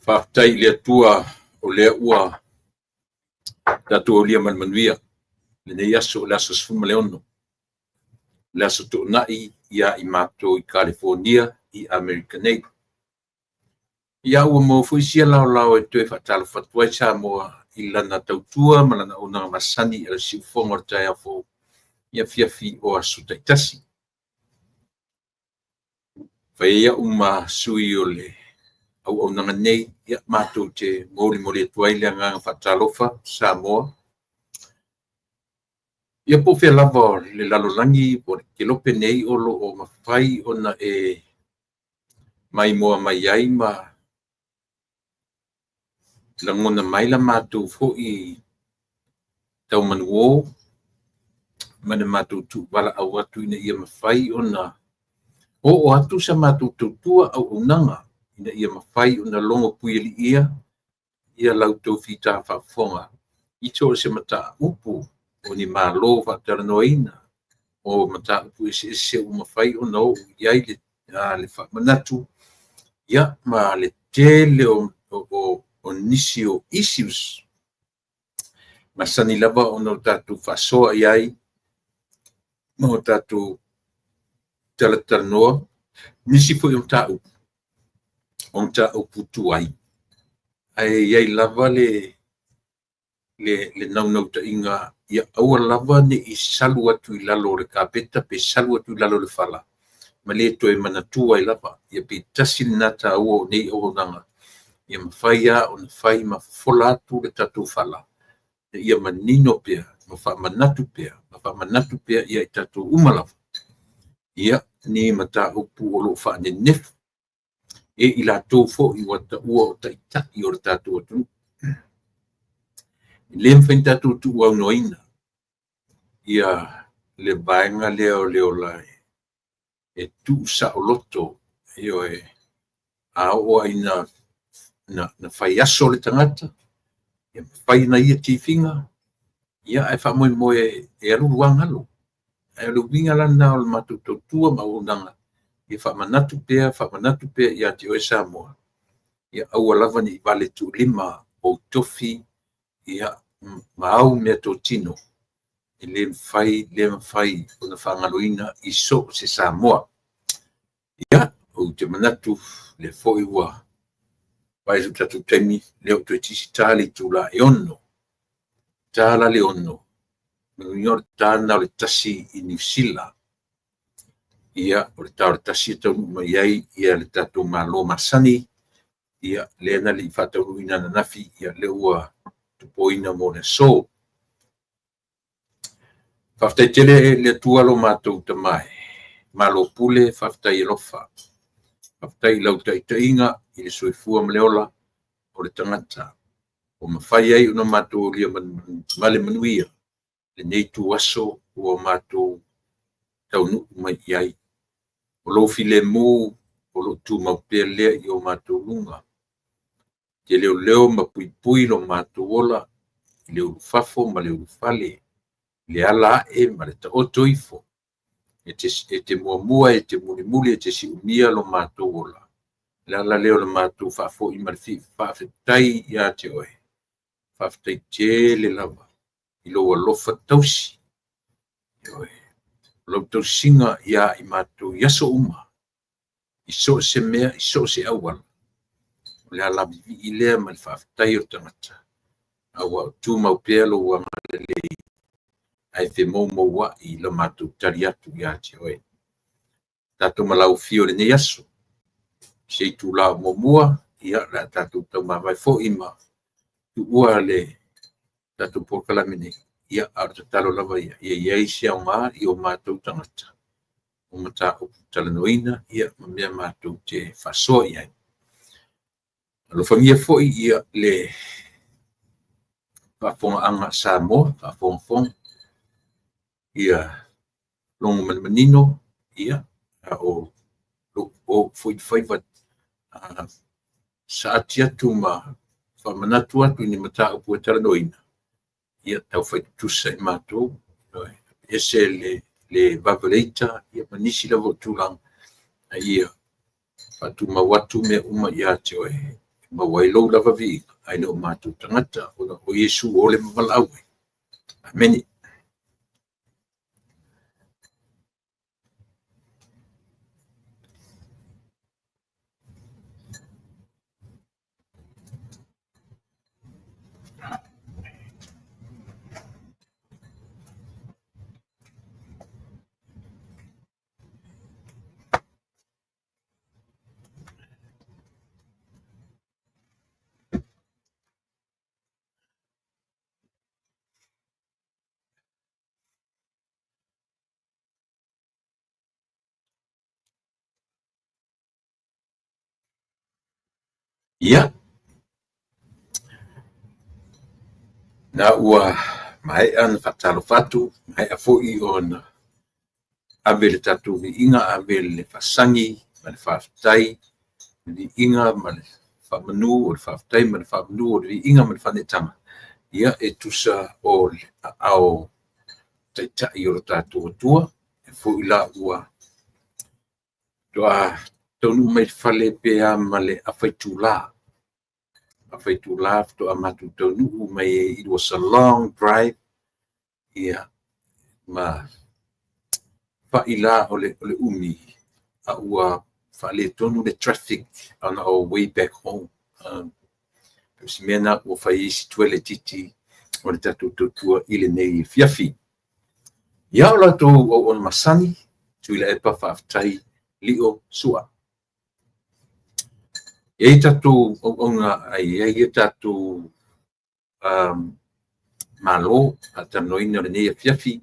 Whaftai lea tua o lea ua tatu o lia manmanuia. Le nei aso le aso sfuma leono. Le aso tu'nai ia i mātou i California i American Aid. Ia ua mo fuisia lao e tue whatalo whatuai sa moa i lana tautua ma lana ona masani e le siufonga o tai afo ia fiafi o asu taitasi. Whai ia uma sui o le au nanga nei ia mātou te mori tuai le nganga whatalofa sa moa. Ia po fea lava le lalolangi po ke lope nei o lo o mawhai ona e mai moa mai ai ma langona mai la mātou fo i tau manuo mana mātou tu wala au atu ina ia mawhai ona o atu sa mātou tautua au unanga ina ia mawhai ona longo puili ia lautou fita whafonga i tō se mata upu o ni mālo whataranoina o mata upu se o mawhai ona o iai le whamanatu ia ma le tele o nisi o issues masani lava ona tatu whasoa iai ma o tatu talatanoa nisi fo yung tau on ta upu tuai ai iai lava le nau ta inga ia aua lava ne i salu atu i lalo le kapeta pe salu atu i lalo le fala ma le toe manatua i lava ia pe tasil nata ua o nei o nanga ia mawhaia o na whai ma fola atu le tatu fala ia manino pea ma whamanatu pea ia i tatu umalawa ia ni mata upu o lo whaane nefu e i la tō fo i wata ua o taitaki o le tatu atu le mwhain tatu tu au noina ia le vaenga leo lai e tu sa o loto io e a o aina na whai aso le tangata ia whai na ia tifinga ia e wha moe e aluruang alo e aluruinga lana o le matu tautua ma unanga ia whamanatu pea ia te oe Samoa ia aua lava ni vale tu lima o tofi ia maau mea tō tino i le mwhai o na whangaloina i so se Samoa ia o te manatu le foi ua pai su tatu temi leo tu tisi tali tu la e ono tala le ono mengior tana o le tasi i New Zealand ia o le tau le tasi tau ma iai ia le tatu malo masani ia le na li fatau ina na nafi ia le ua tupoina mo le so Whaftai tele le tualo mātou tamai malo pule whaftai lofa Whaftai lau tainga i le soifua maleola o le tangata o mawhai ai una mātou lia male manuia le nei tu aso o mātou taunu mai iai o lo file mo o lo tu maupea lea i o mātou lunga te leo ma pui lo mātou ola i leo fafo ma leo fale le ala e ma le ta oto ifo e te mua e te muli e te si umia lo mātou ola le ala leo lo mātou fafo i ma le whawhetai ia te oe whawhetai te le lava i lo alofa tausi oe lo tausinga ia i mātou yaso uma i so se mea i so se awal le ala vivi i lea ma le whawhetai o tangata awa tu maupea lo ua ma le ai te mo wa i lo mātou tari atu ia te oe tatou malau fio le nei aso sei tu la mua ia la tatou tau mawai fo ima tu ua le tatou porkalamine ia ar talo lava ia iai sia ngā i o mātou tangata o mata o talanoina ia mamea mātou te whasoa iai alo whangia fo ia le whafonga anga Samoa whafonga ia longo manino ia o foi wat sa tia tu ma fa manatu atu ni mata o talanoina ia tau fai tu sai mato ese le vavaleta ia manisi la votulang ia patu ma watu me uma ia te oe ma wailo lava vi ai no matu tangata o Yesu o le mawalau ameni. Ia, na ua mai an fatalo fatu, mai a foi ona ave le tatu vi inga ave le fasangi, ma le faafetai, vi inga ma le faamanu o le faafetai ma le faamanu o le vi inga ma le fanetanga. Ia e tusa o le ao taitai o le tatu atua, e foi la ua toa tonu mai fale pea ma le afaitula. Afaitula to amatu tonu mai, it was a long drive. Ia ma faila o le umi a ua faale tonu le traffic on our way back home. Mena ua faisi tuele titi o le tatu tutua i le nei fiafi. Ia o latou o ona masani tuila e pa faafetai lio sua. Ia tatu ona ai ia tatu malo atanoina o le nei fiafi.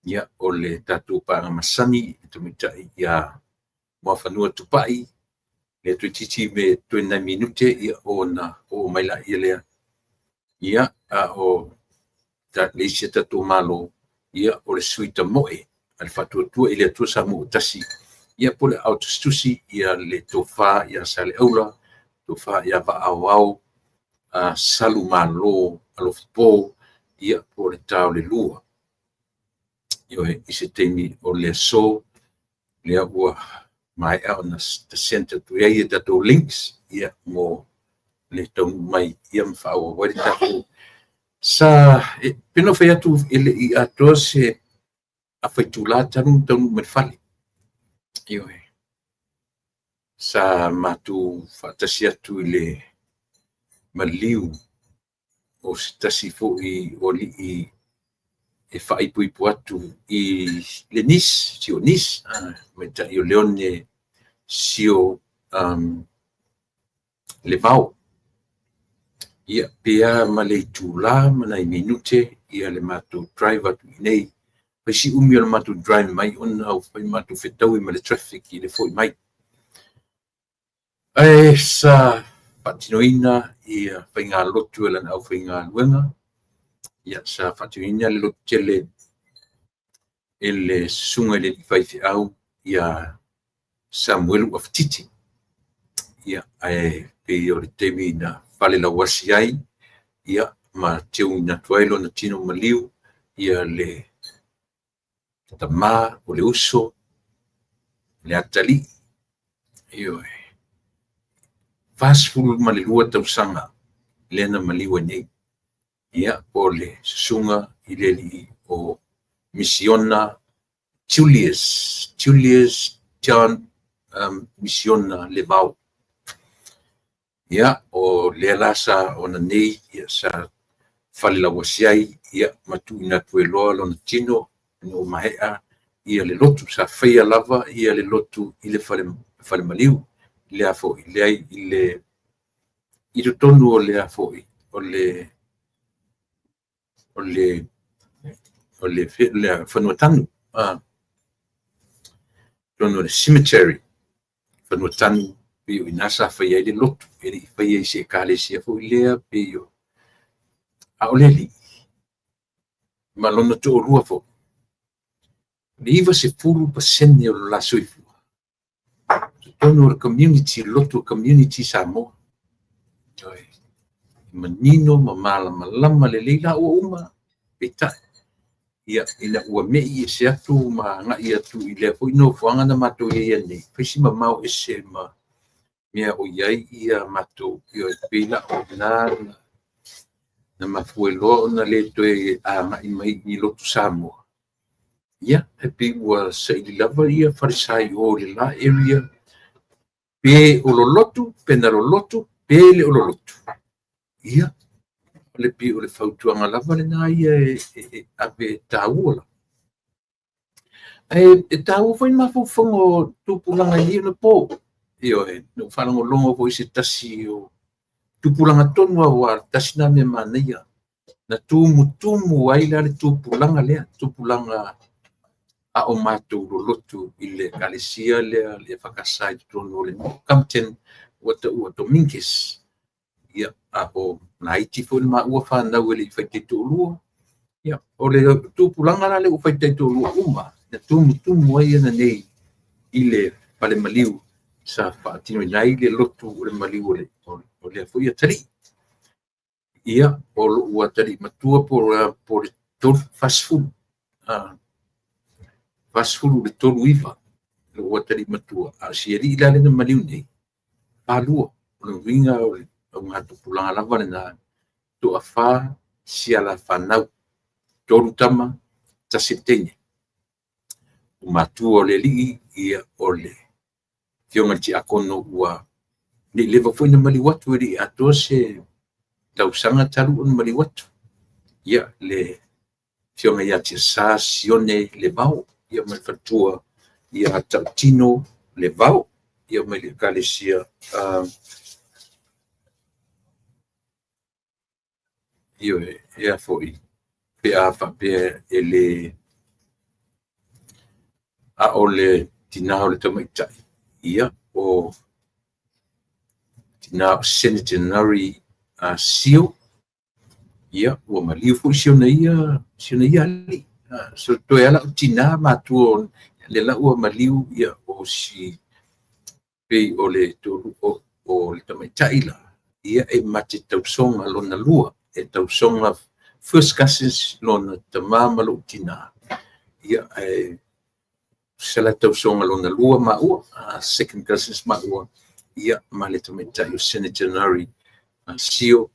Ia o le tatu paanga masani tumitai ia mo fanua tupai le tuititi me 29 minute ia ona o maila ia lea. Ia a o ta leisia tatu malo ia o le suita moe al fatuatua i le atua sa mo tasi. Ia po le autostusi ia le tofa ia sa le aula tofa ia vaawao salu malo alofipo ia po le tau le lua. Io i se teimi o le so lea ua mai au na the center tu ia tatu links ia mo le tau mai ia mwhaawa wari tatu sa pino fai atu ele i atoa se a faitula tanu mai fale. Io sa matu fatasi atu le maliu o se tasi fo i oli i e faaipuipu atu i le nis, sio nis, me ta i o leone sio le vau. Ia pea ma le itula mana i minute ia le matu drive atu i nei. Pai si umi o le matu drive mai ona au fai matu fetau i ma le traffic i le foi mai. E sa patinoina ia fai ngā lotu e lana au fai ngā luenga. Ia sa patinoina le lotu tele ele sunga le fai au ia Samuel of Titi. Ia pe o le temi na fale la wasi ai ia ma teu na tuailo na tino maliu ia le tatama o le uso le atali. Io fast food ma le lua tausanga le na maliu nei. Ia o le sunga i le li o Misiona Julius John Misiona le vau. Ia o le lasa ona nei ia sa fale la wasiai ia matu ina tueloa lona tino no mahea ia le lotu sa feia lava ia le lotu i le fale maliu le afo i le i le tonu o le afo o le fanuatanu tonu le cemetery fanuatanu pio inasa faia le lotu ele faia se kale se fo lea pio a oleli malona to rua fo liva se fulu pasene o la soifu tonu o community lotu community samo manino mamala malama le leila o uma pita ia ina ua mei se atu ma nga ia tu ile fo no fanga na mato ia nei pesi mamau ese ma mea o iai ia matou io e pila o na mafuelo na le toe a mai ni lotu Samoa. Ia, e pi ua saili lava ia farisai o le la area pe o lolotu, pe na lolotu, pe le o lolotu. Ia, le pi o le fautuanga lava le na ia ave tāua la. E tāua fai mafufongo tupulanga ia na po. Io no whanongo longo po isi tasi o tupulanga tonu wa tasi na me manaia. Na tumu ai le tupulanga lea, tupulanga a o mātou lolotu i le kalesia le whakasai tonu le Captain ua Dominguez. Ia, a o na iti fo le ua whanau ele i whaite tōlua. Ia, o le tupulanga la le u whaite tōlua uma. Na tumu ai ana nei i le pale maliu sa whaatino i nai le lotu o le maliu o le afuia tari. Ia, o lo ua tari matua po le tolu fast food. Fast food le tolu iwa. Le ua tari matua. A sieri i lale na maliu nei. Palua, o le winga o le ngā tupulanga lava le na to a wha sia la whanau. Tolu tama tasitene. O matua o le li ia o le fionga ti akono ua ni leva foi na mali watu eri ato se tausanga talu on mali watu. Ia le fionga ia ti sa sione le vau. Ia mai fatua ia tautino le vau. Ia mai le kalesia io e foi pe a fa pe ele a ole tina ole tamaita ia o tina Senator Nari Sio ia o maliu fu sio na ia ali so to ala tina matu le la o maliu ia o si pe ole to o le tamaita ila ia e mate tausonga lona lua e tausonga first cousins lona tamama lo tina ia e sala tausonga lona lua ma ua second cousins ma ua ia male tamaita o Senator Nari Sio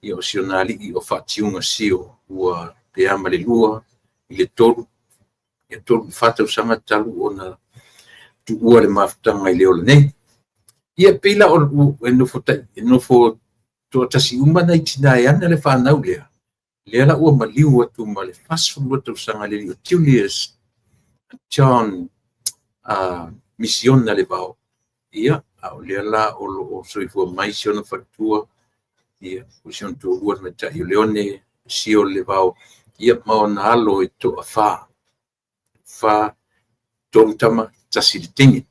ia o sionali i o fatiunga Sio ua te ama le lua i le tolu ia tolu fatausanga talu ona tu ua le mafutanga i leo le nei ia pila o nofo to tasi uma na itina ana le whanau lea. Lea la ua maliu atu ma le fasfulu tausanga le o Julius John mission na le vau. Ia, au lea la o soifua mai siona fatua. Ia, o sion tu ua na tai o leone sio le vau. Ia, mao na alo e to a wha. Wha tolutama tasi le tingi.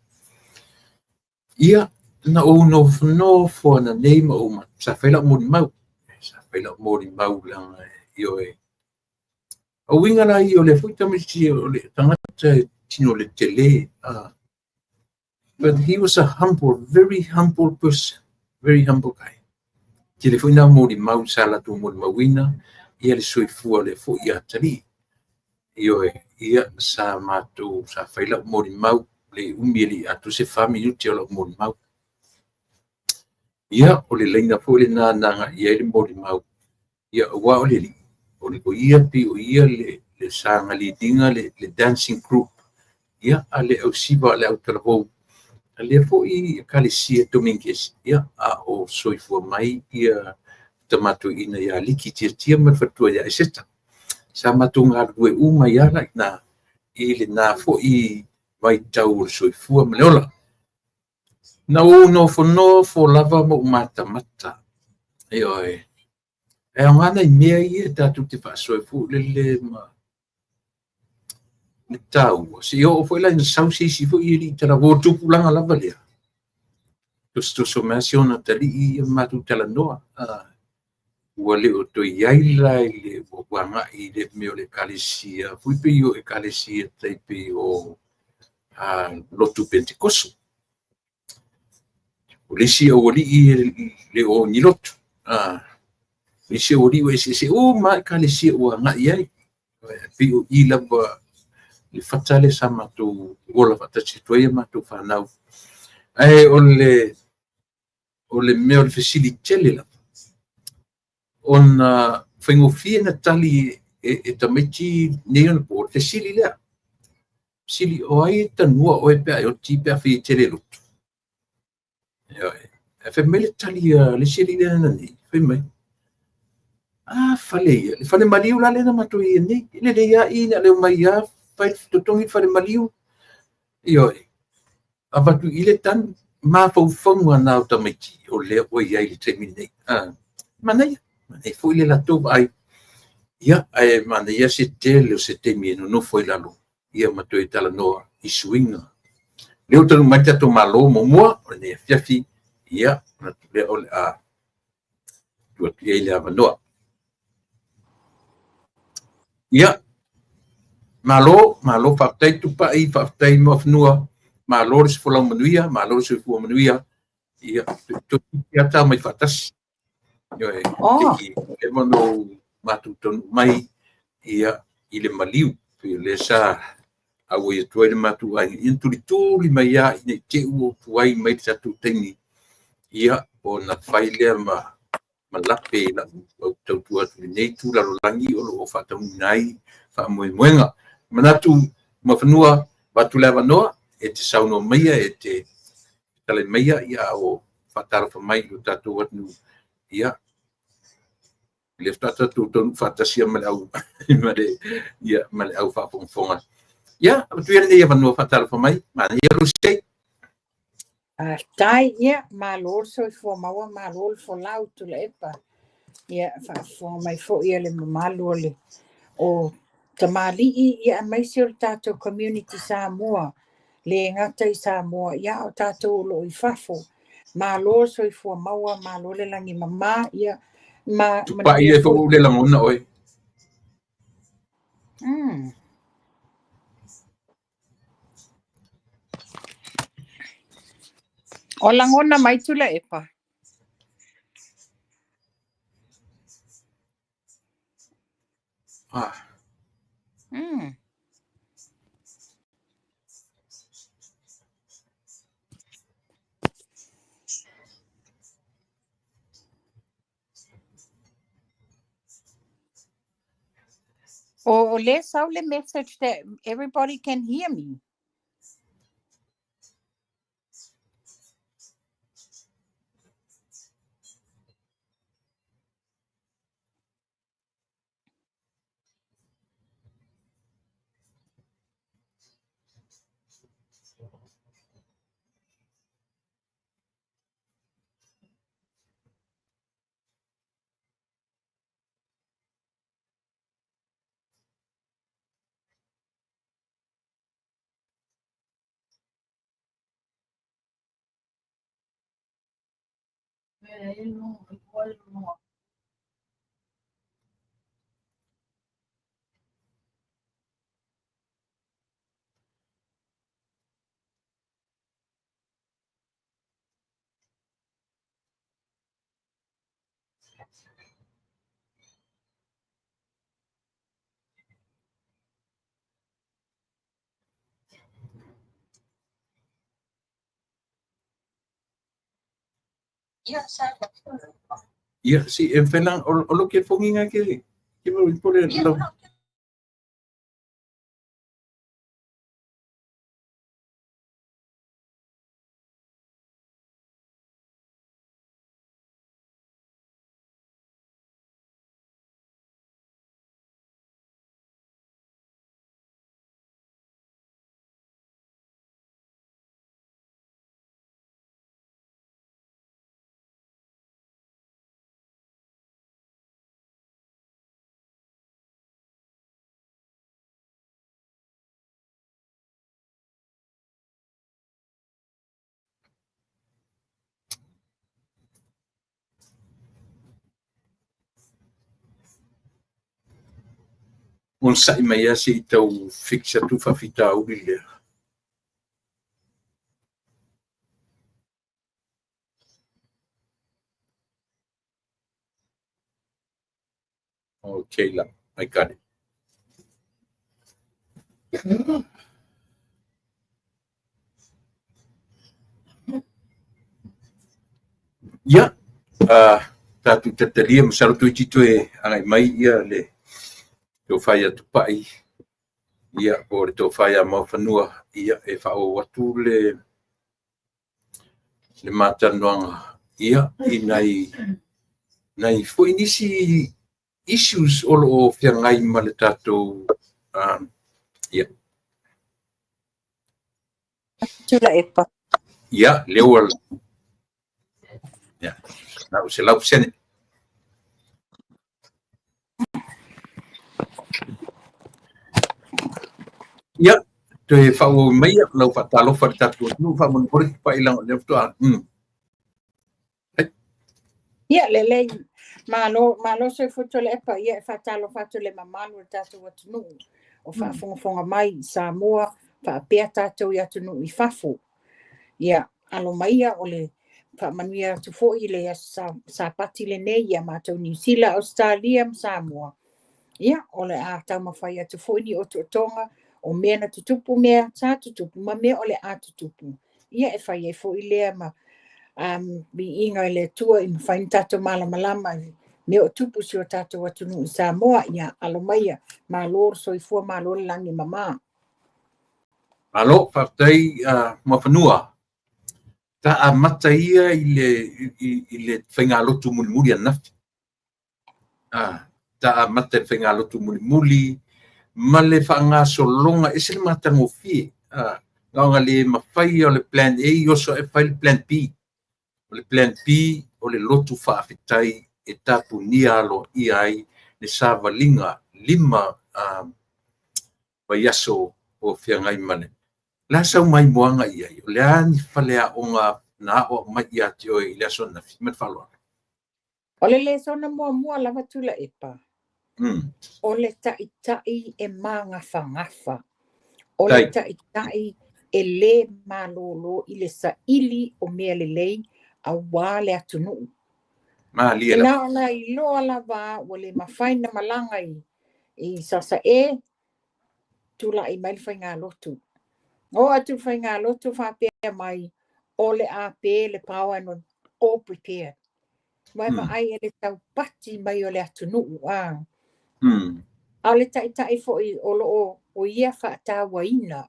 Ia, na o no fo na nei ma o ma sa faila mo mau lang io e o winga la io le fuita mi si o le tangata tino le tele but he was a very humble person, very humble guy. Tile fuina mo mau sala tu mo mawina ia le soifua le fo ia tali io e ia sa matu sa faila mo mau le umili atu se family uti o mo mau. Ia o le leina fo le nanga ia le mori mau ia wa o le ko ia pi o ia le sanga li dinga le dancing group ia ale o siba le autalavo ale fo i kalesia Dominguez ia a o soifua mai ia tamatu ina ia liki tia ma fatua ia eseta sa matunga due uma ia la na i le na fo i vai tau soifua maleola. Na no fo lava mo mata io e ngana i mea i ta tutti fa soifu le ma le tau si o foi la in sausi si fo i tala vo tupulanga lava lea to somasiona tali i ma tu tala noa ua le o to iai la le wanga i le meo le kalesia fui pe io e kalesia tai pe o lotu Pentecoso. O le si o li le o nilotu le si o li we se o ma ka le si o nga ia pi o i lava le fatale sama tu ola fata si toia ma tu fanau ai o le o le mea o le fesilitele la. Ona whaingofia na tali e tamaiti nei ona po te sili lea. Sili o ai e tanua o e pea e o ti pea whi tele lutu. E whi mele tali le sili lea na nei, whi mai. Whale ia, le whale mariu la lena matu ia nei, le le ia ina leo mai ia, whai totongi whale mariu. Ioi, a watu ile tan, ma whauwhangu ana o tamaiti, o lea o ia ili te minei. Manai, manai fo ile la tō ai. Ia, e mana ia se tele o se temi e no foi lalo. Ia mato e tala noa i suinga. Leo tanu mai tato malo mo mua, o ne fiafi, ia, na tule o le a. Tua tia ile a manoa. Ia, malo whaftai tupa i, whaftai mawhanua, malo le se folau manuia, malo le se fua manuia, ia, to tia ta mai whatas. Ia, e mano matu tonu mai, ia, ile maliu, le sa au ia tuai le matu ai in tuli mai ia i te uo tuai mai te tatu tengi ia o na whai lea ma lape la au tautua atu nei tu la rolangi o lo whatau nai wha moenga manatu mawhanua watu lewa noa e te sauno maia e te tale maia ia o whatara whamai o tatu atu ia le tatu tonu whatasia male au male au whapongfonga. Ya, tu yang dia vanua fatal for mai, mana ia rusei. Tai ia malor so for mawa malor for lau tu lepa. Ia for mai fo ia le malole. O tamali ia mai sur tato community Samoa. Le ngata i Samoa ia o tato lo i fafo. Malor so for mawa malole langi mama ia ma pa ia fo le langona oi. O langona mai tu le epa. Or let's have a message that everybody can hear me. Ia, si e whenang o lo ke whonginga ke mo impore lau. On sai mai asi tau fixa tu whawhita uri lea. Okay, la, I got it. Ia, tatu tatalia masalo tu tito e angai mai ia le tau whai atu pai. Ia, o le tau whai a mawhanua, ia e whao watu le mātanuanga. Ia, i nei fo inisi issues olo o whiangai ma le tātou, ia. Tula epa. Ia, leo al. Ia, nau se lau sene. Ia, te whao mai lau whatalofa le tātou. Nu wha mon kore ki pa ilang o le whtua. Ia lelei malo se futu le epa ia fatalo fatu le mamalu tatu watunu o fa fonga mai Samoa fa pea tatu ia tunu I fafu ia alo maia o le fa manuia tu fo I le sa pati le nei ia matou New Zealand Australia Samoa ia o le a tau mawhai atu fo ni o tonga o mea na tutupu mea ta tutupu ma mea o le a tutupu ia e fai e fo I lea ma bi inga le tua I mawhain tato malama me o tupu si o tato watunu I Samoa ia alo maia ma lor so I fua ma lor langi mama. Alo, whaftai mawhanua. Ta a mata ia I le whainga lotu muli anafi. Ta a mata whainga lotu muli ma le whaanga solonga e sele mata ngofie. Ngā le mawhai o le plan A o so e whai le plan B. O le plan B o le lotu whaafitai e tapu ni alo I ai le savalinga 5 waiaso o whiangai mane. La sau mai moanga I ai. O le ani whalea o ngā na o mai I ati o I le aso na fi. Met whalua. O le sona mua lava tula epa. O le tai e ngafa. O le tai e le malolo I le sa ili o mea le lei a wā le atunu. Lia na I loa lava o le mawhaina malanga I sasa e tula I mai whainga lotu. O atu whainga lotu whapea mai o le a pe le pawa no all prepared. Mai ai e le tau pati mai o le atunu. A le tai fo I o ia whaata waina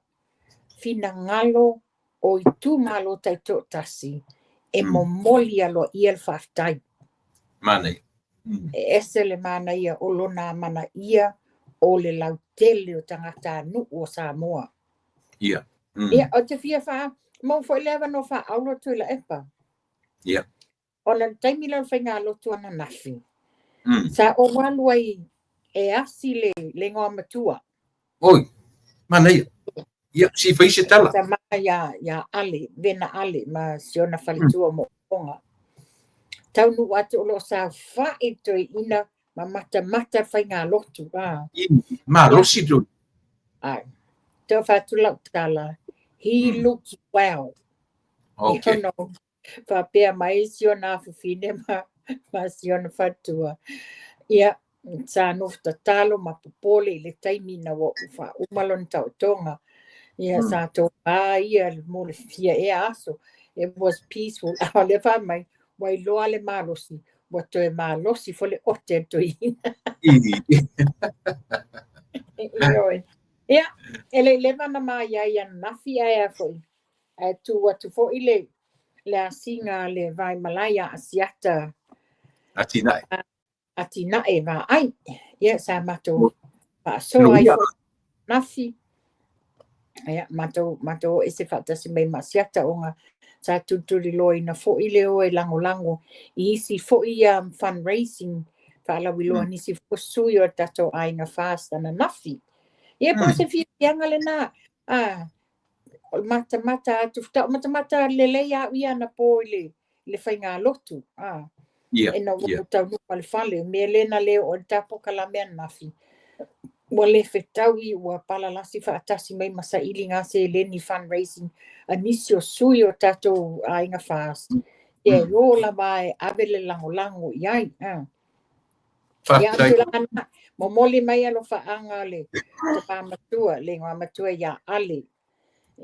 fina ngalo o I tu malo tai to tasi e momoli alo ia le whaftai. Mane. Ese le mana ia o lona mana ia o le lautele o tangata anu o Samoa. Ia. Ia o te fia wha, mau fo lewa no wha aulo tu la epa. Ia. O la taimi lau whainga lotu ana nafi. Sa o waluai e asi le ngoa matua. Oi, mana ia. Ia, si whaise tala. Sa maa ia ale, vena ale, ma siona whalitua mo onga. Tau nu atu o lo sa whae toi ina ma mata whainga lotu. Ma losi tu. Ai. Tau whatulau tala. He looks well. Okay. Whapea mai siona fufine ma siona whatua. Ia, sa nufta talo ma popole le taimina wa ufa umalon tau tonga. Ia sa to ia mo le fia e aso. It was peaceful. A le wha mai, wai loa le malosi. Wa toe malosi fo le ote to ina. Ia, ele lewa na ma ia nafi aia foi. Tu watu fo ile le asinga le vai malaya asiata. Atinai. Atinae va ai. Ia sa mato. So ai fo nafi. Ia mato ese fatasi mai masiata onga sa tuturi loi na fo ile o e lango. Isi fo ia fundraising. Fala wilo nisi fo suyo tato ai na fasta na nafi. Ia po se fi yanga le na. Mata mata lele ya ia na po le whainga lotu. E na tau nupa le whale. Me lena leo o tapo kalamea nafi. Wa le whetaui ua pala lasi whaatasi mai masa ili ngā se leni fundraising. A nisi o sui o tato a inga fast. E rola mai ave le lango iai. Ia antula ana. Momoli mai alo whaanga le te pāmatua. Le ngā matua ia ale.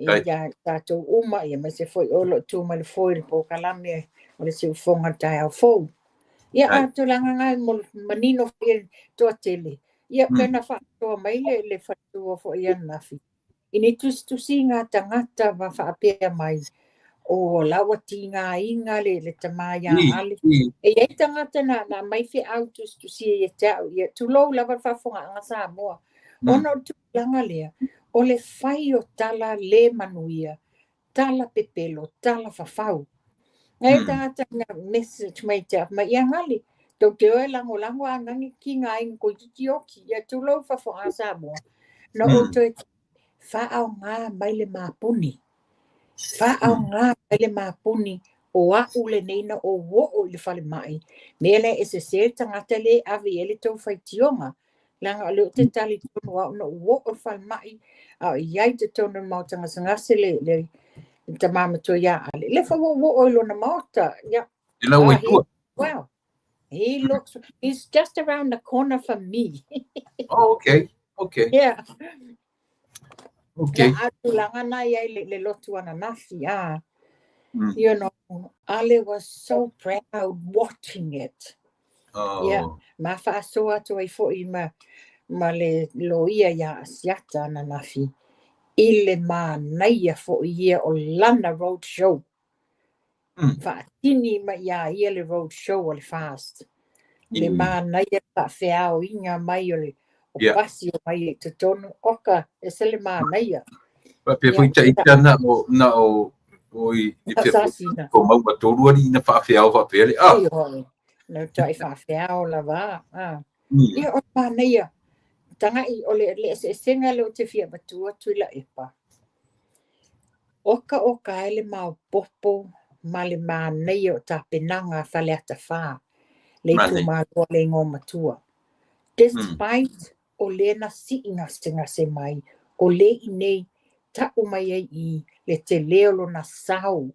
ia tātou uma, ia mai se foi olo tū mai le foi le pōkalame, o le siufonga tai au fou. Ia atulanga ngai mo manino foi toa tele. Ia pena whaatoa mai le whatua fo ia nafi. Ini tusi ngā tangata wa whaapea mai o lawa ti ngā inga le tamaya ale. E iei tangata na mai whi au tusi e tau. Ia tulou lawa whafonga anga sa moa. Ono tulanga lea. O le whai o tala le manuia. Tala pepelo, tala whawhau. Ngai tangata na message mai te ma ia ngali. Tau te oe lango angangi ki ngā inga ko tiki oki. Ia tulou whafonga sa moa. Na o te whaau ngā mai le māpuni. Whaau ngā mai le māpuni o au le neina o wo le whale mai. Mele e se tangata le avi ele tau whaitionga. Langa leo te tali tonu au na wo o whale mai. Au iai te tonu mautanga sangase le te māmato ia ale. Le wha wo o ilo na mauta. Wow. He's just around the corner from me. Oh, okay. Yeah. Okay. Ya atulanga na ia le lotu ana nafi. You know, Ale was so proud watching it. Yeah. Ma whaasoa to ai fo i ma le loia ia asiata ana nafi. Ile ma naia fo ia o lana road show. Whaatini ma ia le road show o le fast. Le ma naia whaafeao inga mai o le o pasi o mai e te tonu oka e se le ma naia. Pa pe foi ita na o oi e pe ko mau matoru ali na whaafeao whaapele. Na tai whaafeao la wa. Ia o ma naia. Tanga i o le se senga le o te fia matua tuila epa. Oka ele mau popo ma le ma naia o ta penanga whale ata wha. Le tu mātua le ngō matua. Despite o le na siinga se mai, o le i nei ta umai i le te leolo na sau,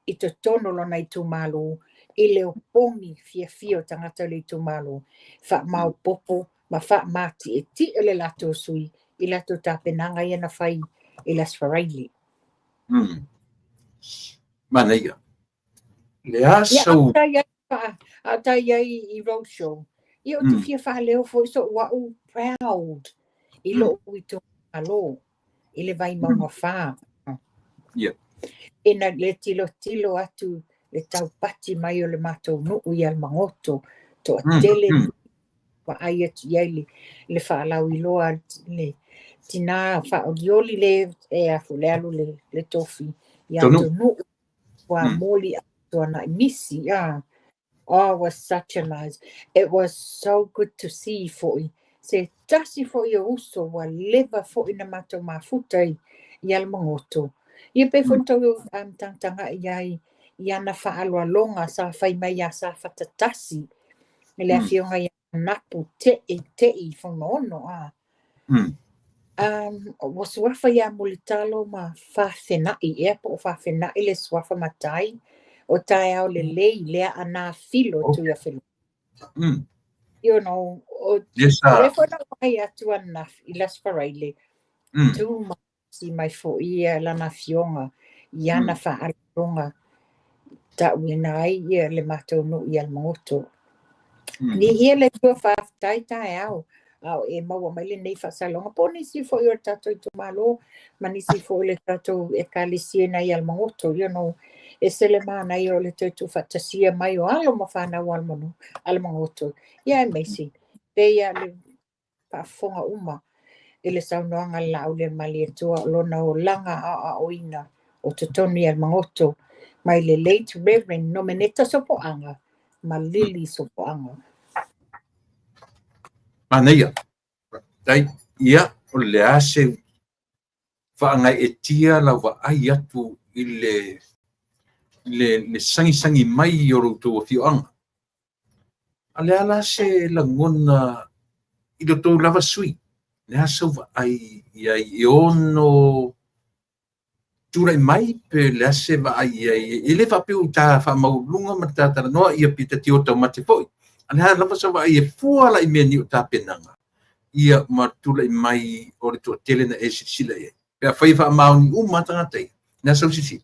i te tono lo na i tu malu, i le o pongi fia o tangata le tu malu, wha mau popo, ma wha mati e ti le lato sui, i lato ta penanga i na whai i las wharaili. Maneiga. Le aso... Ata iai i roadshow. I o te fia whaleo fo so wau proud. I lo ui tō alo. I le vai maunga wha. Ina le tilo atu le tau pati mai o le matou nuu i al mangoto. To a tele wa ai atu iai le whaalau i loa le tina whaolioli le e afu le alu le tofi. I atu nuu wa moli atu ana misi. Oh, it was such a nice. It was so good to see for you. Se tasi for you also wa leva for in the mato mafutai yal mangoto. Ye pe fonto tanga yai yana fa alwa longa sa fai mai ya sa fatatasi. Le fionga ya napu te i fono was wafa ya mulitalo ma fa fena I po fa fena ile swafa matai. O tai au le ana filo tu ia filo. You know, le fona mai atu ana I las wharaile. Tu si mai fo ia lana fionga, iana wha alonga, ta winai ia le matou no ia le moto. Ni ia le tua whaftai tai au e maua mai le nei whasalonga. Po nisi fo i o tatou I tu malo, ma nisi fo le tatou e kalisia na ia le moto, you know. E sele mana I o le tautu whatasia mai o alo ma whanau alamangoto. Ia e meisi. Pea le whaafonga uma. E le saunoanga lau le mali e tua lona o langa a oina o te toni alamangoto. Mai le late Reverend Nomeneta Sopoanga. Ma Lili Sopoanga. Maneia. Tai ia o le ase whaangai e tia la wa ai atu I le sangi mai o roto o fioanga. Ale ala se la ngona I do tō lava sui. Ne asa wa ai I ono turai mai pe le ase wa ai I le whapeu ta wha maulunga ma tātara noa ia pita ti o tau mate poi. Ale ala lava sa wa ai e fuala I mea ni o tā penanga. Ia ma tulai mai o le tō tele na e sila e. Pea whai wha mauni tanga tei. Nā sau sisi.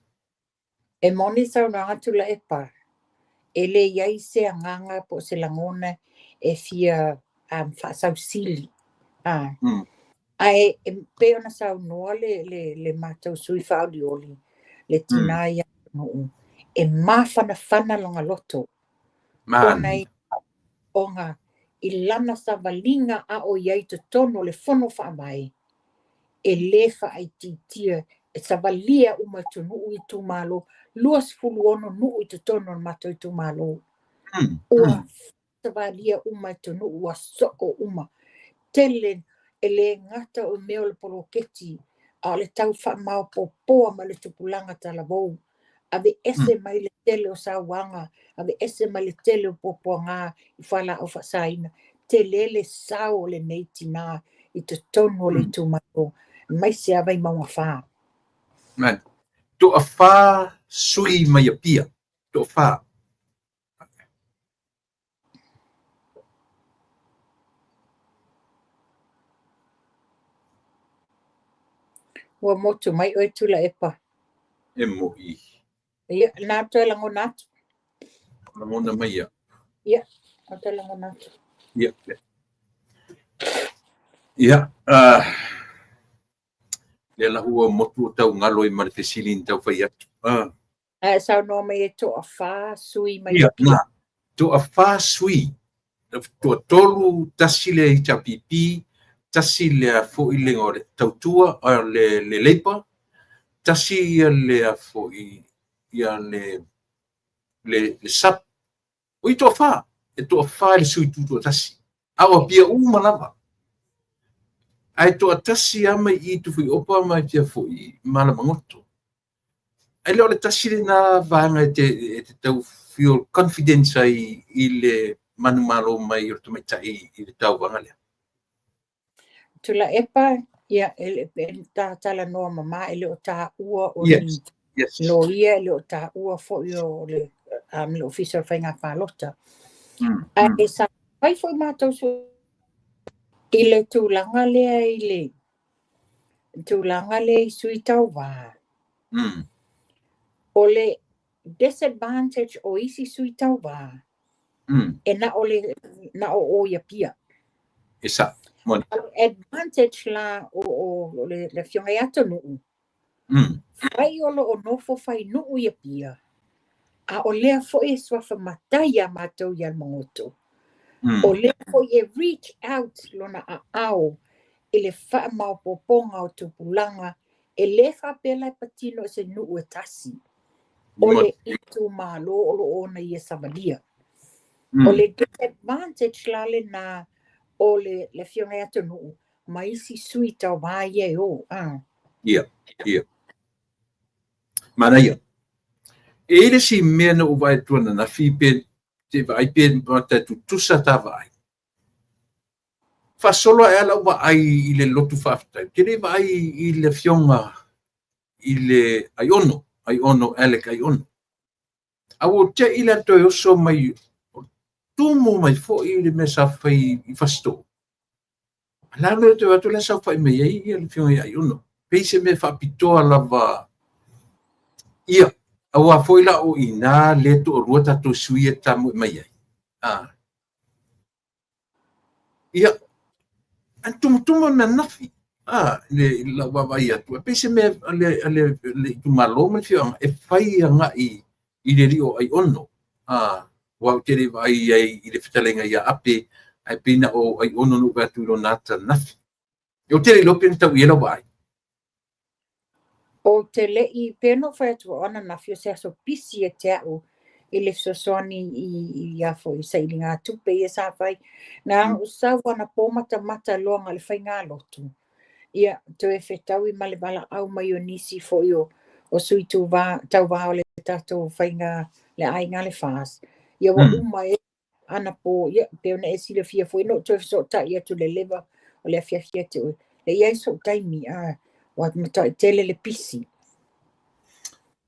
E moni sau ranga tula e pa. E le iai se anganga po se langona e fia whaasau sili. Ai e pe ona sau noa le mātou sui whaoli oli. Le tina ia no. E mawhana longa loto. Onei onga i lana sa valinga a o iai te tono le fono whaamai. E le whaititia e sa valia uma tu nuu i tu malo. Luas fulu ono nuu i te tono mato i tu malo. Ua sa valia uma i tu nuu a soko uma. Tele e le ngata o meo le poloketi a le tau whaamau popoa ma le tupulanga talavou. Ave ese mai le tele o sa wanga. Ave ese mai le tele o popoa ngā i whala o whasaina. Te lele sao le neiti nā i te tono le tu malo. Mai se avai maunga wha. Man, to a wha sui mai a pia. To a wha. Ua motu mai oe tula epa. E mo i. Ia, nātu e lango nātu. Ramona mai ia. Ia, nātu e lango nātu. Ia. Ia. Le la hua motu o tau ngalo i mara te silin tau whai atu. Sau noa mai e to a wha sui mai Ia, pia. to a wha sui. To a tolu tasile i ta pipi, tasile a fo i lengo le tautua, le leipa, tasi le a fo i le sap. O i to a wha. E to a wha le sui tutu a tasi. Awa pia malava. Ai to a tasi ama i tu fui opa mai pia fo i mala mangoto. Ai leo le tasi le na vanga te tau feel confidence ai i le manu malo mai o te mai tai i le tau vanga lea. Tula epa, ia, ta tala noa mama, ele o ta ua o Yes, ni yes. lo ia, ele o ta ua fo i o le official whainga whalota. E sa pai foi mātou su i le tūlanga lea i le tūlanga lea i sui tau wā. O le disadvantage o isi sui tau wā. E na o ia pia. E sa. Mon. Advantage la o le fionga ato nuu. Whai olo o nofo whai nuu ia pia. A o lea fo e swafa matai a mātou ia mangoto. O lea fo e reach out lona a ao e le wha mau poponga o tupulanga e le whapela patino se nuu e tasi. O le itu malo o lo ona ia savalia. O le disadvantage la le na o le fionga ato nuu. Ma isi sui tau wā ie o. Ia, ia. Mana ia. E le si mea na uwai tuana na whipe te vai pe mata tu tusa ta vai. Fa solo e ala wa ai i le lotu whaftai. Ke le vai i le fionga i le ai ono, Alec ai ono. Awo te i le toi oso mai tumo mai fo i le mesa whai i fasto. Lalo te watu le sa whai mei i le fionga ai ono. Peise me whapitoa lava ia. Awa foi la o ina le to ruata to suie tamu mai ai. Ia antum na nafi. Le la vai atu. Pese me le tu malo me fio e fai nga i le rio ai ono. Wa te vai ai i le fitalenga ia ape ai pina o ai ono no va tu lo nata nafi. Yo te lo penta wiela vai. O te lei peno whai atu ona na fio se aso pisi e te au i le sosoni i afo i saili ngā tupe i e sa whai. Nā usau ana pōmata mata loanga le whai ngā lotu. Ia, te e whetau i male wala au mai o nisi fo i o sui tau wā o le tatou whai ngā le ai ngā le whās. Ia wa uma e ana po, ia, peona e sila fia fo i no te so ta i atu le lewa o le fia fia te o. Le iai so taimi wa mata tele le pisi.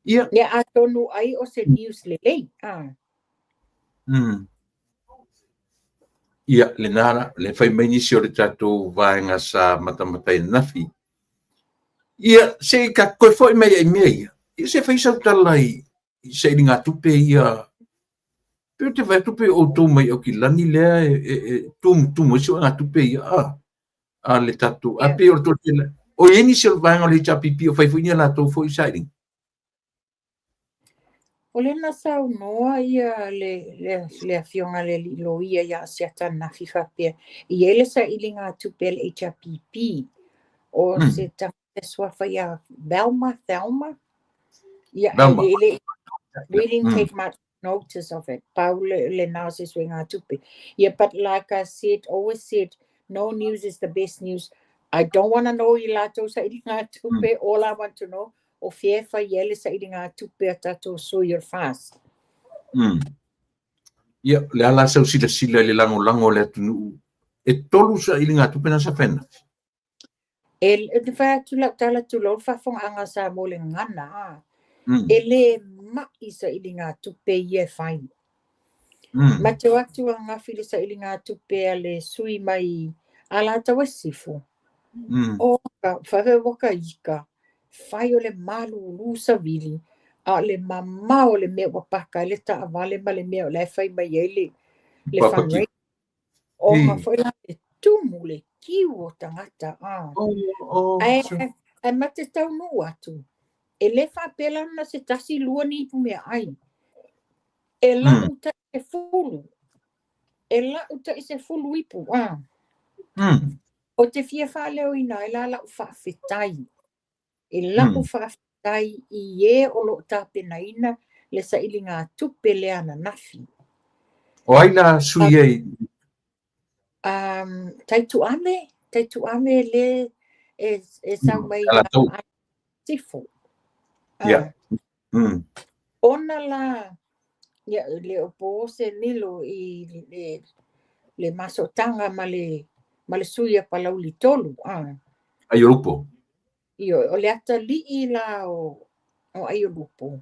Ia. Ne a tonu ai o se news le lei. Ia, le nara, le whai mai nisi o le tatou vaenga sa matamatai nafi. Ia se ka koe foi mai ai mei. Ia se fai sau talai se ringa tupe ia. Pe te vai tupe o tō mai o ki lani lea tō mo se ngā tupe ia a le tatu. A pe o tō tela. O eni se vanga le chapipi o fai fuinia la tō foi sairing. O le na sau noa ia le afionga le lo ia se atana fifa pe. I ele sa ilinga tupe le HRPP. O se tanga swafa ia Thelma. Yeah, we didn't take much notice of it. Paul le nase swinga tupe. Yeah, but like I said, always said, no news is the best news. I don't want to know ilato sa ilinga tupe. All I want to know, o fiefa yele sa ilinga tupe tato so you're fast. Yeah, le ala sau sila le lango le tunu. E tolu sa ilinga tupe na sa pena. El fa tala tu lo fa fong anga sa mo le ngana. Ele ma isa ilinga tupe ye fine. Ma te watu anga fili sa ilinga tupe le sui mai ala tawa sifu. O ka whawe waka ika. Whai o le malu lusa vili. A le mama o le mea wapaka. Le ta avale ma le mea o le whai mai ele. Le whanrei. O nga whai la le tumu le kiu o tangata. Ai mate tau nu atu. E le whapela na se tasi lua ni pu mea ai. E la uta e fulu. E la uta e se fulu ipu. O te fia whaleo ina e la lau whawhetai. E lau whawhetai i e o lo tāpena ina le sa ili ngā tupe le ana nafi. O aina sui ei? Taitu ame le e sau mai tifo. Ona la le opo se nilo i le masotanga ma le suia palau li tolu. Ai lupo. O le ata li la o ai lupo.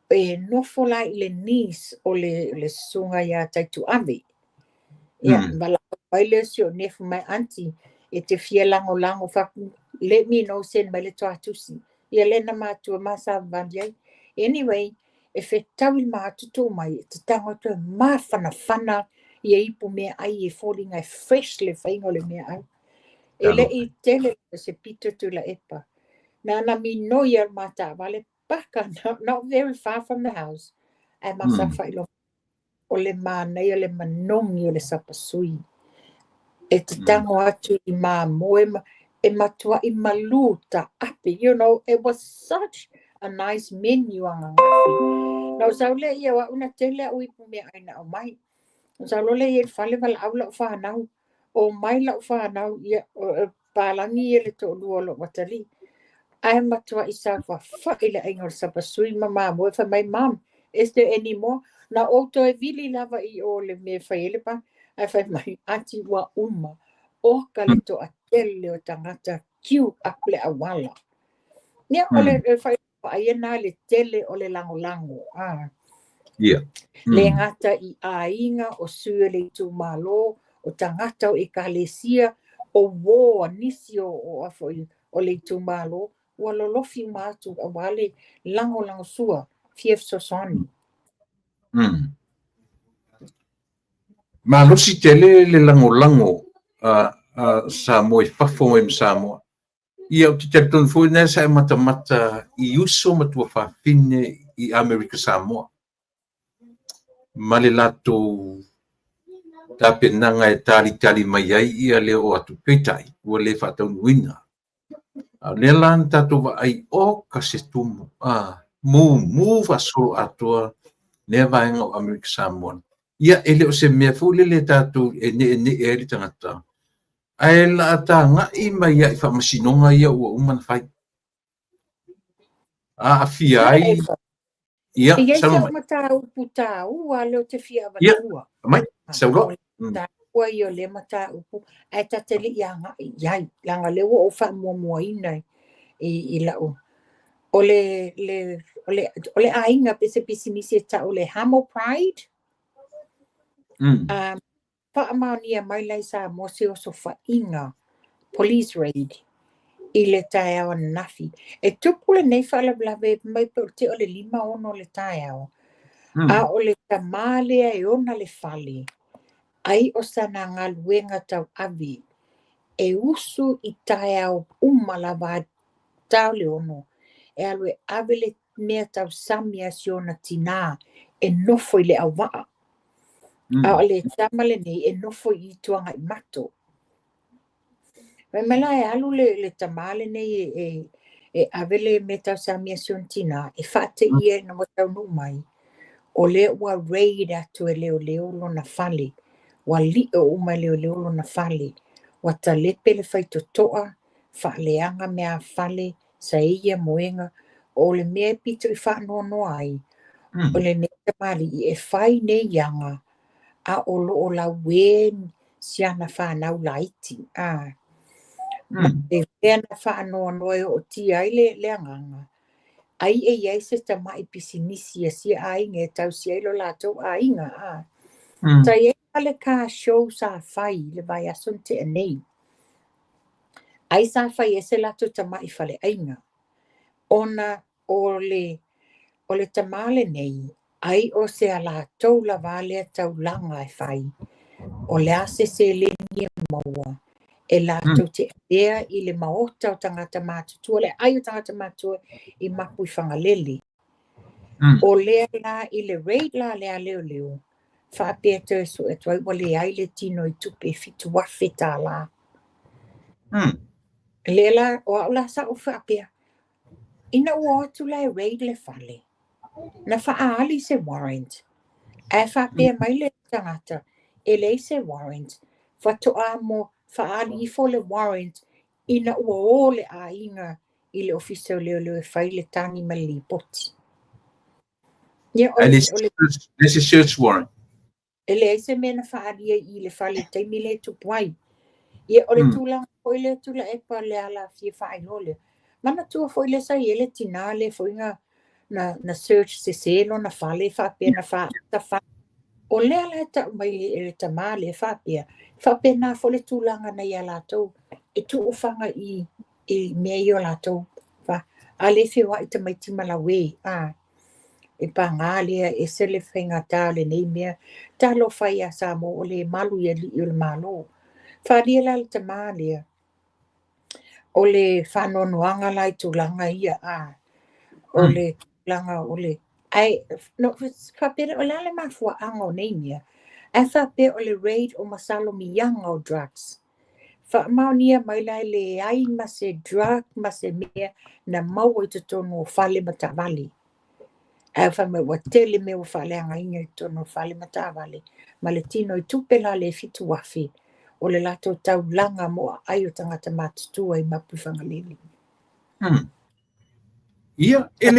E nofo la i le nis o le sunga ia taitu ame. Ia, wala waile si o nefu mai anti e te fia lango faku. Let me know sen mai le toa tusi. Ia lena mātua masa vandiai. Anyway, e whetau i mātuto mai, te tangata mawhana ia ipu mea ai e falling ai fresh le whaingo le mea ai. E le i tele se pito tu la epa. Nana mi no ia mata vale paka, not very far from the house. E masa whailo o le mānei o le manongi o le sapasui. E te tango atu i mā moe e matua i maluta api. You know, it was such a nice menu anga ngafi. Nau saule ia wa una tele au ipu mea aina o mai. Nau saule ia whale wala au lau whanau. O mai lau whanau ia pālangi ia le to lua lo watali. Ai matua i sa whaile ainga o sapasui mama moe wha mai mam. Is there any more? Na oto e vili lava i o le me whaile pa. Ai whai mai ati wa uma. O ka le to a tele o tangata kiu akule a wala. Nia o le whai ai na le tele o le lango. Le ngata i ainga o sue le tu malo o tangata o ekalesia o wo nisi o afoi o le tu malo o lolofi matu a wale lango sua fief sosoni. Ma losi tele le lango sa moe fafo e Samoa. Ia o te tetun fui ne sa mata i uso matua whawhine i Amerika Samoa. Ma le lato tapenanga e tari mai ai ia le o atu peitai ua le whataunuina. Le lan tato wa ai o kasetumu. Mu fasolo atua ne vaenga o Amerika Samoa. Ia ele o se mea fule le tato e ne e li tangata. Ai la ata nga i mai ia i whamasinonga ia ua umana whai. Fia ai. Ia, salama. Ia mata upu tau, a leo te fia avatua. Ia, mai, sauro. Ua i o le mata upu. Ai tatele ia nga iai. Langa leo o wha mua ina i lau. O le ainga pese nisi e ta o le Hamo Pride. Whaamaunia mai lai sa mo se o so whainga police raid. I le tae au nafi. E tupu le nei whaalablave mai pe o te o le 5 ono le tae au. A o le tamale e ona le fali. Ai o sana ngā luenga tau avi. E usu I tae au umalawa tau le ono. E alue ave le mea tau samia si ona tina. E nofo I le au waa. A o le tamale nei e nofo I tuanga I mato. Mela e alu le tamale nei e avele me tau samia siontina e whate ia na mo tau nu mai. O le ua raid atu e leo leo lo na fali. Wa li o uma leo leo lo na fali. Wa ta lepe le whaito toa, whaaleanga mea fali, sa ia moenga, o le mea pito I whanua noa ai. O le ne tamali I e whai ne yanga, a o lo o la wen siana whanau laiti. E vena whaanoa noe o ti ai le anganga. Ai e iai se ta mai pisinisi a si ai nge tau si ai lo latou a inga. Ta iai ale ka show sa whai le vai asun te anei. Ai sa whai e se latou ta mai whale ainga. Ona o le tamale nei, ai o se a latou la vale tau langa e whai. O le ase se le nia maua. E latou te ea I le maota o tangata mātutua, le ai o tangata mātua I mapu I whangaleli. O lea la I le raid la lea leo leo. Whaapea te so e tuai wa le ai le tino I tupe fitu wafe tā la. Lea la o au la sa o whaapea. Ina ua atu la e raid le whale. Na whaali se warrant. E whaapea mai le tangata. E le se warrant. Whatoa mo whaali I fo le warrant. Ina ua o le a inga I le officer leo leo e whai le tangi ma li poti. This is search warrant. E le se mena whaaria I le whale taimi le tupuai. Ia o le tūlanga foi le tula e pa le ala fia whaai lole. Mana tua foi le sa I le tina le foi na search se selo na whale whapea na wha. O le ala ta mai e le tama le whapea. Whapea na fo le tūlanga na ia lātou. E tu ufanga I mea I o lātou. A le fia wa I ta mai timala wei. E pa ngā lea e sele whainga tā le nei mea. Tā lo whai a sa mo o le malu I li o le malo. Whadia la le tama lea. O le whanonuanga lai tūlanga ia O le tūlanga o le. Ai, no, whapere o le mafua anga o nei mea. E whape o le raid o masalo miyanga o drugs. Whaamaunia mai lai le ai ma se drug ma se mea na mau I te tono o whale matawali. E whame wa tele me o whale anga inga I tono o whale matawali. Ma le tino I tupela le fitu wafi. O le lato tau langa mo ai o tangata mātutua I mapu whangalili. Ia, e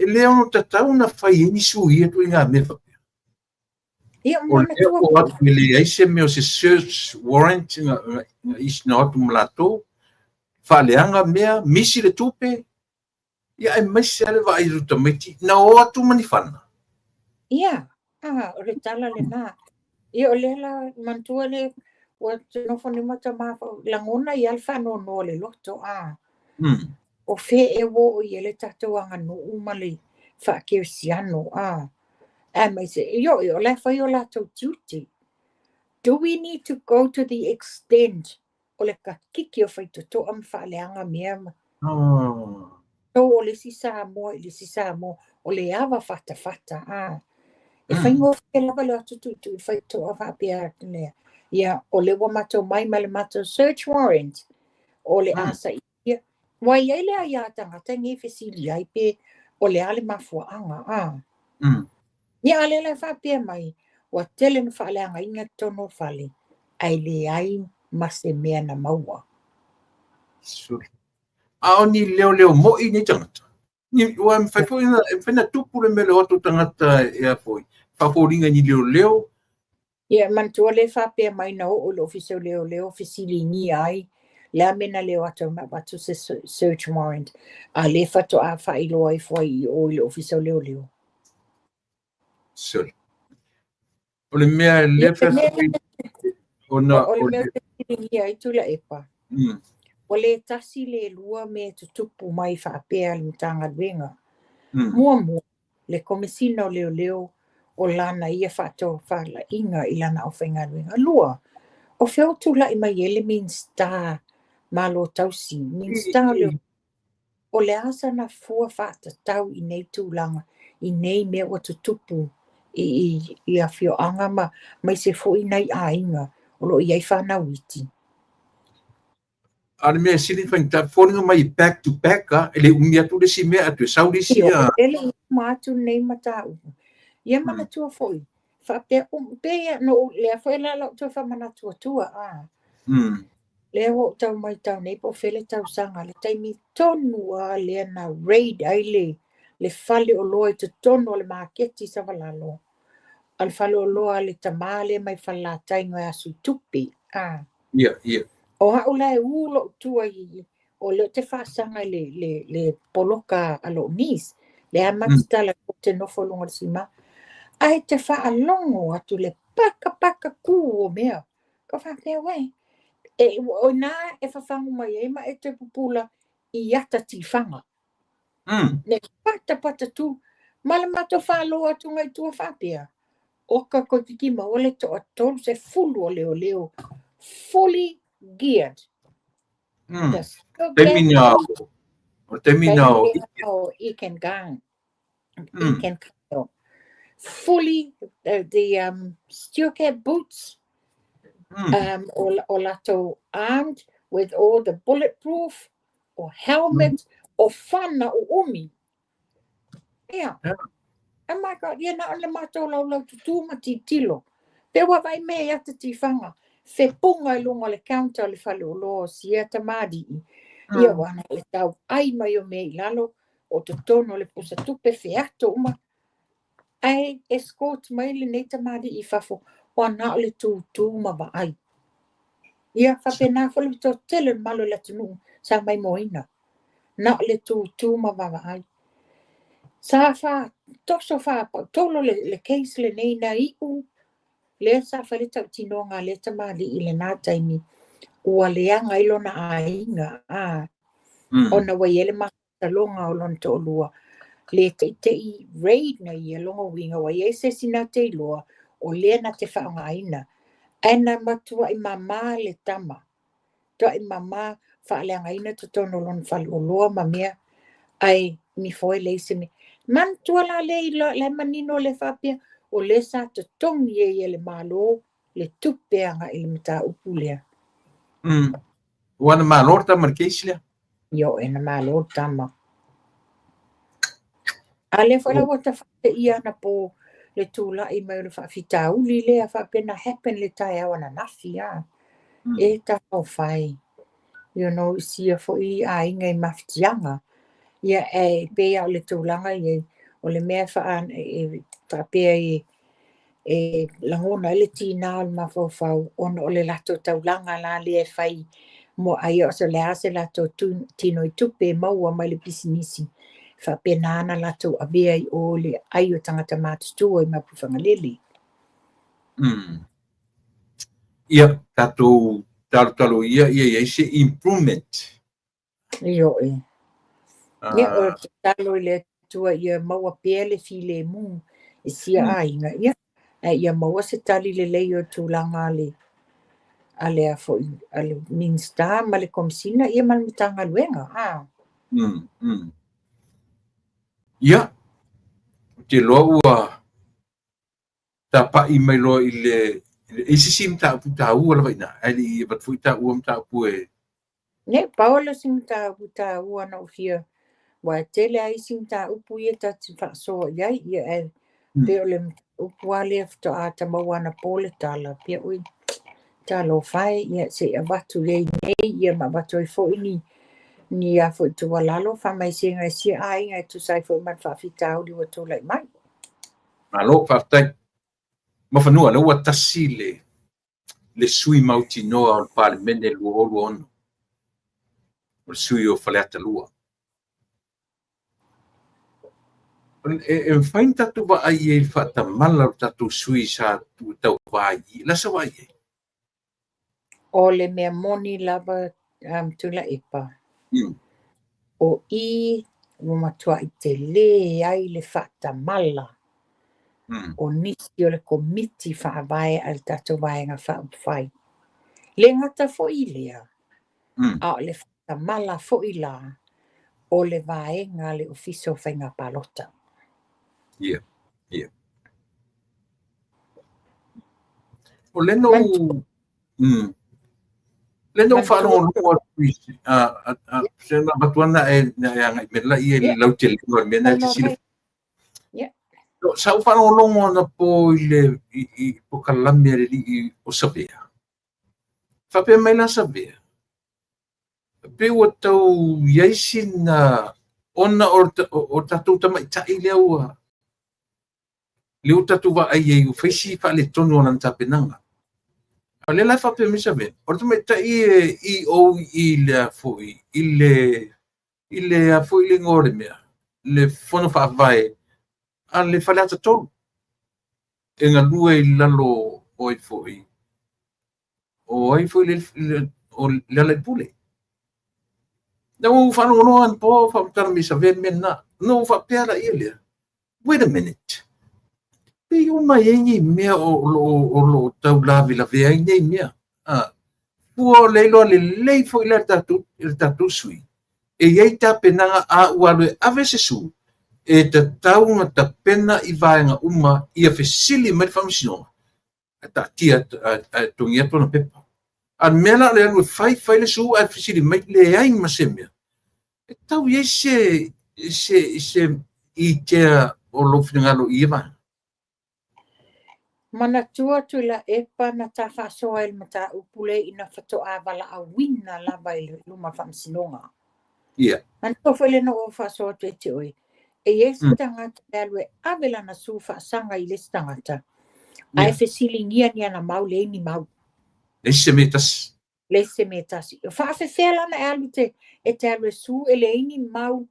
leo ta tau na whai eni sui e tui ngā mewa. Ia, O leo o atu me le aise me o se search warrant nga isna atu mlato. Whaleanga mea, misi le tupe. Ia, e maise ale wa ai ruta meti. Na o atu mani whana. Ia, o le tala le nā. Ia, o le la mantua le wa nofo ni mata mafa langona I alfa no le loto O fe e wo o yele tatou anga no umali fa ke siano and mai se yo le fa yo lato duty. Do we need to go to the extent o le ka kiki o fai to am fa le anga mea to o le sisa mo o le ava fata e fai ngo fe lava le atu tu fai to ava pia le ia o le wa mato mai male mato search warrant o le asa ia wai ele ia tangata ngi fesili ai pe o le ale mafua anga ia ale le fa pia mai wa tele no fa le anga inga tono fale ai le ai mase mea na maua ni leo mo I ni tangata ni wa me fai foi na tupu le mele o tangata e foi fa foringa ni leo ia mantua le fa pia mai na o le officer leo fesili ni ai la mena leo atu mabatu se search warrant a le fato a failo ai foi o le officer leo Sure. O le mea le fa o na o le mea te ia I tula epa O le tasi le lua me tutupu mai whaapea le mtanga luenga. Mm. Mua, le komisina o leo o lana ia whaato whala inga i lana o whainga luenga. Lua, o whiau tula i mai ele min star malo tausi, min star leo. O le asa na fua whaata tau i nei tūlanga, i nei mea o tutupu i a whio anga mai se fo i nei a inga, o lo iai whana witi. Ana mea sini whainta whoninga mai back to back ele umia tu le si mea atu sauri si Io, ele mātu nei mata upu. Ia mana tua foi. Whapea pea no lea foi la lau tua whamana tua. Lea ho tau mai tau nei po whele tau sanga le taimi tonu a lea na raid ai le whale o loa i te tonu o le maaketi sa walalo. Al whale o loa le tamale mai whalatai ngai asu tupi. Ia. O hau lai ulo tua i o leo te whaasanga le poloka alo nis. Le amatitala ko te nofo longa sima. Ai te whaalongo atu le paka ku o mea. Ka whapea wei. O nā e whawhangu mai e ma e te pupula i ata ti whanga. Ne pata tu. Mala mato whalo atu ngai tua whapea. Oka ko kiki maole to atolu se fulu o leo. Fully geared. Terminal. Iken gang. Iken kano. Fully the steel cap boots. Or lato armed with all the bulletproof or helmet or whana o umi. Yeah. Oh my God, na ole mato lau tutuma ti tilo. Pe wa vai me ata ti whanga. Fe punga i lunga le counter le whale o loa sia tamadi. Ia wana le tau ai mai o me i lalo o te tono le pusa tupe fe ato uma. Ai escort mai le nei tamadi i whafo. Wana le tu ma va ai. Ia whapena whale to tele malo le tunu sa mai moina. Na le tu ma va ai. Sa wha toso wha tolo le case le nei na iu. Le sa whale tau tino ngā le tamadi i le nā taimi. Ua leanga ilo na ainga. Ona wai ele maka longa o lon to lua. Le te i raid na i longa winga wai e se sina te loa o le na te whaonga aina. Aina matua i mama le tama. Tua i mama whaaleanga aina to tono lon whale o loa ma mea. Ai mi foi le se me. Man tua la le manino le whapea o le sa te tongi e le malo le tupeanga i le mata upulea. Wana malor tama keislia. Yo ena malo tama. Ale whala wata whate ia na po le tūla i mai le whawhita uli lea whapena happen le tai awana nafi E ta hau whai. You know, sia fo i a inga i maftianga. Ia e pea o le tūlanga i o le mea whaan e whapea e langona ele tina o mawhau ono o le lato taulanga la le e whai mo ai o se le ase lato tino i tupe maua mai le pisinisi. Whapea nana lato a bea i o le ai o tangata mātustua i mapufanga lili. Ia, tato talo ia se improvement. Io e. Ia o talo i le tua ia maua pea le file mu i sia ainga. Ia maua se tali le leo tūlanga ale a foi ale minsta ma le komsina ia mal mitanga luenga. Ia. Te loa tapa i mai loa i le isi mta puta ua la vaina. Ali bat fuita ua mta pue. Ne paola simta puta ua na ofia. Wa tele ai simta upu ia tati whaasoa iai ia e peole upu ale afto a tamawana pole tala pia ui. Talo fai ia se abatu lei nei ia mabatu i fo ini ni a fo tu walalo fa mai singa si ai ngai tu sai fo man fa fitau di wa to lai mai. Alo fartai. Ma fanua le ua tasi le sui mauti noa o parlemene lua olu ono. O le sui o faleata lua. E fain tatu wa ai e fata mala tatu sui sa tu tau vai. Lasa vai e. O le mea moni lava tula epa. Mm. O I matua I te le ai le whaatamala. Mm. O nisi o le komiti whaavae al tatou vaenga whaawhai. Le ngata fo I lea. Mm. A o le whaatamala fo I la. O le vaenga le ofiso whainga palota. Yeah. Yeah. O leno leno whanonga noa tuisi. Sena batuana na ngai mela I le lautele noa mena te sile. Sa whanonga na po I po kalami ale I o savea. Whape mai la savea. Pe o tau yaisin na ona o tatou tamai tai lea ua. Leo tatou wa ai e o whaisi wha le tonu ana tapenanga. A le lai whape misa me. O tamai tai I o I le fui. I le a fui le ngore mea. Le whono whaavai. A le whale ata tonu. E ngā lua I lalo oi fui. O ai fui le alai pule. Na o whanonga an po whaamtara misa ve mena. No whapeara I lea. Wait a minute. Pe o mai engi mea o lo tau lavi la vea engi mea. Pua leilo le lei fo I le tatu sui. E iei ta penanga a ualue ave se su. E ta taunga ta pena I vaenga uma I a fesili mai whamusinonga. Ta tia tungia tona pepa. An mela le anu fai le su a fesili mai le ai masemea. E tau iei se I tea o lo finangalo I va. Mana tua tu la epa na ta whasoa il mata upule ina whatoa wala a wina lava I luma whamsinonga. Yeah. An tofele no o whasoa te oi. E esi tangata alwe avela na su whaasanga I lesi tangata. Ai fesili ngia na mau le ni mau. Lese metas. Lese metasi. Whaafefela na alu te alwe su ele ini mau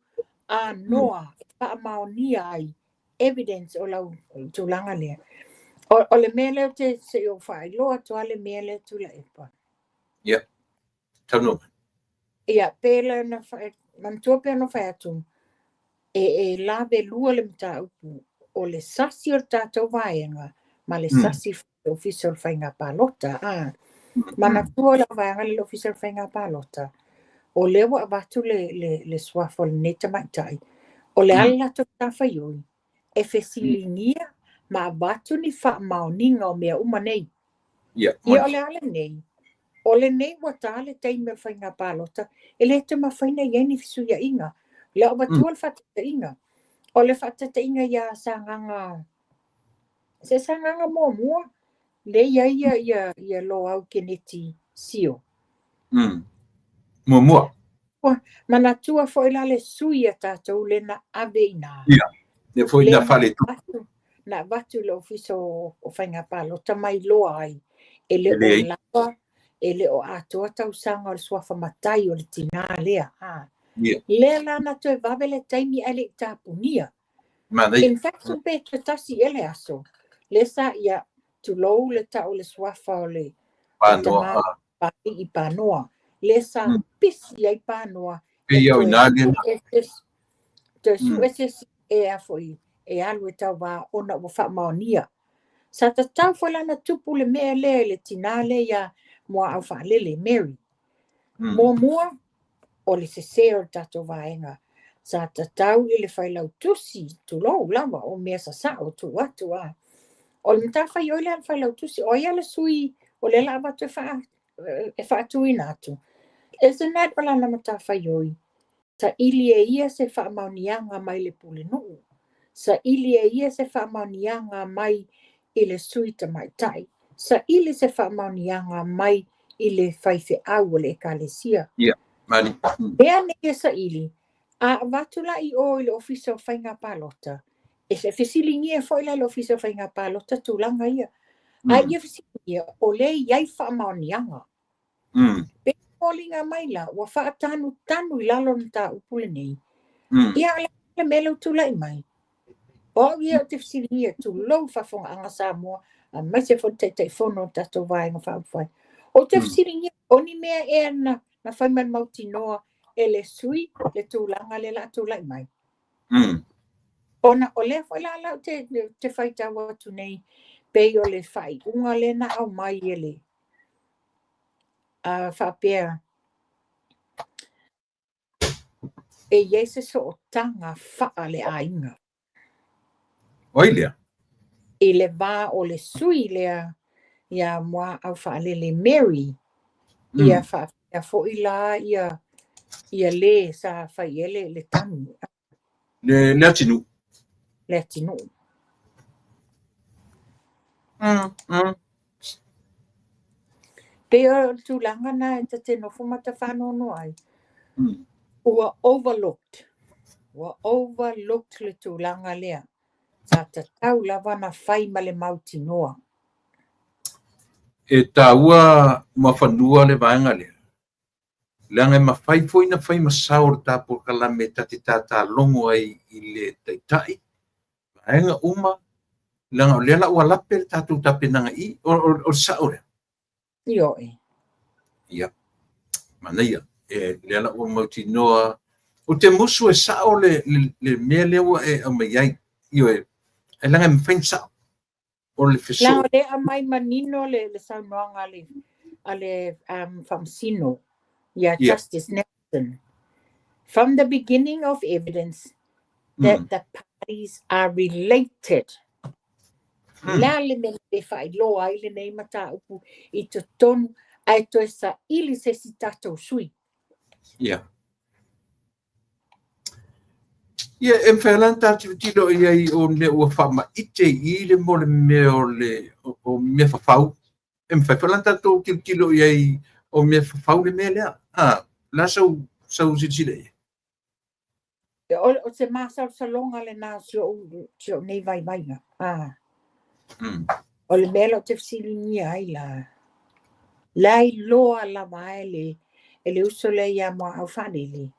a noa. Whaamao ni ai. Evidence o lau tulanga lea. O le mele te se o whai loa toa le mele tu la epa. Yeah. Tauno. Ia, pēla na whai, mantua pēr no whai atu. E la ve lua le mta upu. O le sasi o tātou vaenga, ma le sasi official whainga pālota. Mana tua la vaenga le official whainga pālota. O lewa abatu le swafo le neta maitai. O le ala to tawhaioi. E fesilingia ma abatu ni wha maoninga o mea umanei. Yeah. Ia o le ala nei. O le nei wa tāle teime whainga pālota. E le te mawhaina ieni fisu ia inga. Le o batua le whatata inga. O le whatata inga ia sanganga. Se sanganga mua. Le ia lo au keneti sio. Mua. Mana tua fo ila le suia tātou le na ave ina. Yeah. Le foi na fale tu. Na vatu le ofiso o whainga pālota mai loa ai. E le o lava. E le o atua tau sanga o le swafa matai o le tina lea. Le lana to e vavele taimi ele tapunia. In fact, so pe tasi ele aso. Le sa ia tu lou le ta o le swafa o le panoa. I panoa. Le sa pisi ai panoa. Pe iau inalien. Te su eses e afoi. E alu e tau wa ona wa wha maonia. Sa ta tau fo lana tupu le mea le tina le ia mua au wha lele Mary. Mua o le se o tato vaenga. Sa ta tau I le whailau tusi tu lou lama o mea sa o tu watu a. O le mta whai o le an whailau tusi o ia le sui o le lava tu e wha tu inatu. Isn't that o lana mta whai oi? Sa ili e ia se wha maunianga mai le pule nuu. Sa ili e ia se wha maunianga mai I le sui ta mai tai. Sa ili se wha maunianga mai I le whaife au le ekalesia. Yeah. Mani. Mea nege sa ili. A watula I o le ofisa o whainga pālota. E se fesilingia fo ila le ofisa o whainga pālota tūlanga ia. A ia fesilingia o le iai wha maunianga. Pe molinga maila wa wha tanu I lalo na ta upule nei. Ia le mele tula I mai. O ia te fesilingia tu lau whafonga anga sa mua. A mai se fo te fono tato vaenga whaafai. O te fesilingia o ni mea e ana na whai man mautinoa e le sui le tūlanga le la tūlai mai. Ona o le whai la lau te whai tawa atu nei pei o le whai unga le na au mai e le whapea e iese so o tanga wha le ainga. Oi lea. I le wā o le sui lea ia mua au whaalele Mary ia whapea fo i la ia le sa whai ele le tami. Le atinu. Le atinu. Pea tūlanga na e te nofo mata whanono ai. Ua overlooked. Ua overlooked le tūlanga lea. Sa ta tau lava na whai ma le mauti noa. E tā ua mawhanua le vaenga lea. Leanga ma whai foi na whai masao le tāpua kalame tati tātā longo ai i le taitai. Vaenga uma. Leanga o lela ua lape le tātou tapenanga i o sao lea. Io e. Ia. Manaia. E lela ua mauti noa. O te musu e sao le mea lewa e o mai ai. Io e. E langa me whain sao. O le fiso. Lao le a mai manino le saunoanga ale Famsino. Yeah, Justice Nelson. From the beginning of evidence that the parties are related. La le me le whai loa i le nei mata upu i te tonu ai toi sa ili se si tatou sui. Yeah. Ia, e mwhailan tātou tino i ai o ne ua whama ite i le mo le mea o mea whawhau. E mwhailan tātou tino i ai o mea whawhau le mea lea. La sau sile. O te māsau salonga le nā sio nei vai vainga. O le mea lo te wsili ai la. Lai loa la vaele e le uso le ia mua au whanili.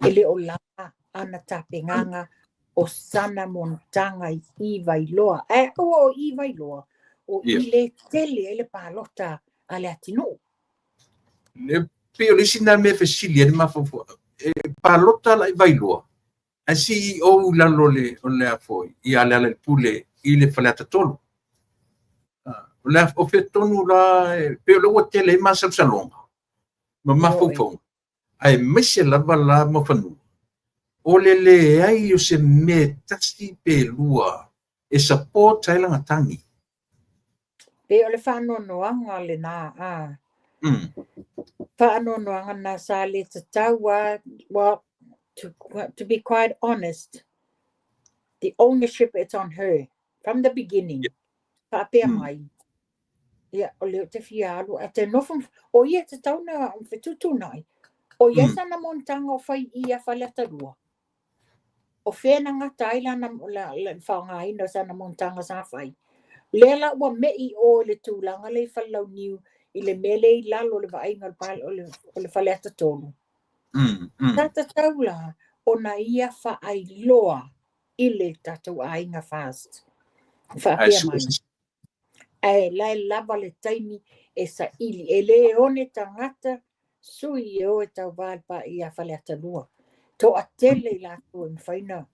E le o la ana tapenganga o sana montanga i vai loa. O i vai loa. O i le tele e le palota a le atinu. Le peo le sina me whesili e mawhawhua. E palota la i vai loa. A CEO lalo le o le afoi. I ale ale pule i le whaleata tonu. O le o fe tonu la peo le ua tele i masau salonga. Ma mawhawhau. Ai mese lava la mawhanu. O le ai o se me tasi pe lua e support tailanga tangi. Pe o le whanonoanga le nā. Whanonoanga nā sa le tataua, well, to be quite honest, the ownership is on her from the beginning. Whapea mai. Ia, o leo te whiaru, a te nofum, o ia te tauna whetutu nai. O ia sana montanga o whai ia whaleta rua. O whena ngata aila na whaonga ino sana montanga sa whai. Lela ua mei o le tūlanga le whalau niu i le mele i lalo le vainga o le whaleata tonu. Tata taula o na ia whaai loa i le tatou ainga fast. Whapea mai. E lai lava le taimi e sa ili. E le one tangata sui e o e tau valpa i a whaleata lua. To a tele i lato i mwhaina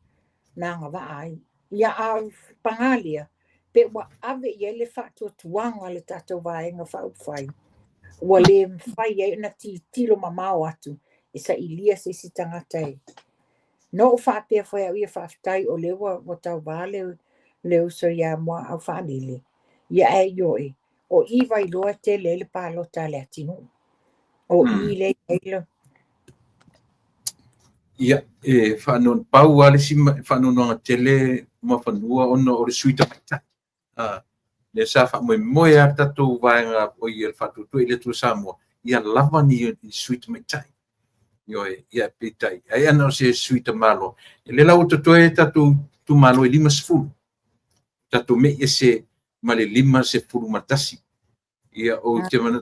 nanga vaai. Ia au pangalia. Pe wa ave i ele whātua tuanga le tatou vaenga whauwhai. Wa le mwhai e na tilo mamao atu. E sa ilia se si tangata e. No o whapea whai au ia whaftai o lewa o tau vale leo so ia mua au whanile. Ia e yoe. O i vai loa te lele pālota le atinu. O i le eilo. Ia, e whanon pau ale si whanon anga tele ma whanua ono o le suita maita. Le sa moe a tatou vaenga o i el whatutu i le tu Samoa. Ia lava ni i suita maita. Ioe, ia pitai. Ai ana o se suita malo. E le lau tatoe tatou tu malo i 5 tatou me e se ma le 5 matasi. Ia o te mana.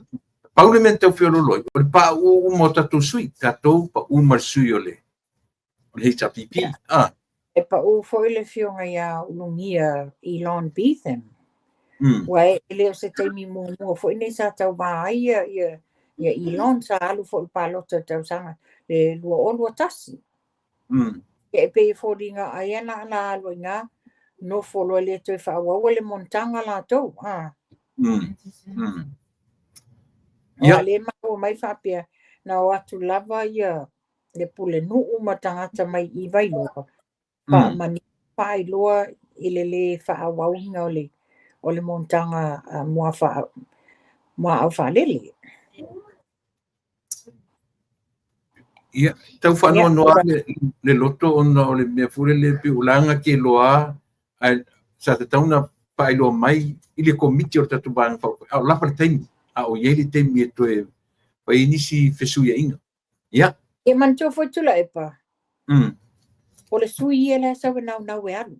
Paule men tau whiololoi. O le pa u mo tatou sui. Tatou pa u mar sui o le. O le hita pipi. E pa u foile fionga ia unungia Elon Beetham. Wai, e leo se teimi mua. Fo ine sa tau maa ia Ia ilon sa alu fo palota tau sanga le lua olua tasi. E pe foringa ayana la alu nga no folo le to fa wa le montanga la to. Ia. Le ma o mai fa pe na o atu lava ia le pule nu uma tangata mai I vai loa. Pa mani pai loa le fa wa nga o le montanga mua au fa lele. Ia, tau whanua noa le loto ona o le mea fure le pi ulanga ke loa sa te tauna pai loa mai I le komiti o tatu bang au lapa le taimi a o iei le taimi e toe pa inisi fesuia inga. Ia. E man tō fwtula e pa. O le sui e le sa nau e alu.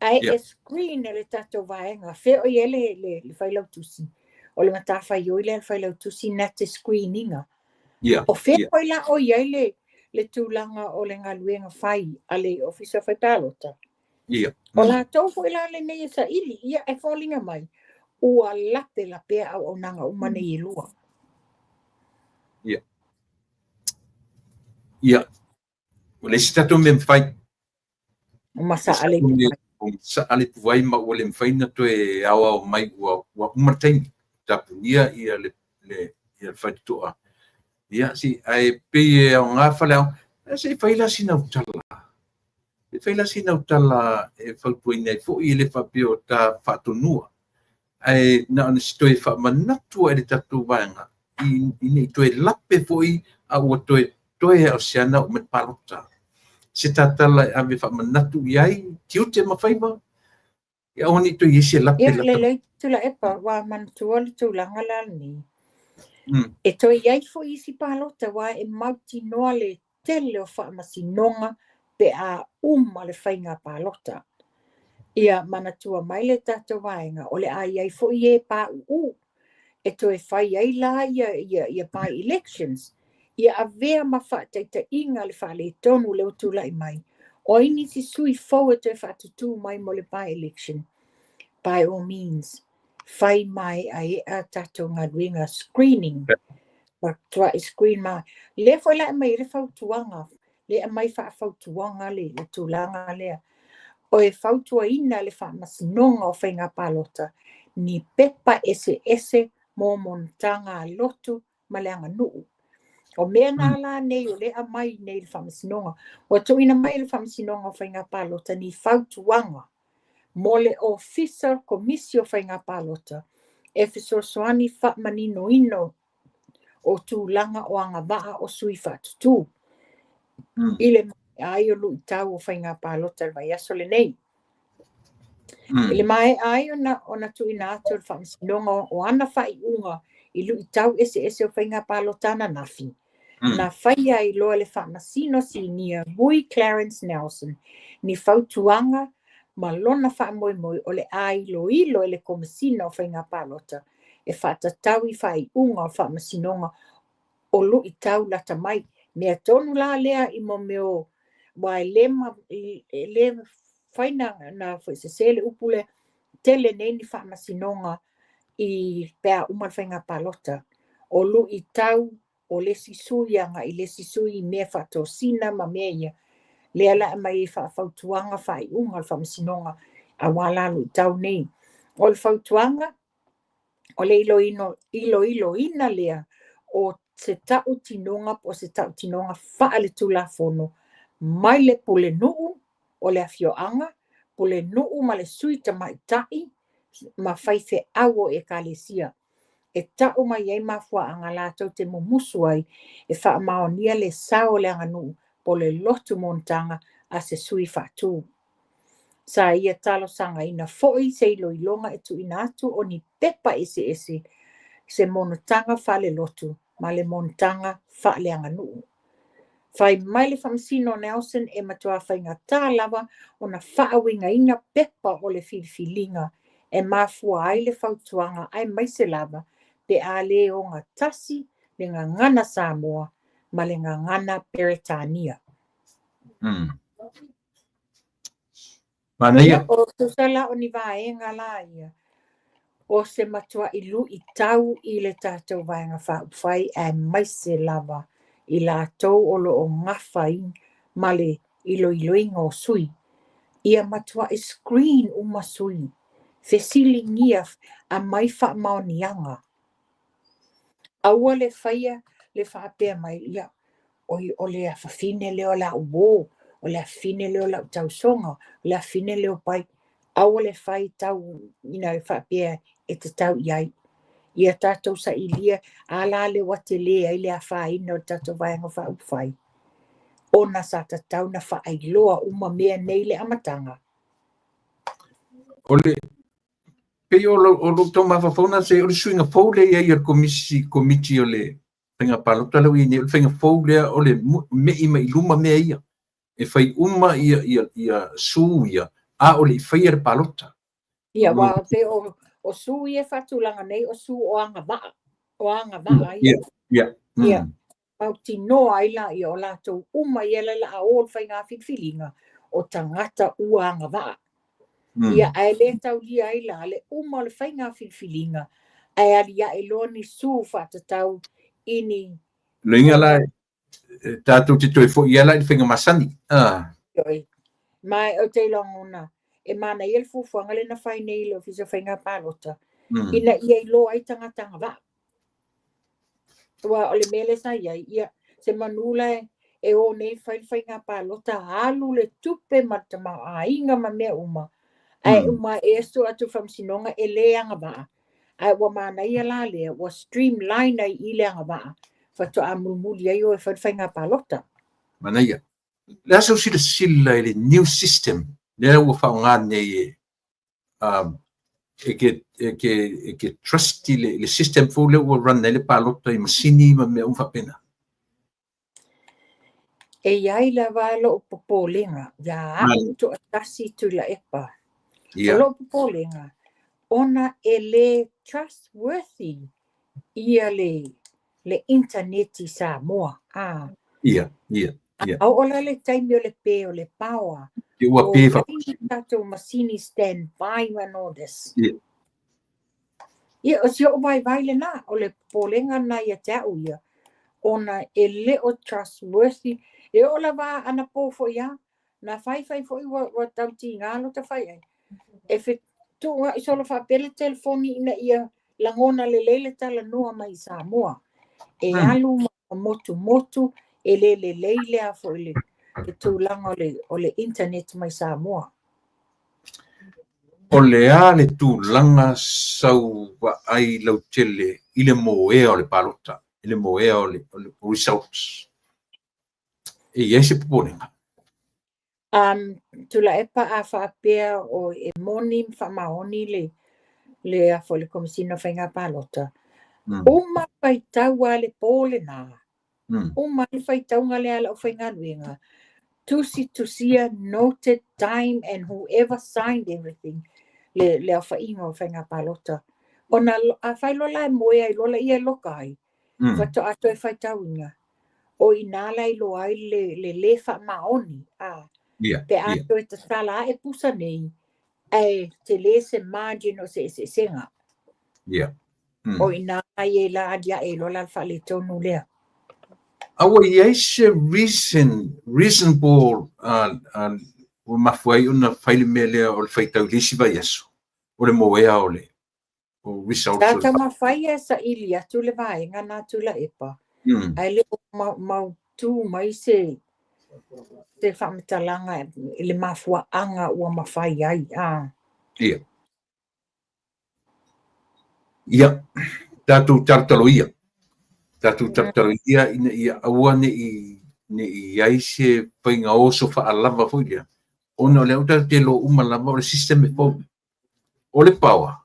Ai e screen e le tato vaenga. Fe o ie le whailau tusi. O le mata whai oi le whailau tusi na te screeninga. O fe o la o ie le tūlanga o le ngaluenga whai a le ofisa whai palota. O la tau fo ila le nei sa ili. Ia e whalinga mai. Ua lape la pea au nanga umane I lua. Ia. O le si tato me mwhai. Masa ale sa ale puai ma o le mwhaina toe awa o mai ua umartaimi. Tapunia ia le whaitoa. Ia si ai pe o ngā whaleo. Se whaila sina utala. E whaila sina utala e whautuina I fo I le whapio ta whatonua. Ai na ona si toe whamanatua e le tatu vaenga. I nei toe lape fo I a ua toe o siana o me palota. Se tatala e ave whamanatu iai, tiute mawhaiva. Ia oni to isi lape lape. Ia le tula epa, wa mantua le tūlanga la ni. E toi iai fo isi palota wa e mauti noa le tele o whaamasinonga pe a le whainga palota. Ia manatua mai le tato vaenga, o le a iai fo ie pa E toi whai ai la ia pa elections. Ia avea mawhataita inga le whale tonu leo tula I mai. O ini si sui forward te whatutu mai mo le by-election. By all means, whai mai a tato ngaruenga screening. Tua screen mai. Le fo la mai le whautuanga. Le mai whautuanga le tūlanga lea. O e whautua ina le whamasinonga o whainga palota. Ni pepa ese mo montanga lotu maleanga nuu. O mea nā la nei o lea mai nei le whamasinonga. O tu ina mai le whamasinonga o whainga palota ni whautuanga. Mo le official komisio whainga palota. E fisosoani whamanino ino o tūlanga o anga waa o sui whatutu. Ile mai ai o lui tau o whainga palota vai aso le nei. Ile mai ai o na tu ina atu le whamasinonga o ana whai unga I lui tau ese o whainga palota na nafi. Na whaia I loa le whamasino sinia Mui Clarence Nelson ni whautuanga ma lona whamoimoi o le ilo e le komisina o whainga palota e whatatau I whai unga o whamasinonga o lui tau lata mai mea tonu la lea I mo meo wa le whaina na whaisesele upule tele neni whamasinonga I pēr umar whainga palota o lui tau o le sisuianga I le sisui mea whatosina ma mea ia. Lea la mai whautuanga whai unga whamasinonga a wala lui tau nei. O le whautuanga, o le ilo ina lea o se tau tinonga po se tau tinonga wha le tula fono. Mai le pule nuu o le afioanga, pule nuu ma le suita mai tai, ma whaife awo e kalesia. E tau mai ei mafua anga lātou te mumusu ai e wha maonia le sao le anganu po le lotu montanga a se sui whatu. Sa ia talo sanga ina foi se ilo ilonga e tu inatu o ni pepa ese se monotanga wha le lotu ma le montanga wha le anganu. Whai mai le whamsino Nelson e matua whainga tā lava o na whaawinga inga pepa o le whiwhilinga e mafua ai le whautuanga ai mai se lava pe a le o ngā tasi le ngā ngana Samoa ma le ngā ngana Peretania. Mana ia? O tusala o ni vaenga la ia. o se matua I lu I tau I le tātou vaenga whai e maise lava I lātou o lo o ngawhai male iloinga o sui. Ia matua I screen uma sui. Fesili ngia a mai wha maonianga. Aua le whaia le whaapea mai ia o le awhawhine leo la uo, o le awhine leo la tausonga, o le awhine leo pai. Aua le whai tau ina whaapea e te tau iai. Ia tātou sa ilia ala le wate lea I le a whaina o tātou vaianga whauwhai. Ona sa tātou na whaailoa uma mea nei le amatanga. Ole pe o lo to ma fona se o swinga pole ia ia komiti o le penga palota lo ini o fenga pole o le me I mai luma me ia e fai uma ia suia a o le fai er palota Ia wa pe o su ia fatulanga nei o su o anga va ia. Ia. Mau tino ai la ia o latou uma ia la a o fai ngā whiwhilinga o tangata ua anga va. Ia ai le tau lia ai la le uma le whai ngā whiwhilinga ai alia e loa ni su whatatau ini. Loinga la tātou te toi fo ia la I whenga masani. Mai o te longona. E mana I el fufuanga le na whai nei le ofisa whai ngā palota. Ina ia I loa ai tangata va. Wa o le mele sa ia se manula e o nei whai ngā palota alu le tupe matama a inga ma mea uma. Ai uma e stu atu whamsinonga e leanga va. Ai wa mana ia la lea wa streamline ai I leanga va. Fato a mulmuli ai o e whai ngā palota. Mana ia. Le aso sila I le new system. Le ua whaonga nei e ke trusty le system fu le ua run nei le palota I masini ma mea umwhapena. E iai la walo o popolenga. Ia au to atasi tu la epa. O lo popolenga. Ona e le trustworthy ia le interneti sa moa. Ia. Au ola le taimi o le pe o le paua. Ke ua pe fa. Tato masini stand by man orders. Ia o si o vai le na o le polenga na ia tau ia. Ona e le o trustworthy. E ola va ana po fo ia. Na fai fo wa tau ti ngalo ta fai ai. E fe tu nga isolo fa pele telefoni ina ia langona le lele tala noa mai Samoa. E alu motu e le leile a fo le tūlanga o le internet mai Samoa. O le a le tūlanga sau wa ai lau tele I le moea o le palota. I le moea o le results. E iai se poponenga. Tula epa a whaapea o e moni whamaoni le a fo le komisina whainga palota. Uma whaitau a le pole nā. Uma le whaitau ngā le ala o whainga nuenga. Tusia noted time and whoever signed everything le a whainga o whainga palota. Ona a whailola e moea I lola ia lokai. Whato ato e whaitau inga. O inala I loa ai le whamaoni. Pe ato e ta sala e pusa nei. E te le se margin o se senga. O inala I la adia e lola whale tonu lea. Awa iai se reasonable o mafuai una whaile mea lea o le whaitau lisi vai aso. O le moea o le o results. Tata mawhai e sa ili atu le vaenga nā tula epa. Ai le mau tū mai se whamitalanga le mafua anga ua mawhai ai. Ia. Tātou tartalo ia. Tātou tartalo ia ina ia aua ne I ai se whainga oso whaalava fwilea. Ona le uta te lo umalava o le system e fau. O le paua.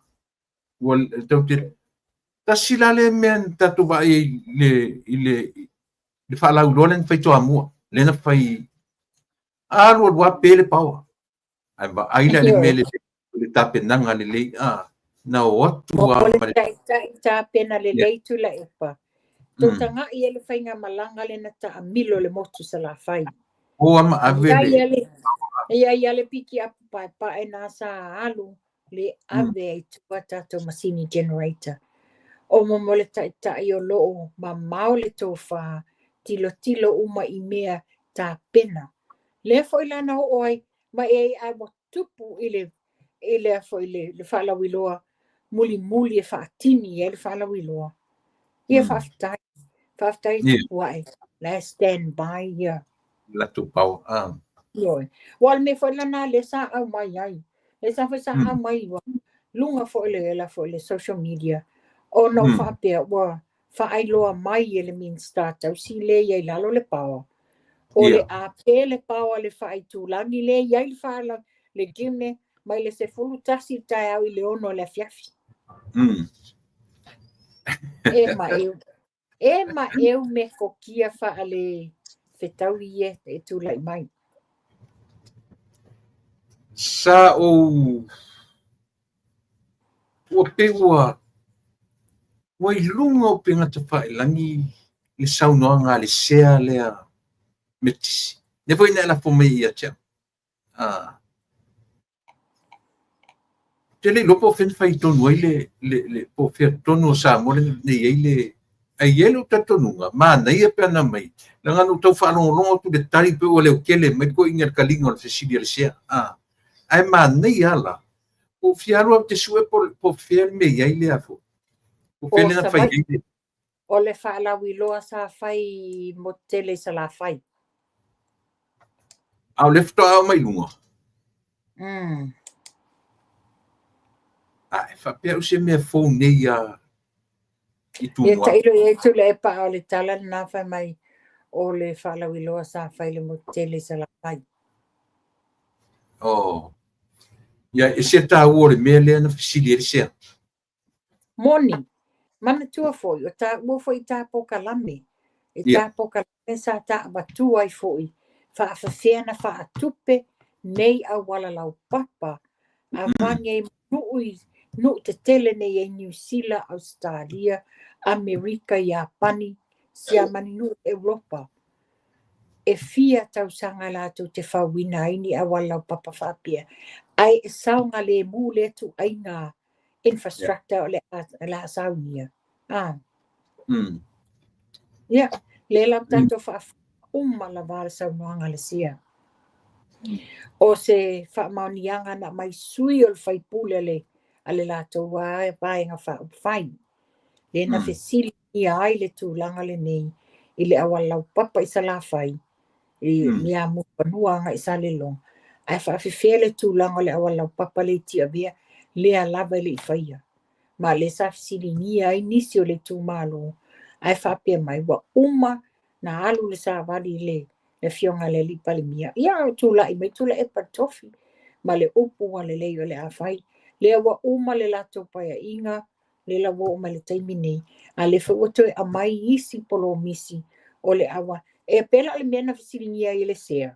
O le tau te tasila le mea tātou wa I le whaalau loa len whaitoa mua. Lena whai aro wa pe le paua. Ai ba aila le mele le tapenanga le lei na o atu wa. O le tapena le lei tu la epa. Tō tanga I ele whainga malanga le na ta amilo le motu sa la whai. O ama avele. Ia le piki apu pa e nā sa alu le ave ai tua tatou masini generator. O mo le tai o loo ma mau le tofa tilo uma I mea ta pena. Le foi lana o ai ma e ai mo tupu I le foi le whalawiloa muli e whaatini e le whalawiloa. Ia whaftai tupu ai. La stand by ia. La tu pau. Ioi. Wal me foi lana le sa au mai ai. Le sa foi sa au mai wa. Lunga foi le social media. O no whapea wa whaailoa mai e le min start au si le iai lalo le pawa. O le a pe le pawa le whaitūlangi le iai le whaala le gime mai le se fulu tasi tai au I le ono le fiafi. E ma eu me kokia whaale whetau I e tūlai mai. Sa o pewa wai lunga o penga te whaelangi le saunoanga le sea lea metisi. Ne foi nela po me ia tia. Te le lopo fen fai tonu ai le po fea tonu sa mo ne ei le ai yelo tatonunga ma na ia pena mai. Langa no tau whanonga tu le tari pe o le kele mai ko inga kalinga o fesili le sea. Ai ma nei ala. O fiaro te sue po fea me ia le afo. O fele na fai ia. O le whaalawi loa sa fai mo tele sa la fai. Au lefto au mai lunga. Ai, fa pe se me phone nei I tu no. E tu le pa o le tala na fai mai o le whaalawi loa sa fai le mo tele sa la fai. Oh. Ya, ese ta o le mele na fisili se. Moni. Mana tua foi, o ta mo foi ta pokalame. E ta pokalame sa ta batu ai foi. Fa fena fa atupe nei a wala lau papa. A vange no te tele nei e New Zealand, Australia, Amerika, Japani, sia mani no Europa. E fia tau sanga la tu te whawina ini a wala lau papa whapia. Ai e saunga le mu le tu ainga infrastructure o le la saunia. Ya, le lau tato wha la wala saunoanga le sia. O se wha maunianga na mai sui o le whaipule le ale lato wa vaenga whai. Le na fesili ni ai le tūlanga le nei I le awalau papa I sa la whai. I mea mupanuanga I sa le long. Ai whaafewhea le tūlanga le awalau papa le tia vea le alava le I whaia. Ma le sa fesili ni ai nisi o le tūmalo. Ai whaapea mai wa uma na alu le sa wali le fionga le lipa le mia. Ia tūla I mai tūla e patofi. Ma le upu wa le leo le awhai. Le wa uma le lato paya inga, le la wo uma le taimi nei. A le whaoto a mai isi polo misi o le awa. E pela le mena fisilingia I le sea.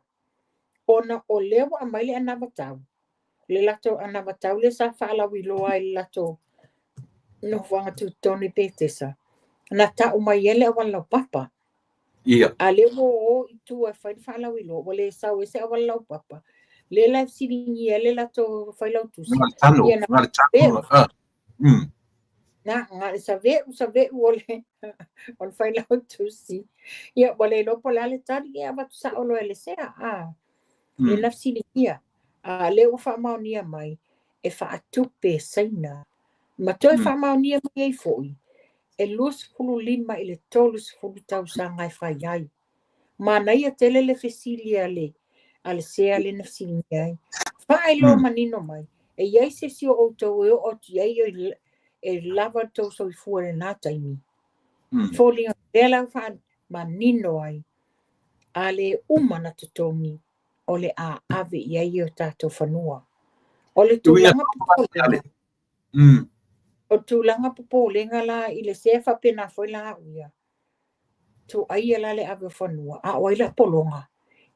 Ona o lewa a mai le anabatau. Le lato anabatau le sa whaalawi loa I lato no wanga tu toni petesa. Na ta o mai ele a walau papa. Ia. A le wo o I tu a whaalawi loa. Wale sau ese a walau papa. Le la siringia le lato whailau tusi. Na nga sa ve ole on whailau tusi. Ia wale lopo la le tari ia watu sa olo ele sea. Le la siringia. Le o whamaunia mai e whaatupe saina. Ma toi whamaunia mai ei foi. E lus fulu lima I le tolus fulu tau sa ngai whaiai. Ma na ia tele le fesilia le. Ale sea le na siringia. Whae lo manino mai. E iai se si o tau e o ti ei e lava tau so I fuare nā taimi. Fōlinga pēla wha manino ai. A le umana tutongi o le a ave iai o tātou whanua. O le tūlanga popolenga. O tūlanga popolenga la I le sefa pena foi la uia. Tu aia la le ave whanua. A oai la polonga.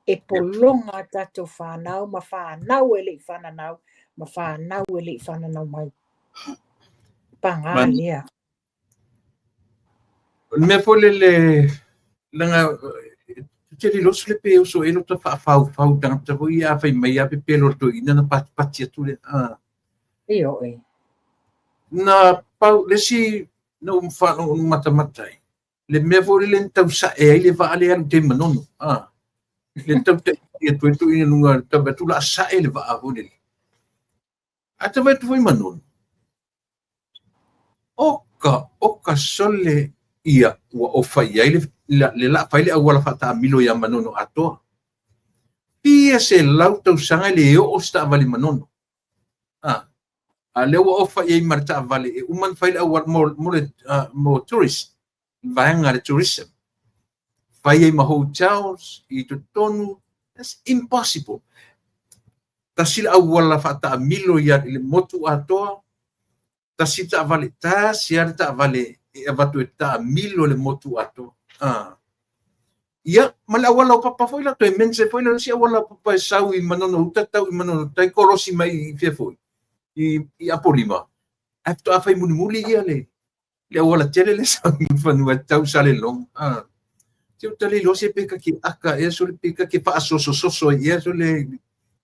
E polonga tātou whanau ma whanau e le I whananau. Ma whanau e le I whananau mai. Panga lea. Me pole le langa te lo le pe o so elo ta fa tanga ta ia fa mai a pe pelo to ina na pati atu le Io e. Na pau le si no umwhano matamatai. Le mea fo le tau sa e ai le va ale alu te manono. Le tau te ia tuetu ina nunga tabatula sa e le va a hone. Ata vai tu foi manono. Oka sole ia ua ofa ia le la fai le awala fata milo ia manono atoa. Pia se lau tau sanga le o sta vale manono. Le ua ofa ia marta vale e uman fai le awala mo tourist. Vanga le tourism. Fai ia ma hotels i to tonu. That's impossible. Tasila awala fata milo ia le motu atoa. Tasita vale tasia ta vale e avatu ta milo le motu ato. Ia mala wala papa foi la to mense foi la sia wala papa sau I manono utatau I manono tai korosi mai fe foi. I apolima. Afto afai muli ia le wala tele le sau fanu tau sale long. Te utale lo se peka ki aka e so le peka ki pa so ia so le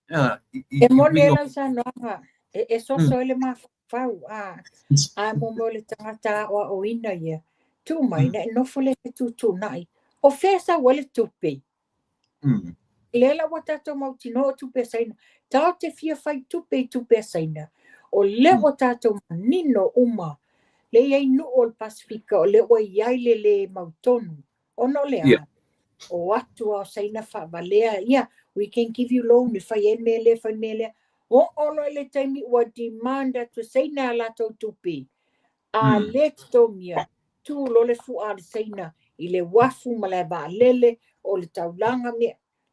E mole la sa noa. E so le ma fau mo le tangata o ina ia. Tu mai na no fole tu nai. O fesa wale tupe. Lela wata to mautino tupe saina. Tau te fia fai tupe saina. O le wata to nino uma. Le iai nu o le Pasifika o le o iai le mautonu. Ono lea. O atu o saina fa valea. Yeah, we can give you loan if I mele. O olo le taimi ua demand atu saina la tau tupe. A le tomia. Tu lo le fu a saina. I le wafu ma le ba lele o le taulanga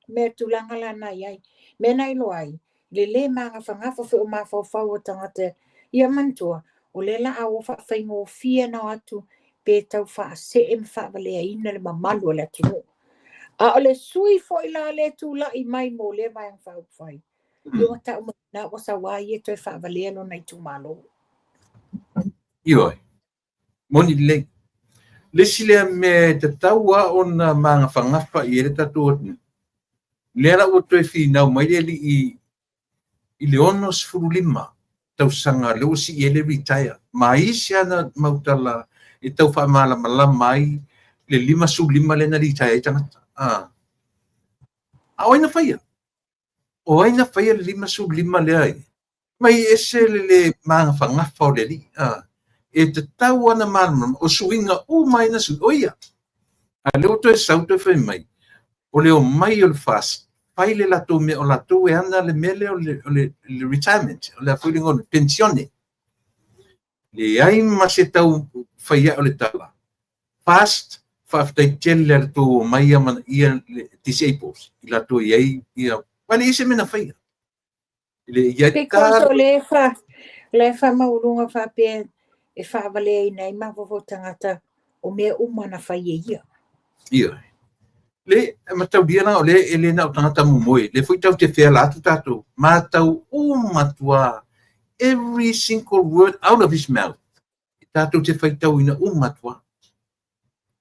me tulanga lana iai. Me nai lo ai. Le manga whangafa fe o mawhau o tangata. Ia mantua. O le la a o whaingo fia na atu. Pe tau wha se em wha valea ina le mamalu le tino. A o le sui fo I la le tu la I mai mo le vai ang whau whai. Ia wata o na o sa wai e toi wha valea lo nei tu malo. Ioi. Moni le. Le sile me te taua o na manga whangafa I ere tatu otni. Lera o toi whinau mai le I le onos furulima. Tau sanga leo si ele retire. Mai si ana mautala e tau wha mala mai le 5 le na retire tangata. A oina whaia. O aina whaia le 5 le ai. Mai ese le manga whangafa o le li. E te tau ana marama o suinga o mai na su oia. A leo toi sau toi whai mai. O leo mai o le fast. Pai le lato me o lato e ana le mele o le retirement. O le afuilingo le pensione. Le ai ma se tau whaia o le tala. Fast, whaftai tele le lato mai ama ia disables. I lato iai ia. Wale ise mena whaia. Because o le wha maurunga wha pe e wha vale nei ma vovo tangata o mea umana whaia ia. Ia. Le matau diana o le ele na tangata mumoe. Le fui tau te whea latu tātou. Mātau matua. Every single word out of his mouth. Tātou te whai tau ina matua.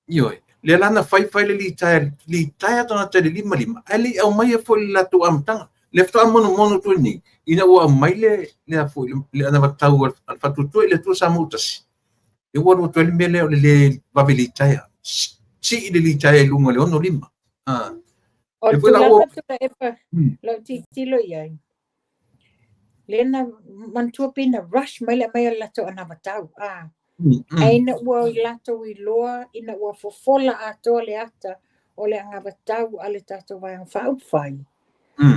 Ioi. Le lana whai le li taia tangata le 5. Ali au mai e fwoi latu amtanga. Le fta mono tu ni. Ina ua mai le a fwoi. Le ana watau al fatutu le tua sa mautasi. E wadu tu mele o le vaveli taia. Si le li taia lunga le ono 5. O tu lata tu la epa, lau tilo iai. Lena mantua pina rush mai lato ana watau. Aina ua lato I loa, ina ua fofola ato le ata, o le anga watau ale tato vai ang whauwhai.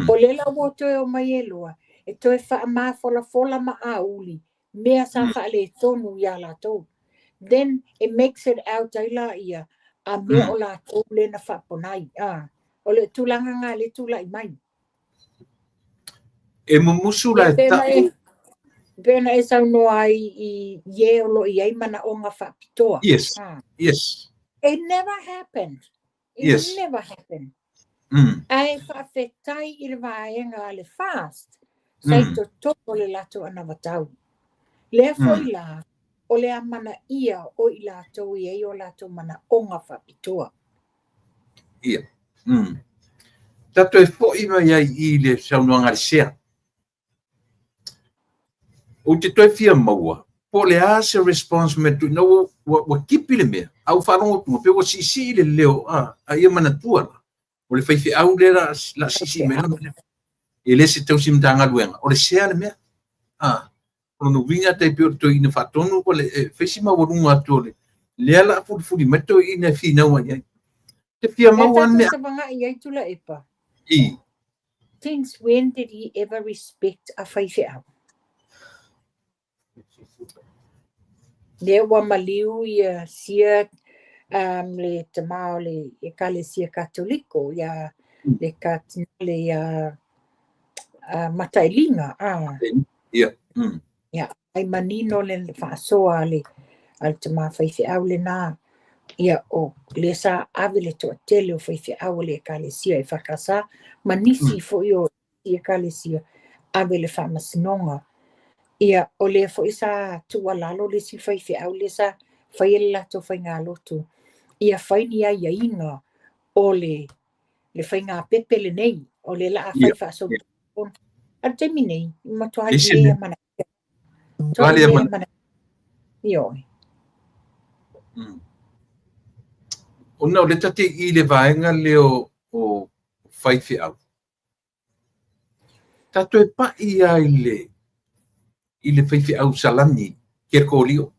O le la ua toe o mai e loa, e toe wha maa fola ma a uli, mea sa wha le tonu ia lato. Then it makes it out ai la ia, a mea o lato le na whaponai. O le tulanga ngā le tula I mai. E mumusu la e Pena e sau noa I ye o lo I ai mana o ngā whapitoa. Yes, yes. It never happened. It never happened. Ai whawhetai I le vaenga le fast. Sai to toko le lato ana watau. Lea foi la, o le amana ia o I lato I ai o lato mana o ngā whapitoa. Ia. Tato e fo ima ia I le saunoanga le sea. o te toi fia maua po le ase response me tu no wa kipi le me au whanongo tunga pe wa sisi le leo a ia mana tua o le whaifi au le la sisi me la e le se tau simtanga luenga o le sea le mea o no winga te pio to ina whatonu ko le whaisi ma warunga atu le ala furi meto ina fina wa ia te fia maua mea Since when did he ever respect a whaifi au? Le wa maliu ia sia le tamao le ekalesia katoliko ia le katinale ia matailinga ia ai manino le whaasoa le al tama whaifi au le nā ia o le sa ave le toa tele o whaifi au le ekalesia e whakasa manisi fo i o ekalesia ave le whamasinonga ia o le fo isa tua lalo le si whaifi au le sa whai lato whai ngā lotu ia whai ni a inga o le whai ngā pepe le nei o le la a whai whaaso a temi nei matua i lea mana toa i lea mana ioi ona o le tate i le vaenga leo o whaifi au tato e pa ia i le whaifi au salani kia kōlio.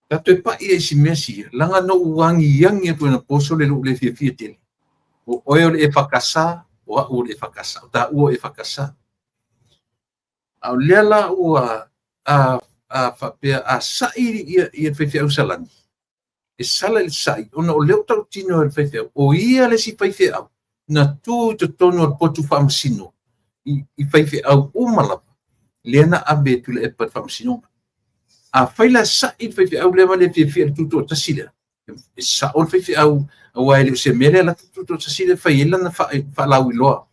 Tato e pa ia isi mesi, langa no uwangi yangi atu na poso le lo le fia tele. O oe le e whakasa, o a ua le e whakasa, o ta ua e whakasa. Au leala ua a whapea a sai ia whaifi au salani. E sala le sai, ona o leo tau tino le whaifi au, o ia le si whaifi au, na tū te tono al potu whamasino, i whaifi au umalapa. Lena abe tu le epa famsino a faila sa il fe au le male fe tuto tasila sa on fe au wa ele se mele la tuto tasila faila na fa la wilo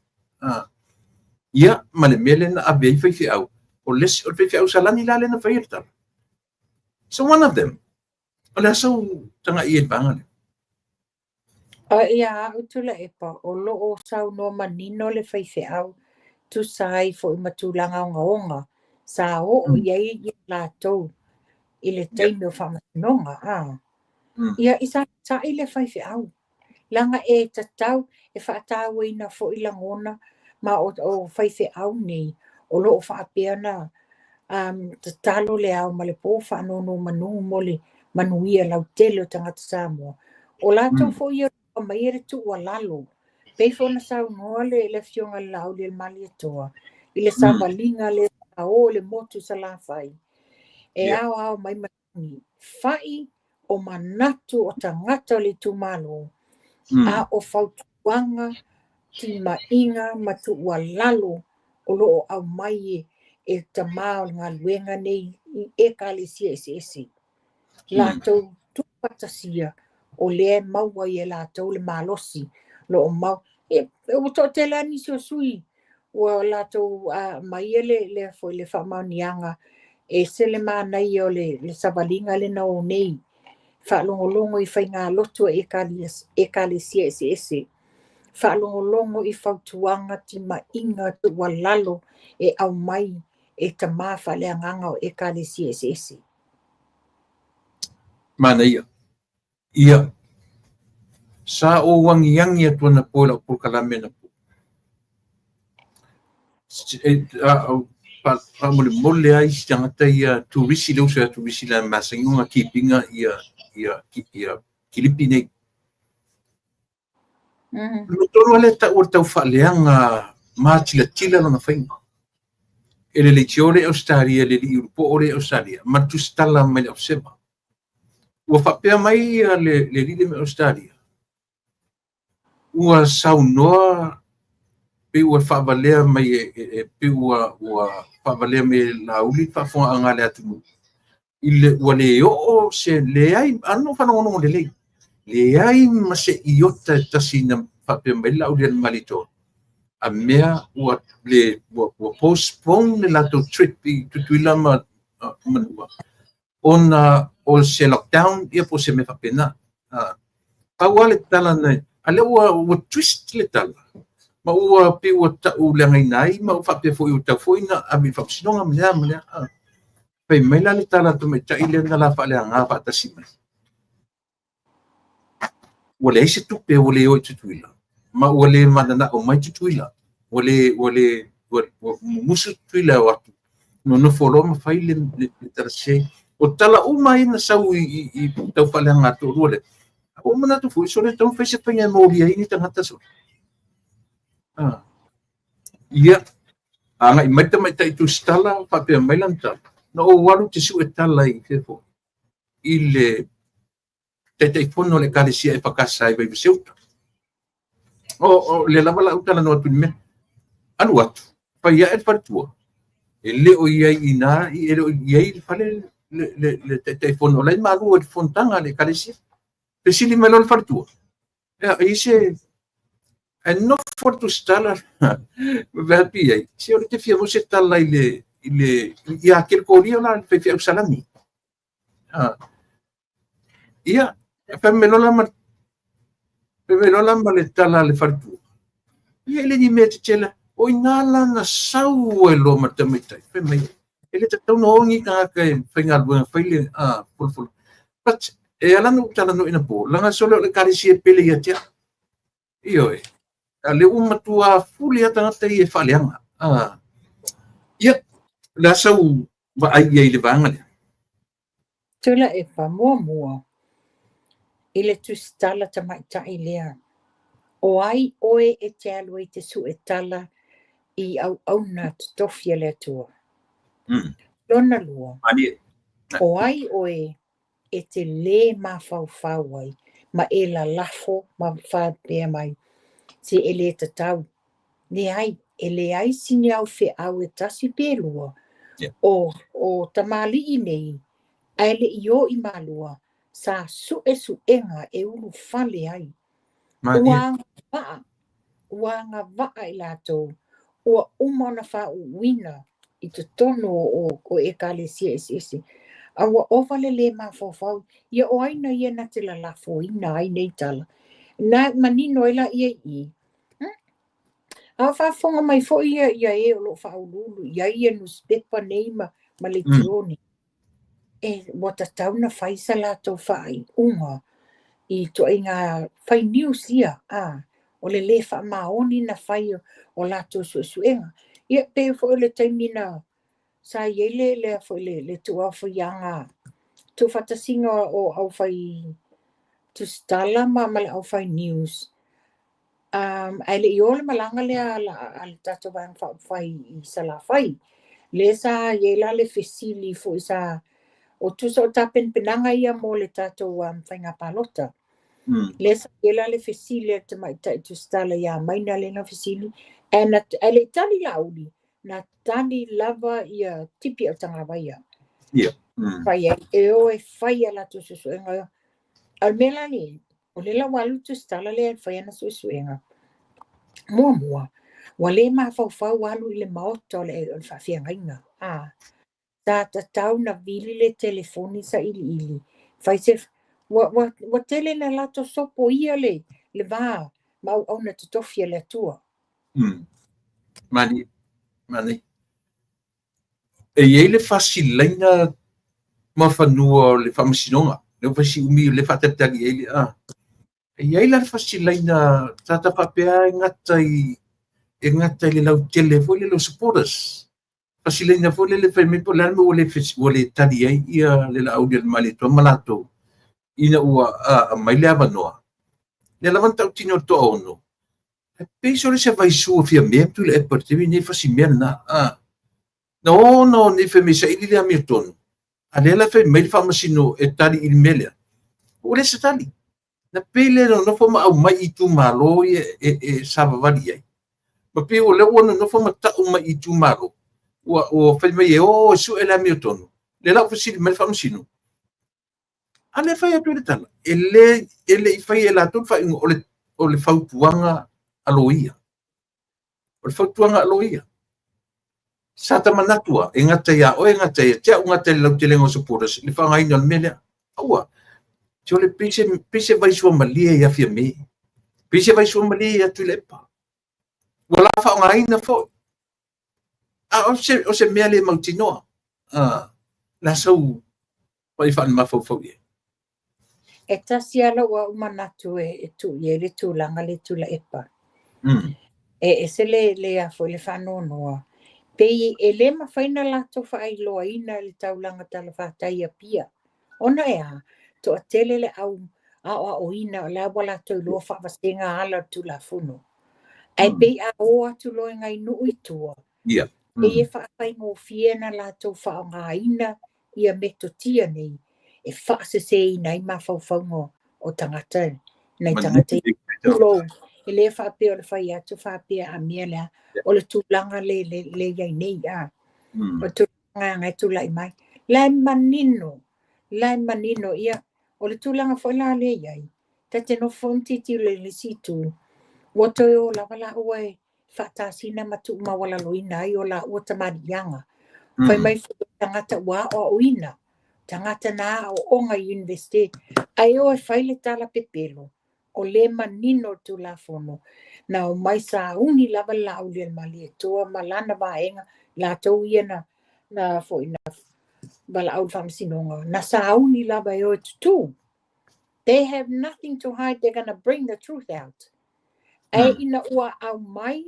ia male mele na abe fe au o les on fe au salani la le na faila so one of them ola so tanga i bangal ia utula epa o lo o sau no manino le fe au tu sai fo i matulanga onga sa o iai i la tau i le teino whamasonga ia isa sa i le whaifi au langa e tatau e whaatau ina fo i langona ma o whaifi au nei o lo o whaapeana tatalo le au ma le po whaanono manu mo le manuia lau tele o tangata Samoa o la tau fo i a maere tu ua lalo Peifo na sau noa le fionga lau le mali toa. I le samalinga le o le motu sa la fai. E au mai mani. Fai o manatu o tangata le tumalo. A o fautuanga ti mainga matu ua lalo o lo au mai e tamao ngā luenga nei e kālesia ese. Lātou tupatasia o le maua i e lātou le malosi. Lo o mau o to te la ni so sui o la to mai le foi le famanianga e se le mana i o le savalinga le no nei fa longo i fainga loto e kalesia ese fa longo i fautuanga ti mainga tu walalo e au mai e tama fa le nganga o e kalesia ese mana ia sa o wangiangi atu na pola por kalamena pa mole ai tangata ia turisi le usa turisi la masinga kipinga ia Kilipine lo tolo le ta urta faleanga tila na fainga ele le tiole Australia le Europe ore Australia ma tu stalla mai observa o fa pe mai le Australia ua saunoa pe ua whavalea mai pe ua whavalea mai lauli whafonga ngale atu ile ua le o se le ai ano whanongono le ai ma se iota tasina whape mai lauli an malito a mea ua postpone le lato trip i tutuila manua ona o se lockdown ia po se me whapena pawale tala nei ale ua twist le tala ma ua pe ua ta'u lengai nai ma fa pe foi uta foi na ami fa sinonga mea pe mai la le tala to me ta ile na la fa le anga fa ta sima wale se tu pe wale o tuila ma wale manana o mai tuila wale musu tuila wa no folo ma fa ile le tarse o tala o mai na sau i tau fa le anga to wale o mana tu foi so le tau fa se penga mo ria ini tanga so ia anga i mai tu stala fa pe mai lan ta no walu te su etala i fefo ile te fono le kalesia e pakasa i vai seuta o le lava la utala no tu me anu atu pa ia e partua ele o ia ina i ele o ia i fale le te fono le maru o fontanga le kalesia pe sili melon partua e ise e no fortu stala va pia si o te fia mo se tala ile ia quel corio na fe fia salami ia pe menola ma le tala le fartu ia le di mete chela o inala na sau e lo matamita pe mai ele te tau no ngi ka fe ngal bu fe le full but e ala no tala no ina po langa solo le karisi e pele ia tia io e ale matua fuli ata te e faleanga ia la sau va ai le vanga le Tula e pa mua ile tu stala ta mai ta ilea o ai oe e te alu i te su e tala i au na tofia le tua lona lua o ai oe e te le ma fau ai ma e la lafo ma fa pe mai se ele te tau ne ai ele ai sini au fe au e tasi pe lua o tamali i nei ele io i malua sa su enga e ulu fale ai uanga vaa i lato ua umana fa uwina i te tono o e kalesia esi a ua ovale le ma fofau ia o aina ia na te la lafo ina ai nei tala na manino ela ia i a fa fonga mai fo ia e o lo fa ululu ia nuspepa nei ma le tioni e wata tauna faisa lato fai unga i to inga fai news ia o le fa maoni na fai o lato suenga ia pe fo le taimina sa yele le fo le tu fo yanga tu fata singa o au fai tu stala ma au fai news ale yo le malanga le al tato van fai sala fai le sa yela le fesili fo isa o tu so tapen penanga ia mo le tato whainga palota. Lesa yela le fesili te mai tu stala ia maina le na fesili and ele tali lauli na tali lava ia tipi o tanga ia. Ia. Fai e o e fai ala tu suenga. Al mela ni o le la walu tu stala le fai na suenga. Mua. Wale ma fau walu ile maoto le fa fianga. Ta tau na vili le telefoni sa ili. Fai se wa tele na lato sopo ia le va mau au na tutofia le tua. Mani. E ele fasilaina ma fanua le famasinonga. Le fasi umi le fatatagi ele e ele fasilaina tata papea ngata le lau telefoni lo supporters. Fasilaina fo le fai me pola mo le tadi ai ia le audio mali to malato ina ua mai le avanoa le lavanta tino to ono pe so le se vai su fia me tu le portivi ne fasi merna no ne fe me sa ili le amirton ale la fe mail famasino e tali il melia o le se tali na pele no fo ma au mai tu malo e savavali ai ma pe o le ono no fo ma ta mai tu malo o fai mai su e la amirton le la fasi mail famasino ale fai atu le tala ele fai ela tu fai o le fautuanga aloia sata manatua engata ia tia ngata le lautelengo supporters le fanga ina mele aua tio le pise vai sua malia ia fia me pise vai sua malia ia tu lepa wala whaongaina fo'i o se mea le mautinoa la sau pai whaanmafau ia. E tasi ala ua umanatu e tu ye le tūlanga le tula epa. E se le a foi le whanonoa. Pei e le mawhaina lato whaailoa ina le taulanga tala whātai a pia. Ona ea, to a tele le au o ina la wala to lo whaawastenga ala tula funo. Ai pei a o atu loe ngai nui tua. Ia. Pei e whaapai ngō fiena lato whaanga ina ia meto tia nei. E whaase se ina i mawhauwhaungo o tangata. Nei tangata i ulo. E le whaape o le whai atu whaape a mea lea. O le tūlanga le iai nei a. O tūlanga ngai tūlai mai. Lai manino ia. O le tūlanga whaila le iai. Tate no whontiti le situ. Wato o la wala ue whaatasina matu mawala loina ai o la ua tamarianga. Whai mai tangata wa o uina. Tangata na o onga university. Ai o e whaile tala pepelo. O le manino tu la fono. Na o mai sa uni lava lau le mali e toa malana vaenga. La tau ia na fo ina bala au whamsinonga. Na sa uni lava e o tu. They have nothing to hide. They're going to bring the truth out. Ai ina ua au mai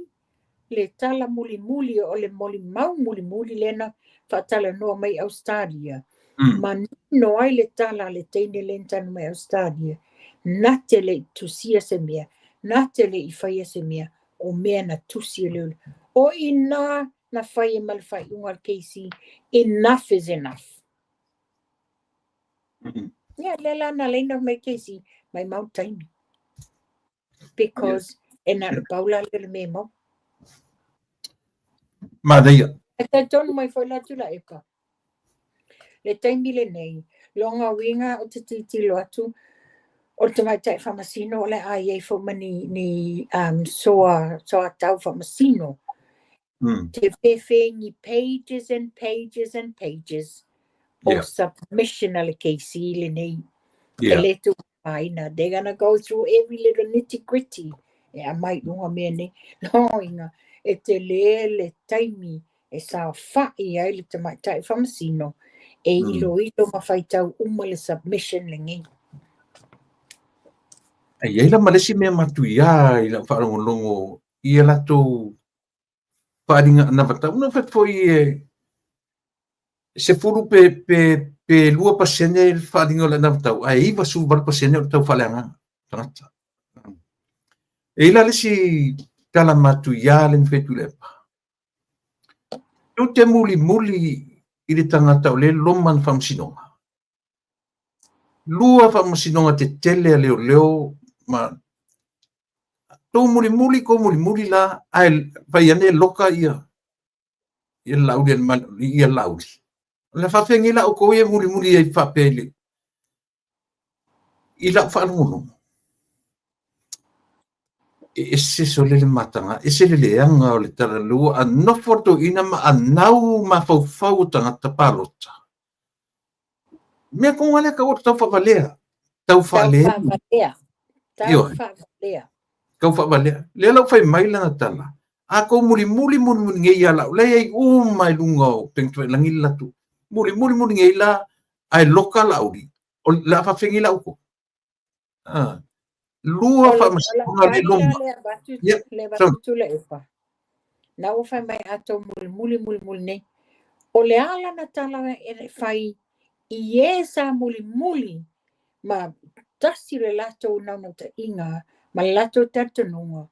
le tala muli o le muli lena whaatala noa mai Australia. Ma no ai le tala le teine lentanu mai Australia. Na te le tusia se mea. Na te le i whaia se mea. O mea na tusia leo. O ina na whaia malwhai ungar keisi. Enough is enough. Yeah, lela na leina mai keisi. Mai mautaimi. Because ena le paula le me mau. Maria. E tonu mai foi la tula eka. Le taimi le nei. Longa winga o te titi lo atu. O te mai tai whamasino le ai e fo mani soa tau whamasino. Te whewhengi pages and pages and pages of submission ale keisi le nei. E le tu aina. They're gonna go through every little nitty gritty. E a mai unga mea ne. No inga. E te le taimi. E sa whai ai le te mai tai whamasino. E ilo mawhaitau le submission le ngai. E ila malesi mea matu ia ila whaarongolongo ia lato whaaringa na wata. Una whatfoi se furu pe lua pasene il whaaringa la na wata. Ai iwa su bar pasene o tau whaleanga. Tangata. E ila lesi kala matu ia le mwhetu lepa. Te muli i le tangata o le loman whamsinonga. Lua whamsinonga te tele a leo ma tō muli la ai vai ane loka ia lauri ia lauri. Le whawhengi la o ko ia muli ai whapele. I la whaangono. E se so le matanga, e se le anga o le tara lua, a nofoto ina ma anau ma fau tangata palota. Mea konga lea ka o tau whawalea. Tau whawalea. Kau whawalea. Lea lau whai maila na tala. A ko muli ngei ala. Lea ai mai lunga o pengtue langi latu. Muli ngei la ai loka lauri. O la whawhengi lau ko. Lua whamasinonga le loma. Le batu le upa. Na o whai mai ato muli nei. O le ala na tala e whai i esa muli. Ma tasi le lato nana ta inga. Ma lato tatanunga.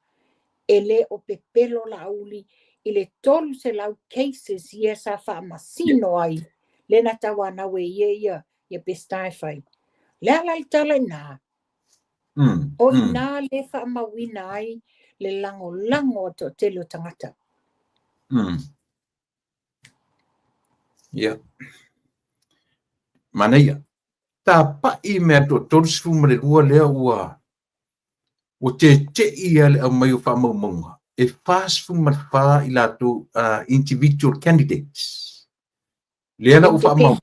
E le o pepelo la uli. I le tolu se lau cases i esa whamasino ai. Le na tawa na we ia bestai whai. Le ala i tala na. O ina le whaamawina ai le lango to telo tangata. Ia. Mana ia. Tā pai mea tō tōrusifu mare ua lea ua. O te ia le au mai o whaamaumonga. E whaasifu mare wha i lato individual candidates. Lea la u whaamau.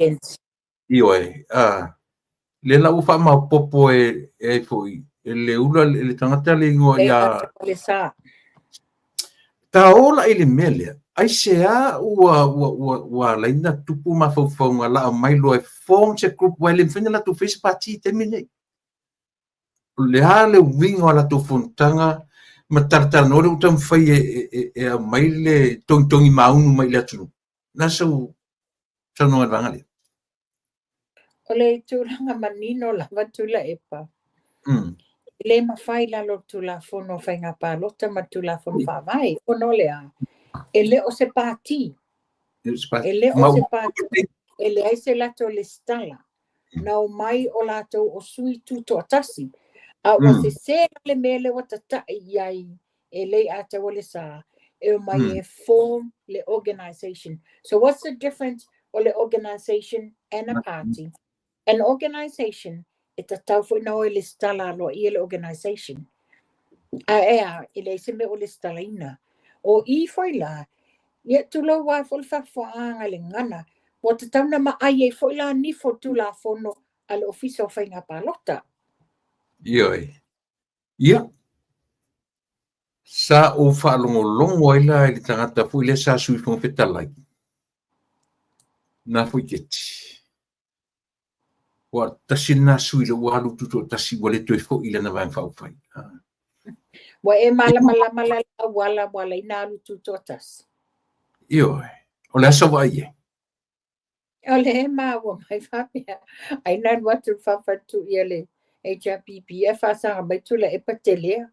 Io e. Lea la u whaamau popo e foi. E le ula le tangata le ingoa ia. taola i le mea lea, ai sea ua laina tupu mafaufaunga la mai loe form se group wai le mwhina la tu face party te mine. Le hale winga la tu fontanga ma tartar nore utam fai e mai le tongi maunu mai le atunu. Nasa no advanga le. O le tūlanga manino lava tula epa. Le mawhai lalo tula fono whainga pālota ma tula fono whawai. Ono lea. E le o se pāti. E le o se pāti. E le aise lato le stala. Nau mai o lato o sui tuto atasi. A wa se se le mele wa tata iai. E le ata wa le sa. E mai e form le organization. So what's the difference o le organization and a party? An organization, it's a tau fo no le stala lo i le organization. A ele se me o le stala ina. O I foi la, ia tu lo wa fo fa fo anga le ngana. Wa te tau na ma ai e foi la ni fo tu la fo no al ofiso fa inga palota. Ioi. Ia. Sa o fa longo ai la i tangata fu le sa sui fo fetalai. Na fu keti. Wa tasina sui le walu tuto tasi wale toi fo ila na van fa fai. Wa e mala wala ina alu tuto tas. Ioi. O le asa wa ie. O le ma wa mai fapia. Ai nan watu fafatu ia le HRPP e fasa mai tula e patelea.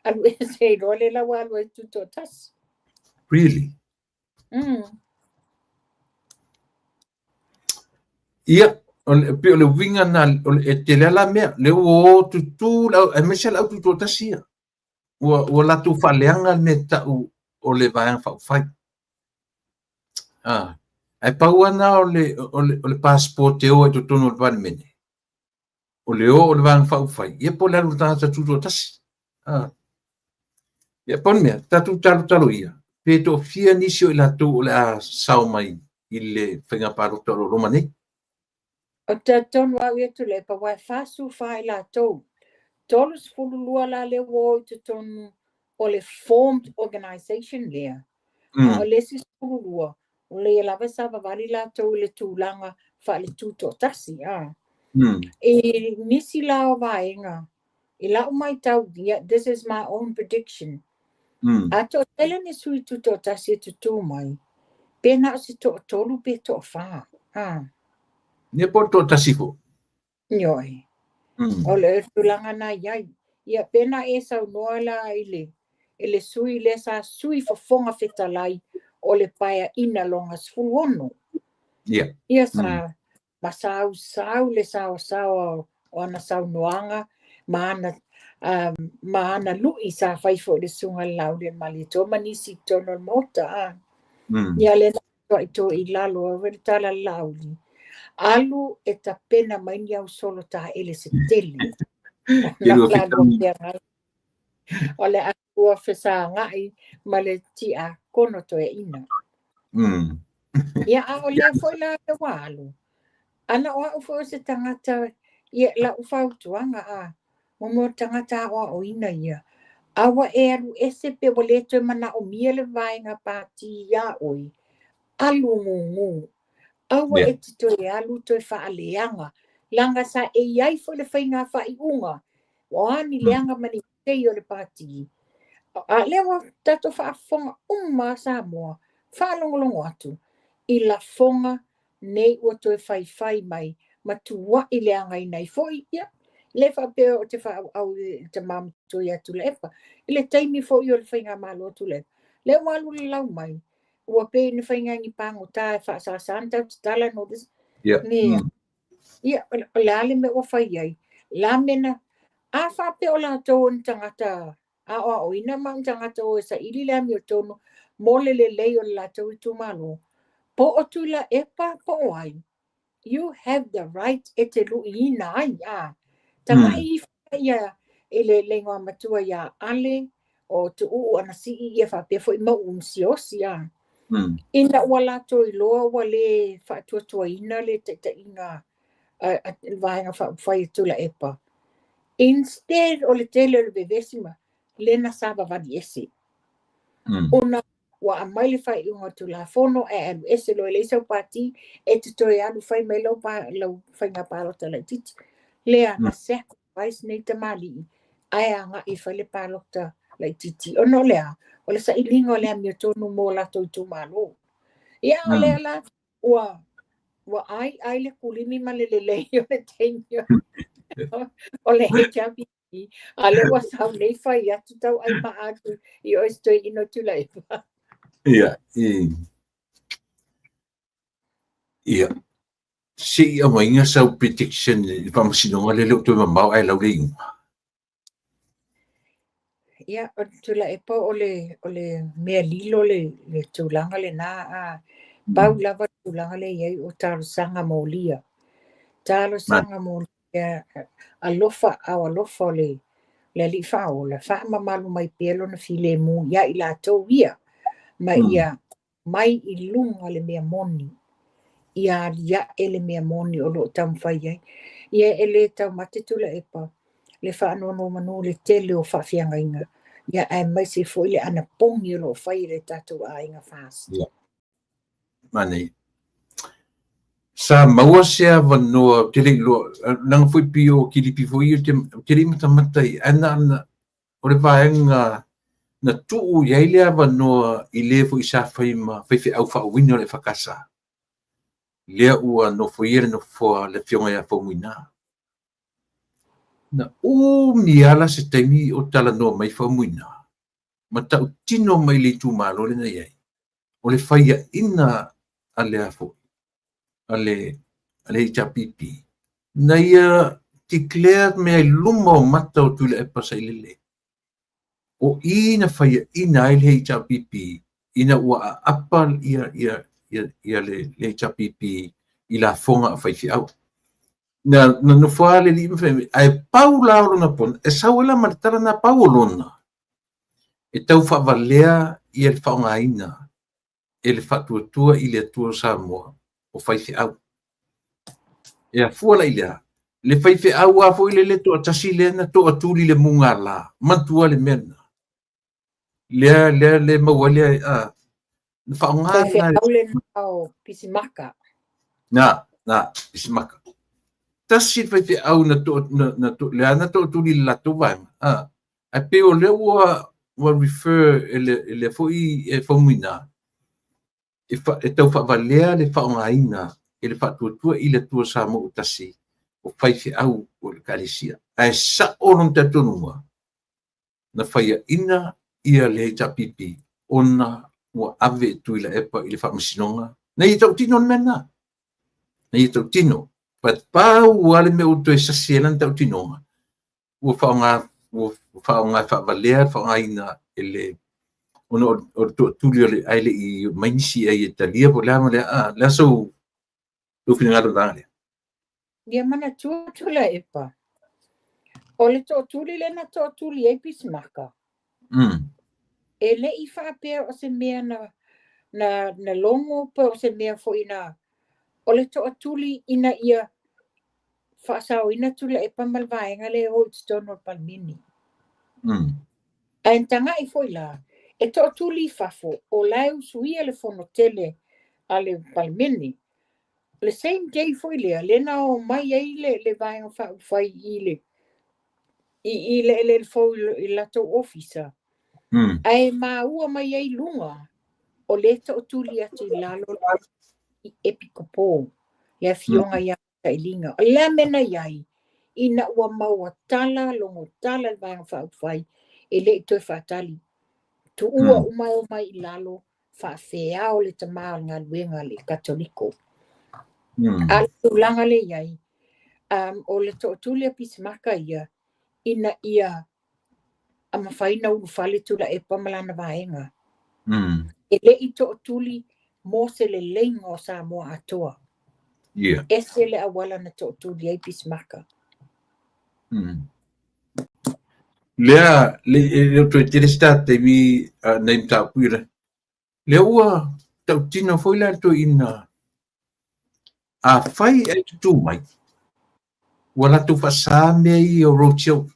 Alu e se role la walu e tuto tas. Really? Ia. Pe le winga na e te la mea. Le o tutu la e mesa la tuto tasia. O la tu fa leanga me ta o le vayan fa fai. Ai pauana o le passport e o e totono le van mene. O le van fa fai. Ia po le alu tangata tuto tasi. Ia pon mea, tatu talo ia. Pe to fia nisio i la tu o le a sao mai i le whenga paro talo roma nei. O te tonu au e tu le pa wai fasu fai la tau. Tolus fululua la le wo te tonu o le formed organization lea. O le si fululua. O le lava sa vavali la tau le tūlanga fa le tuto tasi. E nisi la o vaenga. I la o mai tau, this is my own prediction. Ato tele ni sui tuto tasi tu tu mai. Pena o si to tolu pe to fa. Ne po to tasi fo. Nyoi. O le tūlanga na iai. Ia pena e sau noa la ile. Ele sui le sa sui fonga fetalai o le paia ina longa sfuono. Ia sa masau le sao o ana sau noanga maana lui sa fai fo le sunga lau le malito manisi tono mota. Ia le na to i lalo o tala lauli. Alu e ta pena mai au solo ta ele se tele. O le akua whesa ngai ma le tia kono to e ina. Ia a o le foi la te walu. Ana o ufo se tangata ia la ufau tuanga a. Momo tangata o ina ia. Awa e alu ese pe boleto mana o miele vainga pati ia oi. Alu ngungu. Awa e tito e alu to e faaleanga. Langa sa e iai fo le whainga whai unga. Wani leanga mani tei o le pati. A lewa tato whaafonga sa moa. Whaalongolongo atu. I la fonga nei o to e whai mai. Ma tuwa i leanga i nei foi. Ia. Le whapea o te wha au te mam to i atu le epa. I le teimi foi o le whainga malo atu le. Le walu le lau mai. Ua pe ni whainga ngi pango ta e wha sa santa te tala no this. Ia. Le ale me o whai ai. La mena. A whape o la tō ni tangata. A o ina mang tangata o sa ili le ami o tono. Mole le lei o la tō i tu malo. Po o tu la epa po o ai. You have the right e te lu ina ai. Tanga i whaia e le lengoa matua ia ale o tu uu ana si i e whape fo i mau unsi osi Ina wala tō i loa wale whaatua ina le te inga vaenga whai tula epa. Instead o le tele o le bevesima, lena saba vadi esi. Ona wa mai le fai unga tu la fono e se lo le so pati e te toi anu fai mai lo fai nga palo tala titi le ana sacrifice nei te mali ai anga I fai le palo ta la titi o no lea o le sa ilingo le mi tonu mo la to tu malo ia o le la wa ai le kulimi ma le o le tenyo o le HRP a le wa sa nei fai atu tau ai ma atu I o stoi ino tu la ipa Ia, ia. Si a mainga sau prediction pa masinonga le to mamau ai lau le inga. Ia, o tula e pa o le mea lilo le tūlanga le nā a pau lava tūlanga le iei o tālo sanga mōlia. Tālo sanga mōlia alofa au alofa le li whao le wha mamalu mai pēlo na file mū ia I la tau ia ma ia mai I lunga le mea moni. Ia ele mea moni o lo tam whai iei. Ia ele tau mate tula e pa le wha no manu le tele o whawhianga inga. Ia ai mai se foi le ana pongi lo fai le tatu a inga fast. Ia. Mane. Sa maua sea vanoa tele lo nang foi pio kilipi foi tele matamatai ana o le vaenga na tuu iai lea vanoa I le foi sa fai ma fai au fa wino le fakasa. Lea ua no foi no fo le fionga ia fo muina. Na miala se taimi o tala no mai fa muina. Ma tau tino mai le tu malo le na iai. O le faia ina ale afo. Ale HRPP. Na ia declared me ai luma o mata o tula e pasa ilele. O ina faia ina ai le HRPP. Ina ua apal ia le HRPP I la fonga a fai au. Na no fale li me ai paula o na pon e sawela martara na paulona e tau fa valea I el fa ina ele fa tua I le tua Samoa o fai au e a fuala ile le fai au a fo ile le to tasi le na to atuli le munga la mantua le mena le mawale a fa Fai fe au le nao pisimaka. na pisimaka tasi fai au na to le ana to tuli la to va a pe o le wa refer ele foi e fomina e tau fa valea le fa ina ele fa tua I le tua Samoa tasi o fai au o le kalisia ai sa oron te tonua na fai ina ia le HRPP ona wa ave tu ila epa I le fa masinonga na I tau tino mena na I tau tino but pa wale me o to sa sielan tau tino o fa fa valea fa ina ele ono o tulio le aile I mainisi ai Italia po la la so do finalo dale Ia mana tula epa. O le to tuli le na to tuli e pisimaka. E le I whapea o se mea na longo pa o se mea fo ina o le to tuli ina ia whaasao ina tula epa malvaenga le o stono palmini. Aen tanga I foi la e to tuli fafo o lau suia le fono tele ale palmini. Le same day foi le na o mai ai le vaenga fai I le foi I lato officer. Ai ua mai ai lunga o le to tuli atu lalo I epikopo. Ia fionga ia tailinga. O le mena iai ina ua maua tala longo tala le vaenga fai e le toi whaatali. Tu ua umai o mai I lalo whaafea o le tamaa ngā luenga le katoliko. A tulanga le iai o le to tuli a pisimaka ia ina ia a mawhaina ulu whale tula e pamalana vaenga. E le I to tuli mo se le lenga o Samoa atoa. E se le awala na to tuli ai pisimaka. Lea le to te state mi name ta puira. Le ua tau tino foi la to ina a fai e tu mai. Wala tu fasame I o rochio.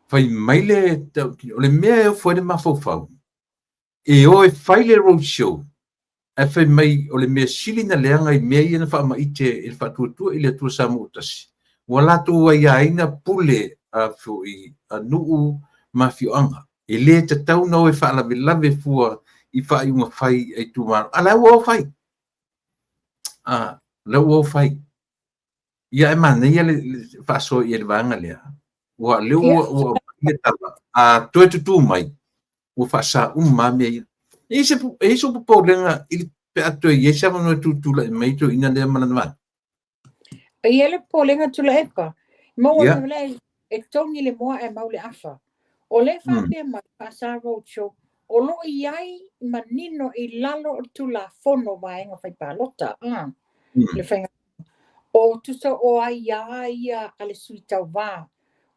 fai mai o le mea foi le mafofau. E o e fai le road show. E fai mai o le mea sili na leanga I mea ia na wha maite e whatuatua I le atua sa moutasi. Wa lato ai aina pule a fui a nuu mafioanga. E le te tau na o e wha lave fua I wha I unga fai e tu maro. A lau o fai. Lau o fai. Ia e mana ia le wha so I le vanga lea. Wa leo wa le tala. A toe tutu mai. Wa wha sa mea. E so po lenga I pe atu e sa no tutula I mai to ina le mana. Ia le polenga tula epa. Mo le e tongi le moa e maule afa. O le whapea mai Pasar Roadshow, o lo iai manino I lalo o tula fono vaenga whai palota. Le whainga. O tusa o ai ia ale sui tau wā.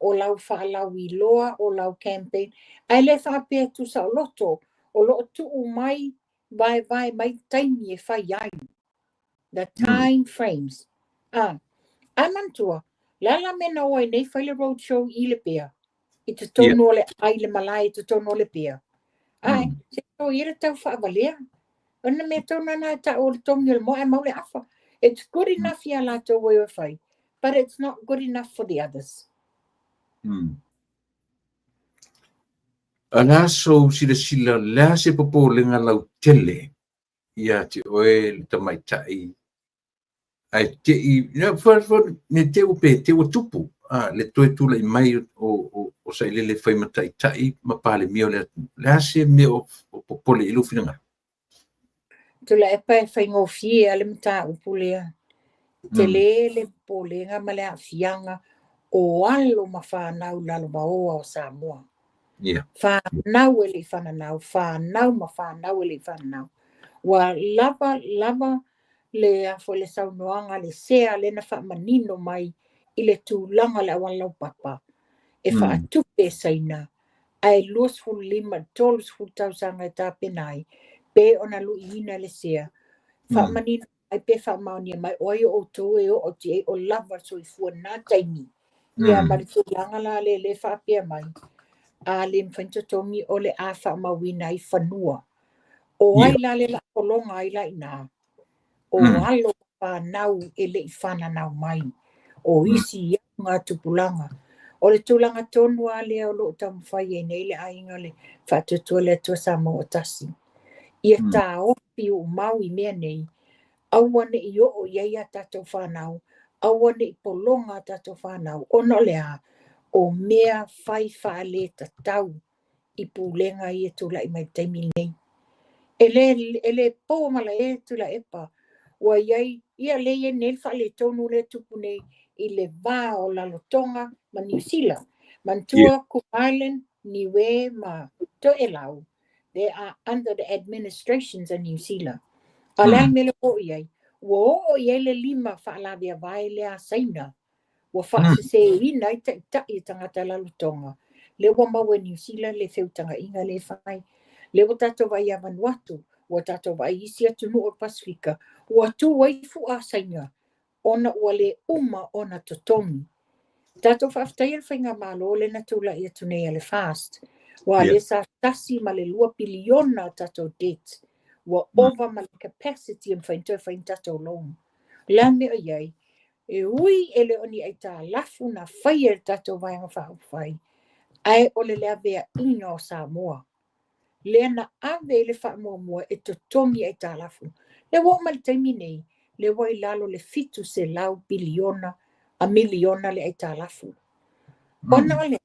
O lau whaalau I loa, o lau campaign. Ai le whapea tusa o loto. O lo tuu mai vai mai taimi e whai ai. The time frames. Amantua, lala mena o nei whaile roadshow I le pia. I te tono le ai le malai I te tono le pia. Ai, se tō I le tau whaavalea. Ona me tōna nā ta o le tongi le mo e maule afa. It's good enough ia la tō wai whai, but it's not good enough for the others. Ala so sila la se popo lenga lau tele. Ia te oe le tamaitai. Ai te I ne te upe te o tupu le toe tula I mai o sai le fai matai tai ma pale mio le se me o popole I lufinanga. Tula e pai fai ngofie ale mta upulea. Te le polenga ma le afianga o alo ma whanau lalo maoa o Samoa. Whanau ele whananau, whanau ma whanau ele whananau. Wa lava le afo le saunoanga le sea le na wha manino mai I le tūlanga le awalau papa. E wha atupe saina. Ai luas fu lima tolus fu tausanga e tāpenai. Pe ona lu ina le sea. Wha manino ai pe wha maonia mai oi o tō e o te o lava so I fua nā taimi. Ia mari tūlanga la le wha pia mai. A le mwhaintotongi o le a wha mawina I whanua. O ai la le la kolonga ai la ina. O alo whanau e le I whananau mai. O isi ia ngā tupulanga. O le tūlanga tonu a lea o lo tamwhai e nei le ainga le whatutua le tua Samoa o tasi. Ia tā opi o mau I mea nei. Awane I o iei a tatou whanau. Awane I polonga a tatou whanau. Ono lea o mea whai whaale tatau I pūlenga I e tula I mai taimi nei. Ele po mala e tula epa. Wa iai ia le e nel whaale tonu le tupu nei I le vā o lalotonga ma New Zealand. Mantua, Cook Island, Niue ma to e lau. They are under the administrations of New Zealand. Alai mele o iai. Wa o iai le lima whaalawia vai le a saina. Wa whaase se ina I tai tangata lalotonga. Le wa maua New Zealand le whiutanga inga le whai. Le wa tato vai a Vanuatu. Wa tato vai isi atu no o Pasifika. Wa tu waifu a saina. Ona ua le ona totongi. Tato whaftai al whainga malo le na tula I atu nei ale fast. Wa le sa tasi ma le 2 piliona tato debt. Wa over ma le capacity am whain tato long. La me o iai. E ui ele oni ai tā lafu na whai e tato vaianga whai. Ai o le lea vea ino o Samoa. Le na ave le wha mua e totongi ai tā lafu. Le wa ma le taimi nei. Le wai lalo le fitu se lau biliona a miliona le ai tālafu. Ona ole,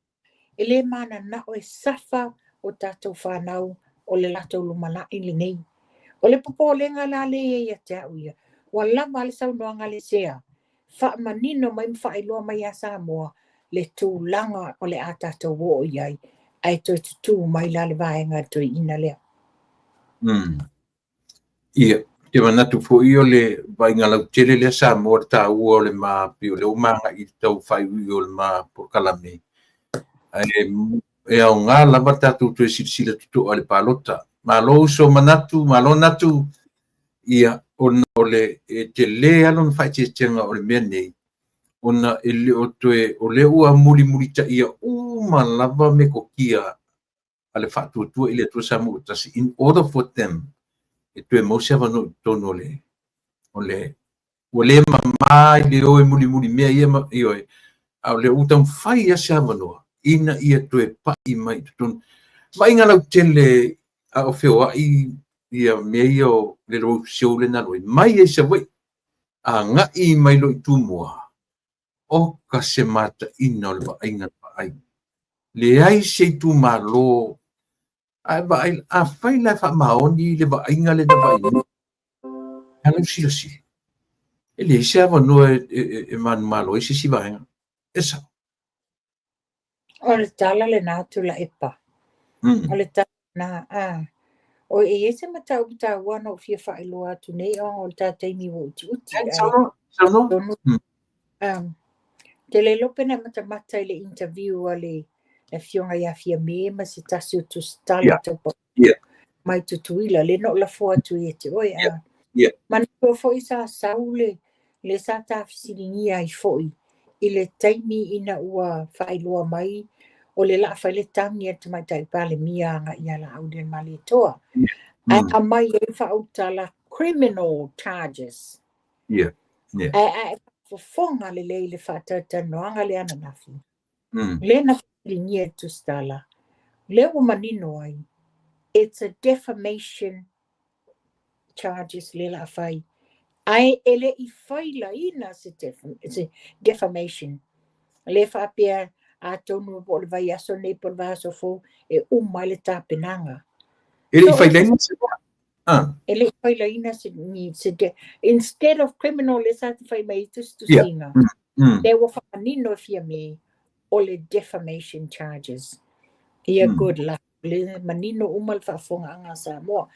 ele mana na o e safa o tātou whanau o le latou lumana I le nei. O le popo lenga la le e ia te au ia. Wa lama le saunoanga le sea. Wha manino mai mwha iloa mai a Samoa le tūlanga o le a tātou wo o iai. Ai toi tutu mai la le vaenga toi ina lea. Ia. Te manatu fo I o le vainga lau tele le Samoa ta ua o le ma pio le umanga I tau whai ui o le ma por kalame. E au ngā lama tātou tue sila tutu o le palota. Ma lo so manatu, ma lo natu ia o le te le alon whai te tenga o le mea nei. ona ele o toe o le ua muli ta ia malava me ko kia ale fatu tu ile tu samu tasi in order for them e toe mo se vano tono le ole mama ile o muli me ia ma io au le utam fai ya se vano ina ia toe pa i mai ton mai ngala tele a o feo ia me io le ro show le na mai e se vai a nga i mai lo tu moa o ka se mata ina le va inga ai le ai se tu malo ai va a fai la fa maoni le va inga le da vai anu si e le se ava no e man malo e si va esa O le tala le nā tula epa. O le tala nā o e se matau wana o fia whaeloa atu nei o le tātaimi o uti sono te le lopena matamata i le interview a le fionga ia fia me ma se tasi o tu stala taupa mai tutuila le no la fua tu e te oi mana kua foi sa saule le sa tafisini ai foi i le taimi ina ua whaeloa mai o le la whaile tangi atu mai tai pale mia nga ia la au den mali toa a mai e whautala criminal charges fonga le le whaatata noanga le ana nafi le na whaelingia tu stala le o manino ai it's a defamation charges le la whai ai ele i whaila ina se defamation le whaapea a tonu po le vai aso nei po le vai aso fo e umai le tāpenanga ele whaila ina se ele whaila ina se instead of criminal le sa te whai mai tu singa le wa whaanino fia me o le defamation charges ia good luck le manino umal whaafonga anga sa moa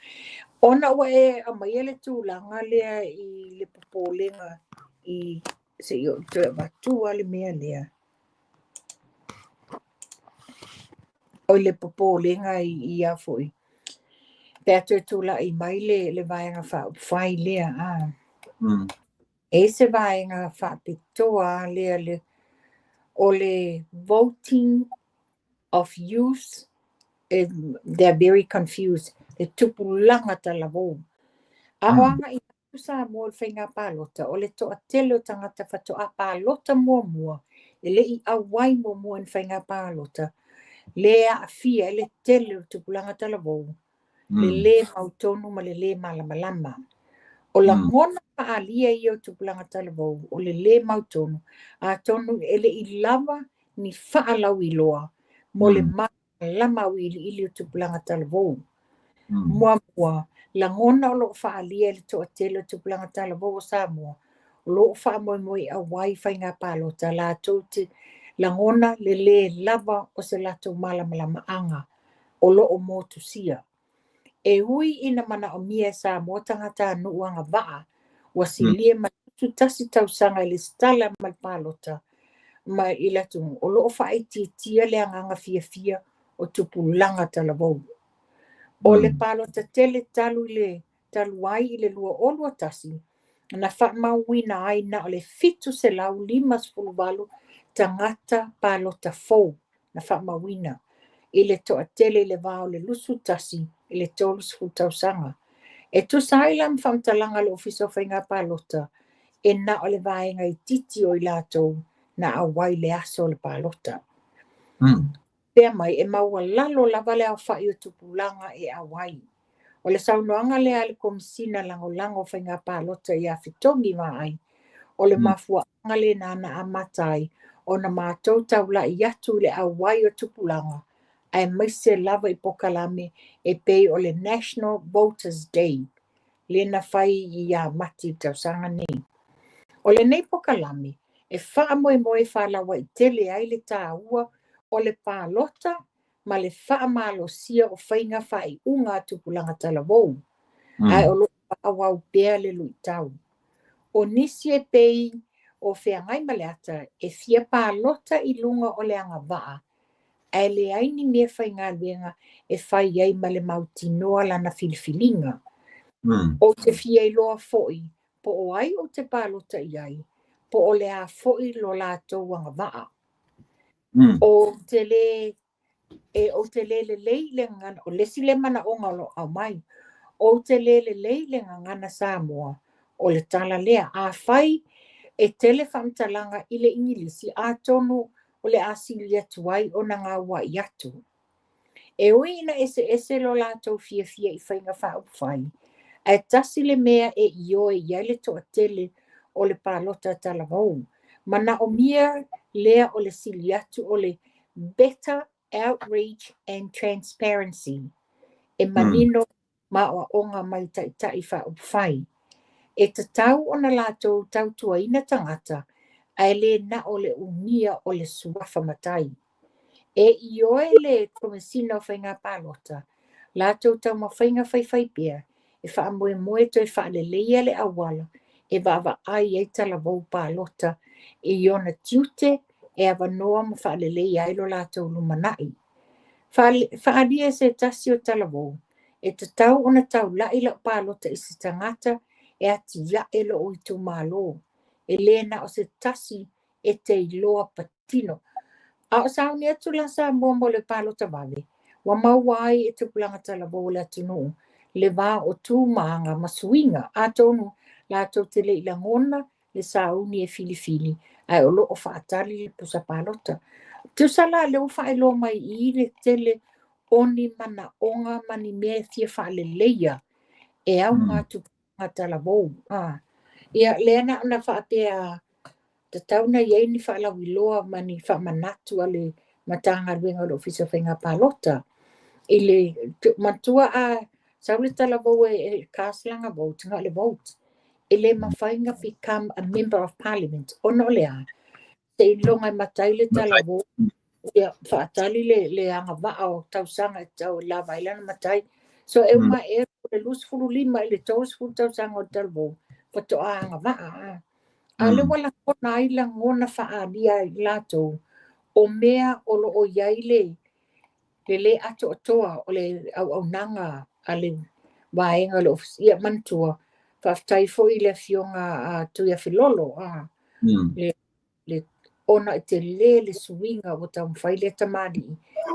ona wa e a mai ele tūlanga lea i le popolenga i se i o te watu ale mea lea o le popolenga i a foi pea te tūla i mai le vaenga whai lea e se vaenga whaapitoa lea le o le voting of youth they're very confused le tupulanga talavo a oanga i sa mo le whainga pālota o le toa tele o tangata whatoa pālota mua e le i awai mua in whainga pālota le a fia le tele o tupulanga talavo le mautonu ma le malamalama o la ngona paalia i o tupulanga talavo o le mautonu a tonu ele i lava ni whaalau i loa mo le lama ili o tupulanga talavo mua la ngona o lo whaalia le toa tele o tupulanga talavo o Samoa o lo whaamoe a wai whainga pālota la tauti la ngona le lava o se lato malamalama anga o lo o motusia e hui ina mana o mia Samoa tangata nuanga waa wa silia ma tutasi tausanga le stala mal pālota ma ilatu o lo whaititia le anganga fia o tupulanga talavo o le pālota tele taluai i le lua o lua tasi na whaamauina ai na o le fitu se lau 5 tangata pālota fou na whaamauina i le toa tele le vao le lusu tasi i le tolus tausanga e tu sailam whamtalanga le ofiso whainga pālota e na o le vaenga i titi o i latou na awai le aso le pālota pea mai e maua lalo lava le au whai o tupulanga e awai. O le saunoanga le ale komisina lango whainga pālota i a whitongi mai. O le mafua anga le nana a matai o na mātou taula i atu le awai o tupulanga ai maise lava i pokalame e pei o le National Voters Day le na whai i a mati tausanga nei. O le nei pokalame e wha moe whalawa i tele ai le tāua o le pālota ma le whaamalosia o whainga whai unga tupulanga talavou. Ai o lo awau pēr le luitau. O nisi e pei o whengai maleata e fia pālota i lunga o le anga waa. Ai le aini mea whainga luenga e whai ai ma le mautinoa lana filifilinga. O te fia i loa foi, po o ai o te pālota i ai. po o le a fo'i lo lātou anga waa. Mm. O te le o te le ngana o lesi le mana onga lo au mai. O te le ngana Samoa o le tala lea a fai e tele whamtalanga i le ingilisi a tonu o le asili atu ai o na ngā wa i atu. E uina ese lo lātou fia i whainga whau whai. E tasi le mea e io e iale to a tele o le pālota tala vau. Mana o mia lea o le sili atu o le better outreach and transparency. E manino ma o onga mai tai whau whai. E te tau o na lātou tau tua ina tangata ai le na o le unia o le suafa matai. E ioe le komesina o whainga pālota. Lātou tau ma whainga whai pia. E wha moe toi wha le leia le awala. E wawa ai e tala vau pālota. E iona tiute e awa noa ma wha le leia ilo lātou lumanai. Wha alia se tasi o tala vau. E te tau o na tau la ila pālota i se tangata e ati la ilo o i tu mālo. E lena o se tasi e te iloa patino. A o sao ni atu la sa mua mo le pālota vale. Wa mauai e te pulanga tala vau le atunu. Le wā o tū maanga masuinga. A tonu la tau te le ila ngona le sa uni e filifili. Ai o lo o whaatali le pusa pālota. Tu sala le ufa e lo mai i le tele oni mana onga mani mea fia wha le leia. E au ngātu tala vau. Ia lena ana wha pia te tauna iei ni wha lau iloa mani wha manatu ale matanga ruenga o ofisa whainga pālota. I le matua a saule tala vau e kāslanga vote, ngā le vote. I le mawhainga become a member of parliament. Ono lea. Te ilonga matai le tala vau. Ia whaatali le anga waa o tausanga e tau la vailana matai. So e uma e le lusfuru lima i le tausfuru tausanga o tala vau. Pato a anga waa. A le wala kona aila ngona whaalia i lato o mea o lo o iai le ato atoa o le au nanga a le waenga le ofisia mantua whaftai fo i le fionga a tuia filolo le ona e te le suinga o tau mwhai le tamari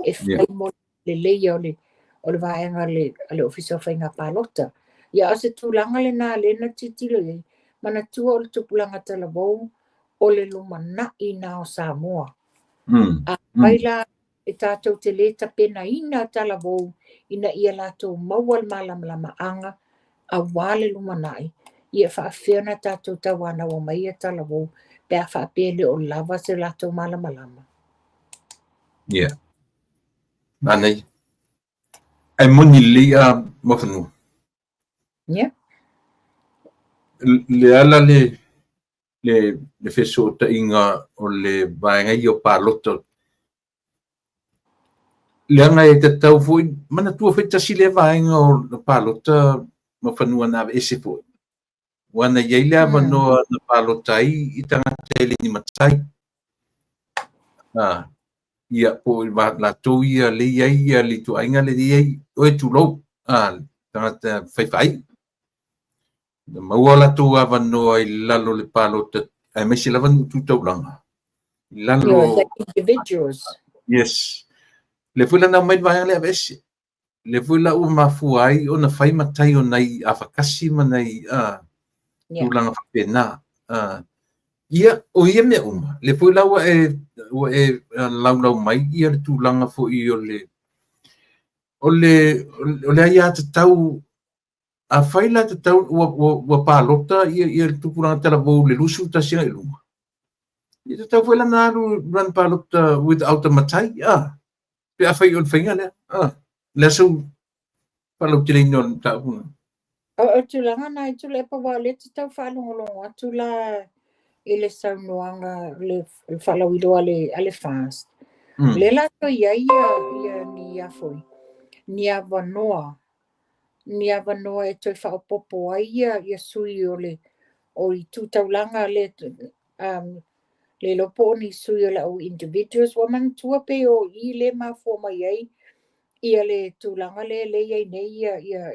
e whai mo le leia o le waenga le ofisia whainga pālota. Ia ase tūlanga le nā le na titilo e mana tua o le tupulanga tala vau o le lumana i nā o Samoa. A waila e tātou te le tapena ina tala vau ina ia lātou maual malamlama anga a wale lumanai. Ia whaafeana tātou tawana o mai e tala vau pēr whaapele o lava se lātou malamalama. Yeah. Anei. Ai moni lia mawhanu. Yeah. Le ala le wheso ta inga o le vaenga i o pālota. Le anga e te tau fui, mana tua whaitasi le vaenga o pālota mawhanua nā ese fui. Wana iei lea wanoa na pālota i tangata e le ni matai. Ia po la tau ia le iei ia li tu ainga le iei o e tūlou. Tangata whaiwhai. Na maua la tau a wanoa i lalo le pālota. Ai mesi la wanu tūtauranga. Lalo... The individuals. Yes. Le fui lana mai vaenga le avese. Le fui la ua mafuai o na whai matai o nei a whakasi manai tūlanga whapena. Ia, o ia mea uma. Le fui la ua e lau mai ia le tūlanga fo i o le aia te tau a whaila te tau ua pālota ia le tūpuranga tala vau le lusu ta singa i lunga. Ia te tau whaila nāru ran pālota without a matai, pe a whai o le whainga lea. Le sau palau tira ino le tau huna. O tūlanga nai tūle e pawa le te tau whaalongolongo tūla i le saunoanga le whalauiloa ale fast. Le lato ia ni a foi. Ni a wanoa. Ni a wanoa e toi whaopopo ai ia sui o i tūtaulanga le lopo ni sui o le au individuals. Waman tua pe o i le mafua mai ai ia le tūlanga le iai nei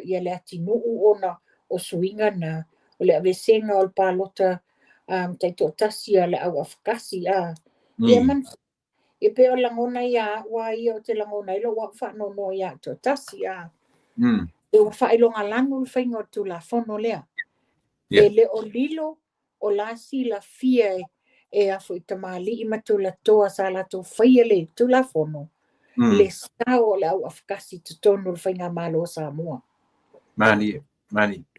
ia le atinuu ona o suinga na o le avesenga o le pālota taito tasi ale au afkasi ia man e pe o langona ia wa ia o te langona ilo wa fa no ia to tasi e wa fa ilonga lanu whaingo tu la fono lea e le o lilo o la si la fia e afu i tamali i matu la toa sa la to whaia le tu la fono le sao le au afkasi tu tonu whainga malo sa mua mani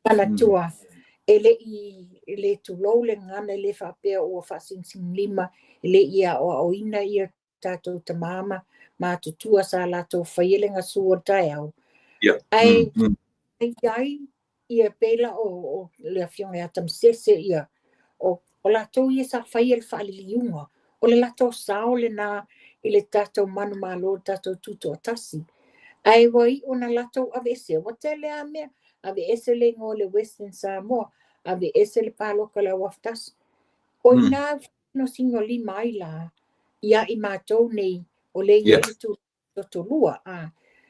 ana tua ele tu lo le ngana le fa pe o fa sin lima ele ia o ina ia tato te mama ma tu tua sa la to failenga su tai au ai ia pela o le afiong ia tam sese ia o la to ia sa fail fa liunga o le la to sao le na ile tato manu malo tato tuto tasi ai wai ona la to avese o tele ame ave esele ngole Western Samoa ave esele palo kala waftas o ina no singo li maila ia i matou nei o le ia tu to lua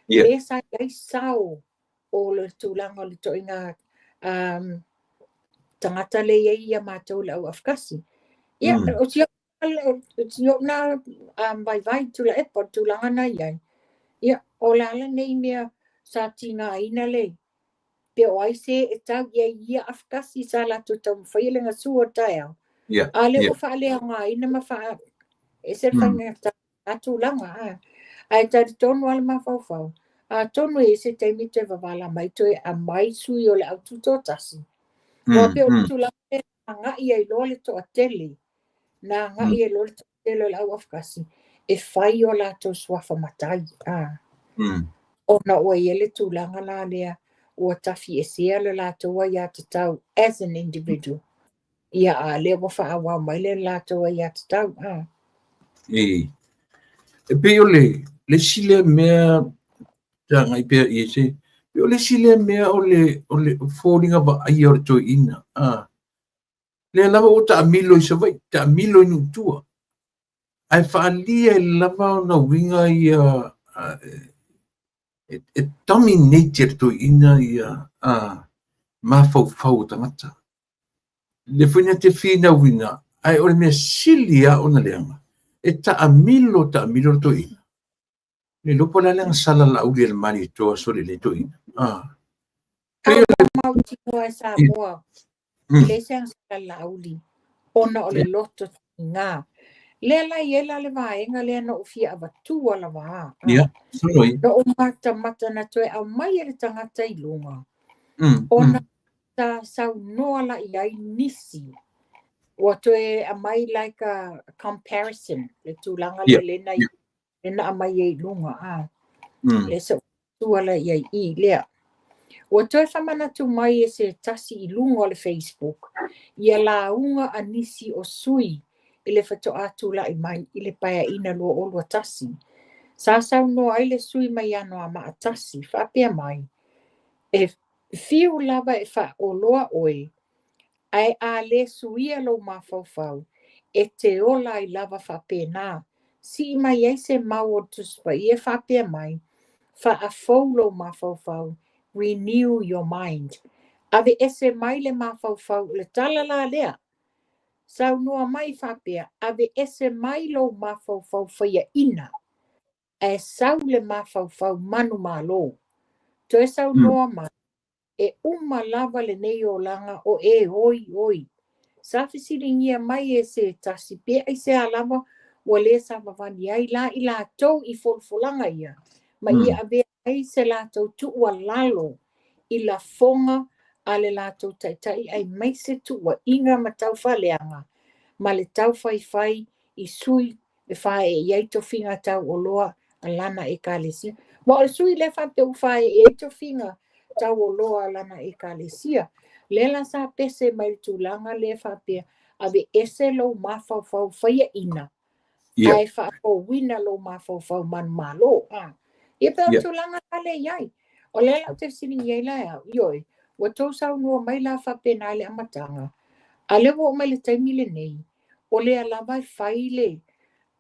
le sa ai sao o le tulanga le to inga tangata le ia matou le au afkasi ia o tio na vai tu la e tulanga na ia o la nei mea sa tinga ina le pe o ai se e tau ia afkasi sa la tu tau whailenga sua tae ale o whaale nga ina ma wha e se whainga atu langa ai tari tonu ala ma whau tonu e se teimi te wawala mai toi a mai sui o le au tuto tasi mo pe o tu langa nga ia i lole to a tele na nga ia lole to a tele o le au afkasi e whai o la to swafa matai o na o ele tu langa la lea o tafi e sea le lātua ia te tau as an individual. Ia le wa wha mai le lātua ia te tau. E pe o le sile mea tanga i pea i se, pe o le sile mea o le fōringa wa ai o to ina. Le lava o ta amilo i savai, ta amilo i nutua. Ai whaalia e lava o na winga ia e dominated to ina ia ma fau tangata. Le fuina te fina wina, ai ore mea silia o na leanga. E ta amilo to ina. Le lopo la leanga sala la uli el mani toa sole le to ina. Au mauti mua sa mua, le seang sala la uli, ona o le loto ngā. Le la iela le vaenga le na ufia avatua la waa. Sonoi. No o mata na toe au mai ele tangata i lunga. Ona ta sau noa la iai nisi. Wa toe a mai like a comparison. Le tūlanga le lena a mai i lunga. Le sa tua la iai i lea. Wa toe whamana tu mai e se tasi i lunga le Facebook. Ia la unga a nisi o sui. Ile fato atu la i mai ile paia ina lua o lua tasi. Sa sau no ai le sui mai ano a maa tasi. Whapea mai. E fiu lava e wha o loa oe. Ai a le suia lo ma fau. E te ola i lava whapea nā. Si mai ei se mau o tuspa. I e whapea mai. Wha a fau lo ma fau. Renew your mind. Ave ese mai le ma fau. Le talala lea. Sau noa mai whapea, ave ese mai lo mawhau whaia ina. E sau le mawhau manu malo. To e sau noa mai, e lava le nei o langa o e oi. Sa whisiringia mai e se tasi pia i se alama o le sa mawani ai la i la tau i folfolanga ia. Ma ia ave ai se la tau tuua lalo i la fonga a le la tau taitai ai mai se tuua inga matau whaleanga. Ma le tau whai i sui e whae e iei tofinga tau o loa a lana e kālesia. Ma o sui le whape u whae e iei tofinga tau o loa a lana e kālesia. Lela sa pese mai tūlanga le whape ave ese lo mawhau whaia ina. Ai whao wina lo mawhau man malo. Ia pe o tūlanga kale iai. O lela te siningi ei lai ioi. Wa tō sau nua mai la whape nai le amatanga. A lewo o mai le taimi le nei. O le alawai whaile,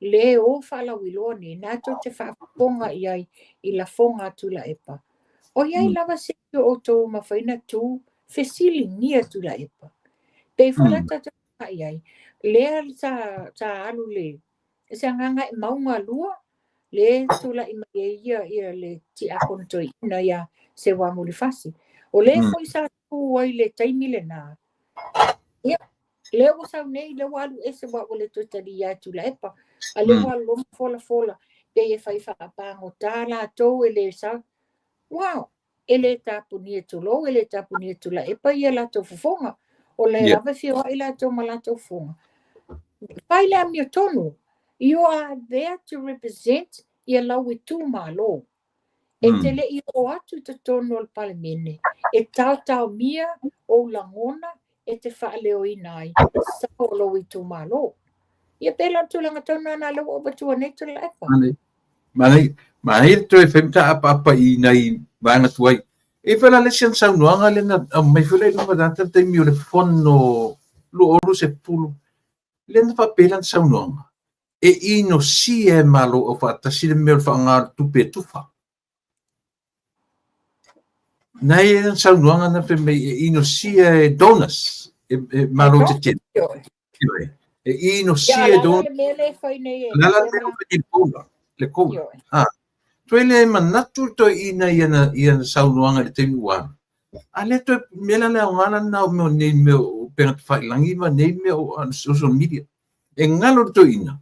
le o whala wiloa ni, nā tō te whafonga iai i la fonga tula epa. O iai lawa se o tō mawhaina tū, whesili nia tula epa. Pei whalata tō ai. Lea sa alu le. Se nganga e maunga lua. Le tula i mai ia le ti akon toi ina ia se wanguli fasi. O le foi sa tu ai le taimi le nā. Ia, le o sa nei le walu ese wa o le tutari ia tula epa. A le walu loma fola. Pe e fai whaapango tā la tau e le sa. Wow, ele tapuni e tulo, ele tapuni e tula epa ia la tau fufonga. O le lava fio i la tau ma la tau fonga. Pai le amio tonu. You are there to represent ia lau i tū malo. E te le i o atu te tonu al palemene. E tau mia o langona e te whaaleo i nai. Sa o lau i tū malo. Ia pela tulanga tonu ana lau o batua nei tula epa. Mai to e femta apa I nai vanga tuai. E fela le sian sau noanga le na mai fela I lunga data te mi o le fono lu oru se pulu. Le na papela sau noanga. E ino si e malo o fata si le meo whaanga tupe tufa. Nei e sau noanga na fe me e ino si e donas. E malo te tien. E ino si e donas. Lala le mele fai pula. Le koula. Toi le manatu to ina ia sau noanga le temi ua. Ale to mela le ngana na o nei meo penga fai langi ma nei meo on social media. E ngalo to ina.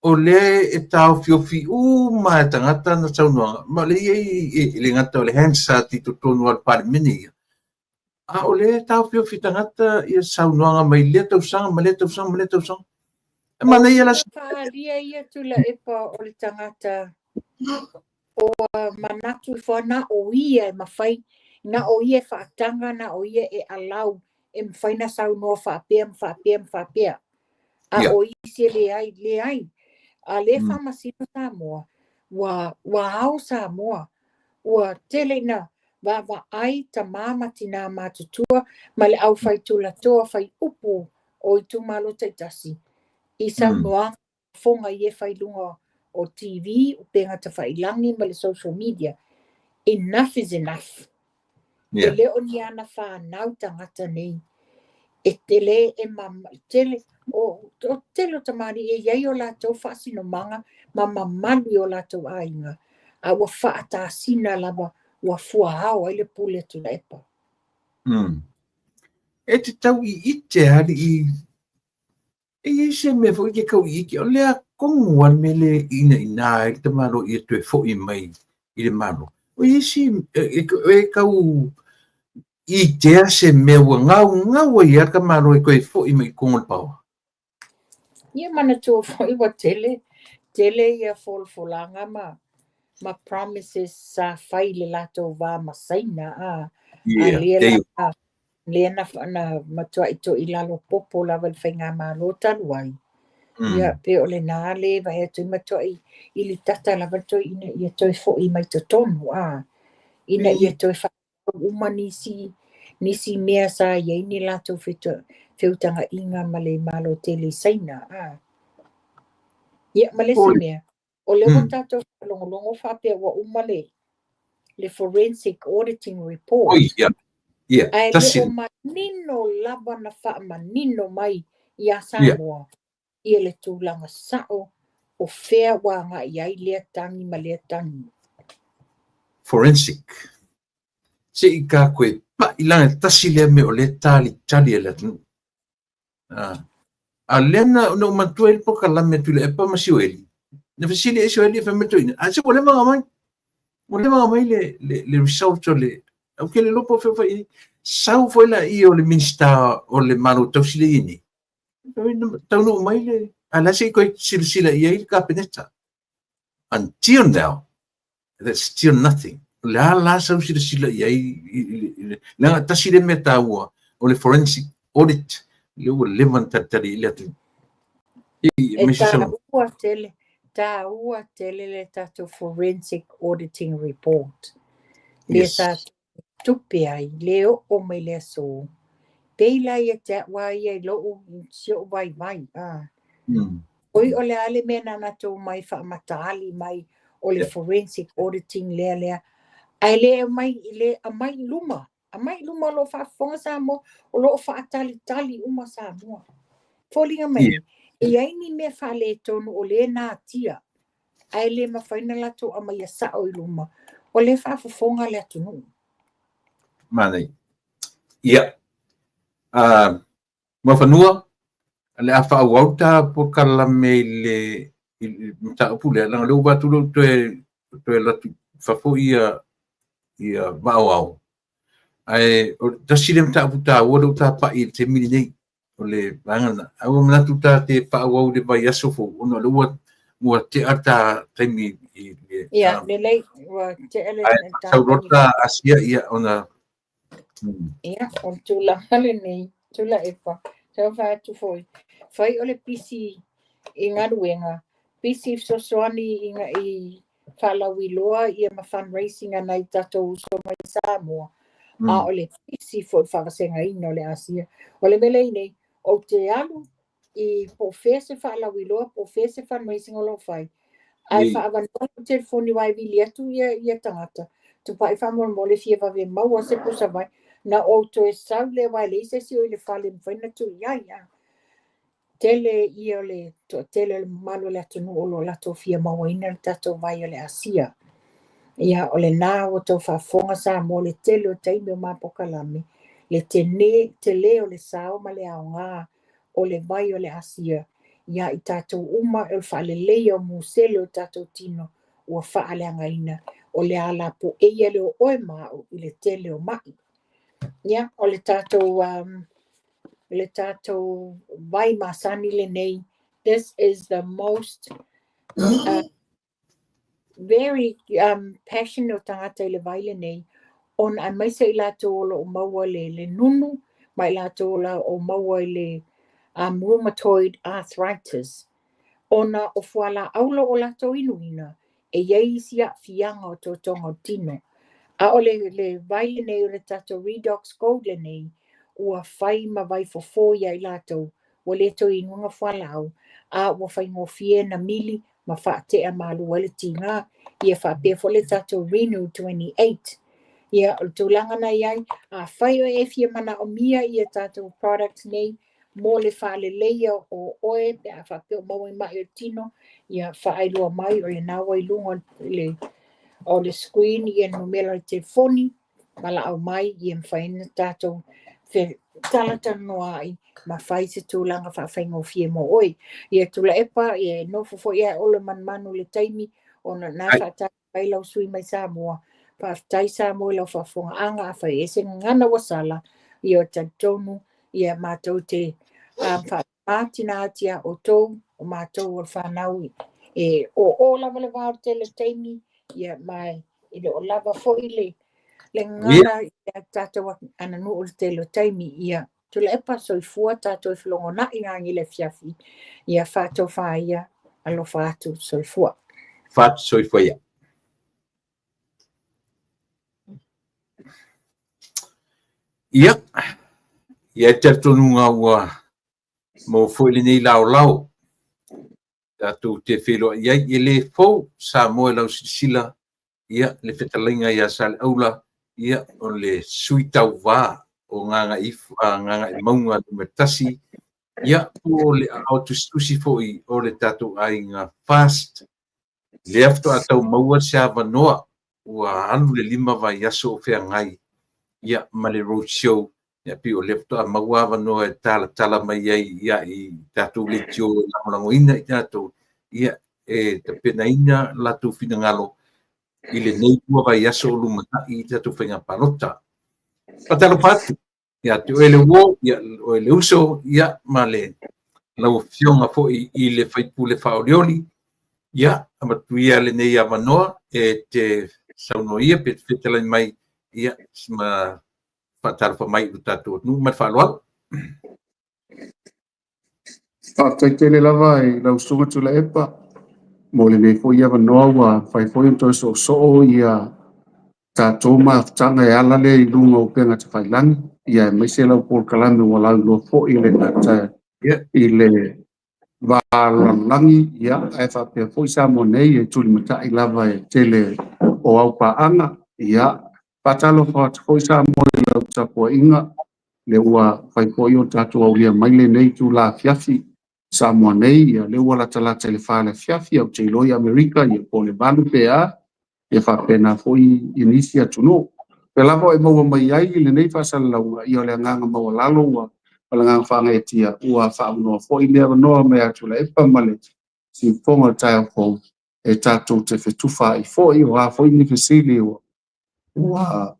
O le e tau fiofi ma e tangata na sau noanga. Ma le e le ngata o le hansa ti to tonu al parimene ia. A o le tau fiofi tangata ia sau noanga mai le tau sanga, ma le tau sanga, ma le tau sanga. E mana ia la Whaalia ia tula epa o le tangata o manatu whana o ia e mawhai. Na o ia whaatanga, na o ia e alau e mwhaina sau noa whaapea. A o isi le ai. A le whamasino Samoa. Wa au Samoa. Wa tele na wa ai ta mama tina matutua ma le au whai tula toa whai upu o I tumalo taitasi. I sau noa fonga I e whai lunga o TV, o penga ta whai langi ma le social media. Enough is enough. E leo ni ana whanau tangata nei. E tele e mama, tele o tele o tamari e iai o lātou whaasino manga, ma mamalu o lātou ainga. A wa whaata sina lava, wa fuahao ai le pule tu na epa. E te tau I ite hari I se me fo ke kau I ke o lea kongu al me le ina te malo I te fo I mai I le malo. O isi e kau I te se me wa ngau I aka malo e koe fo I mai kongu pawa. Ia mana tō fo I wa tele ia folanga ma promises sa whai le lato wā masaina a lea na matua ito I lalo popo lava le whainga malo taluai. Ia pe o le nā le vai atu matua I li tata lava to ina ia toi fo I mai to tonu a. Ina ia toi wha uma nisi mea sa ia ini lato whiutanga inga ma le malo tele saina a. Ia ma le si mea. O le o tato longo whapea wa uma le forensic auditing report. Ai le o manino lava na wha manino mai ia Samoa. Ia le tūlanga sao o whea wanga iai lea tangi ma lea tangi. Forensic. Se I ka koe pa ilanga tasi lea me o le tali e le tunu. A lea na o matua ili poka lame tu le epa masio eli. Na fasili e sio eli e whameto ina. A se o le mga mai. O le mga mai le result o le. Au ke le lopo whewha I. Sau fwela I o le minsta o le maro tausile ini. Taunu mai le. Ala se I koe sila I ai ka peneta. Until now, there's still nothing. Le ala sau sila I ai. Nga tasile me taua o le forensic audit. Le ua levan tatari I le atu. Ta ua tele le tato forensic auditing report. Le tato tupe ai, le o mai le so. Peila ia te wai ai lo sio vai mai. Oi o le ale mena na tō mai whaamataali mai o le forensic auditing lea. Ai le mai luma. A mai luma lo whaafonga Samoa o lo whaatali uma Samoa. Fōlinga mai, e ai ni mea whale tonu o le nā tia, ai le mawhaina lato a mai a sao i luma, o le whaafafonga le atunu. Manei. Ia. Mawhanua, le a whaauauta po kalame le mta upule, langa leu watu lo toe latu whafo ia wao. Ai, tasi le mta uputa, wado ta pa i te mini nei, o le vangana. Au manatu ta te whaauau le vai asofo, ono le ua te ata taimi i le... Ia, le lei, te ele... Saurota asia ia ona... Ia, o tula hale nei, tula epa, tau whaatu foi. Whai o le pisi i ngaruenga, pisi sosoani i whalawi loa i ma fundraising anai tatou so mai Samoa. A o le pisi foi whakasenga ino le asia. O le mele nei, o te alu i profese whalawi loa, profese fundraising o lo whai. Ai whaavanoa telefoni wai vili atu ia tangata. Tupai whamon mo le fia wawe maua se pusa vai. Na o to e sau le wai le se si o le whale mwhaina tu ia. Tele ia le, tele malo le atunu o lo lato fia maua ina le tato vai o le asia. Ia o le nā o tau whafonga sa mo le tele o taimi o mapokalame. Le te le o le sao ma le ao ngā o le vai o le asia. Ia i tato uma e whale leia o musele o tato tino ua whaale angaina. O le ala po eia le o oe mao i le tele o mai. Ia o le tato vai masani le nei. This is the most very passionate o tangata i le vai le nei. On a maisa i lato o maua le nunu, mai lato o maua i le rheumatoid arthritis. Ona o fuala aula o lato inuina, e iei sia fianga o totonga o tino. A o le vai le nei o le tato redox gold le nei, ua whai ma vai fofo ia i lato, o le to inunga fuala au, a ua whai ngofie na mili, ma whaate a malu wale tinga, ia whapefo le tato Renew 28. Ia o tūlanga na iai, a whai o e fia mana o mia ia tato products nei, mo le whale leia o oe, pe a whapeo maui mai o tino, ia whaeilua mai o ia nawa i lunga o le screen, ia numero i telefoni, mala au mai, ia mwhaina tato, talata noa ai, ma whai se tūlanga whawhaingo fie mo oi. Ia tula epa, ia no fofo ia ole manu le taimi, o na whata bailau sui mai Samoa, whaftai Samoa lau whafonga anga a whai ese ngana wasala, ia o tantonu, ia mātou te whaatina atia o tau, o mātou o whanau, o lava le wāo te le taimi, ia mai, i le o lava fo i le ngana ia tātou ana nu o te le taimi, ia tula epa soifua tātou i whlongo na i ngangi le fiafi, ia whātou whaia, alo whātou soifua. Whātou soifua ia. Ia te tonunga ua mo fwile nei lau. Tātou te whelo ia i le fau sa moe lau sila, ia le whetalinga ia sa le aula, ia o le suitau wā o nganga i maunga le metasi, ia o le autostusi foi o le tātou ai ngā fast, le afto atau maua se avanoa, ua anu le 5 vai aso o whea ngai, ia ma le roadshow, ia pi o lefto a maua avanoa e tala mai ia i tātou le tio langolangoina i tātou, ia e te penaina latu finangalo, i le nei kua vai aso o lumata i tātou whainga panota. Patalo patu, ia te oele uo, ia oele uso, ia ma le lau fionga fo i le whaipule whaoleoli, ia amatuia le nei avanoa e te sauno ia pe whetalai mai ia ma whatara mai u tātou nu mai whaloal. Tai tele lava i lau sunga tula epa, mo le nei fo ia avanoa wa whai fo into so ia tātou ma tanga e ala le i lunga o penga te whailangi, ia mai se lau por kalame wa lau lo fo i le tata i le wālangi, ia e whapea fo i Samoa nei e tuli mata i lava e tele o au paanga, ia patalo fo i Samoa i lau tapua inga, le ua fai po yo tatu au lia mai le nei tu la fiafi Samoa nei ia le ua la talata le fa le fiafi au te iloi Amerika ia po le balu pe a ia fa pena foi inisia tuno pe lava e maua mai ai le nei fa salaua ia le nganga maua lalo ua pala nganga fa ngai tia ua fa no foi le no me atu le pa male si fonga tai fo e tatu te fetufa i foi ua foi ni fesili ua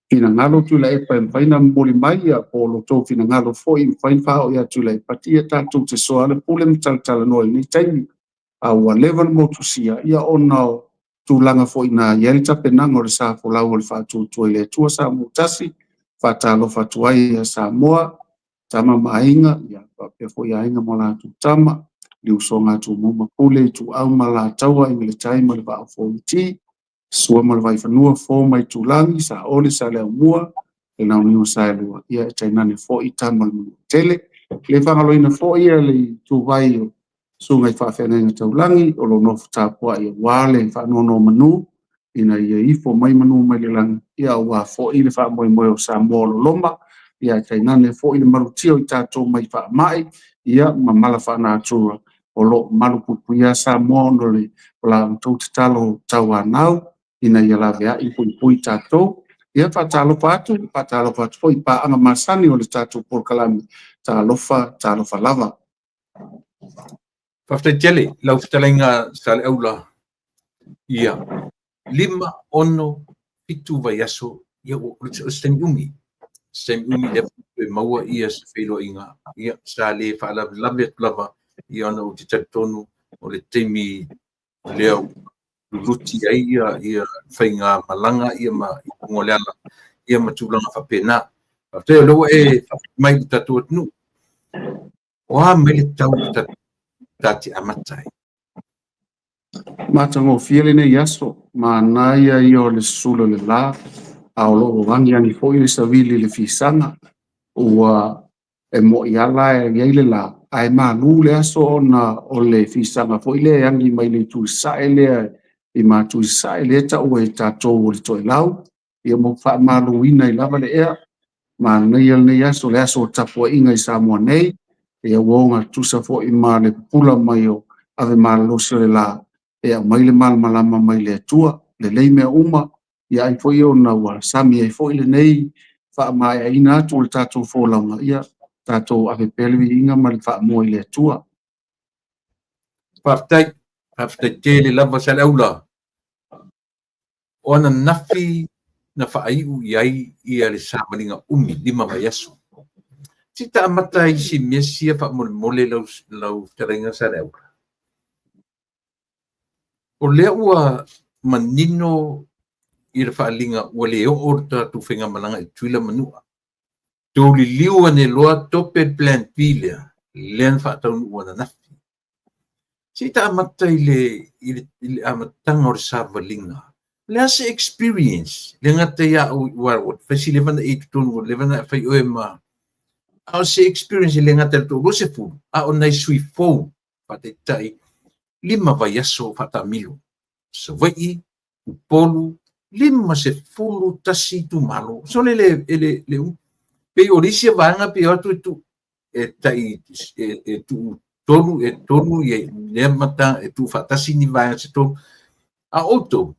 fina ngalo tu la epa faina moli mai a po lo to fina ngalo foi fain fa o ya tu la patia tatu te soale pule mtal no ni taimi a wa level mo tu sia ia ona tu langa foi na yelta penango le sa fo la o fa tu le tu sa mo tasi fa talo fa tu ai sa moa tama mainga ya pe foi ainga mo la tu tama li usonga tu mo mapule tu au mala tawa i le taimi le ba fo ti sua mal vai fanua fo mai tulangi sa ole sa le mua e na uni sa lua ia taina ne fo i tamal tele le fa ngalo fo ia le tu vai su ngai fa fe na tulangi o lo no fa po ia wale fa no no manu ina ia i fo mai manu mai le lang ia wa fo i le fa mo mo sa mo lo lomba ia taina ne fo i le malu tio i tato mai fa mai ia mamala fa na tu o lo malu puia sa mo no le la tu talo tawanau ina ia la vea i pui tatou ia fatalofa atu foi paaga masani o le tatou polokalami talofa lava Faafetaitele lau fetalaiga sa le aula ia 5 fitu vaiaso ia o le semiumi le e maua ia se feiloaʻiga ia sa lē faalavelavi atu lava ia ona o te tautonu o le taimi lea luluti ai ia whainga malanga ia ma ngoleala ia ma tūlanga whapena. Te loa e mai tatu atunu. Oha mai le tau tati amatai. matango fiele ne yaso ma naia io le sulo le la a lo wangi ani foi le savili le fisanga ua e mo iala e yeile la ai ma lu le aso na o le fisanga foi le angi mai le tu saele i ma tu saele ta o e tato o le toi lau ia mo fa ma lu ina i lava le ea ma naia le aso tapo inga i Samoa nei e wonga tu sa foi ma le pula mai o ave ma lo se la e mai le malama mai le tua le leime uma ia ai foi ona wa sami ai foi le nei fa mai ai na tu le tato fo longa ia tato ave pelvi inga mal fa mo le tua Faftai tele lava sa laula. Ona nafi na whaaiu iai ia le sāmalinga 5 mai aso. Tita amatai si mesia wha mole lau taringa sa laula. O lea ua manino i le whaalinga ua leo o tu whenga malanga i tuila manua. Tōli liua ne loa tope plan pilea, lean whaataunu ua na nafi. Tita amatai le amatanga o le sāwalinga. Le ase experience, le ngata ia o whasi levana e tutonu, levana whai oe ma. A se experience le ngata le tō rose fu, a o nei sui fōu, pate tai, 5 vai aso whatamilu. Sawai, upolu, 5 se fulu tasi tu malo. So le pe orisia vanga pe atu tu e tai e tu tonu e le mata e tu fatasi ni vai se tonu. A auto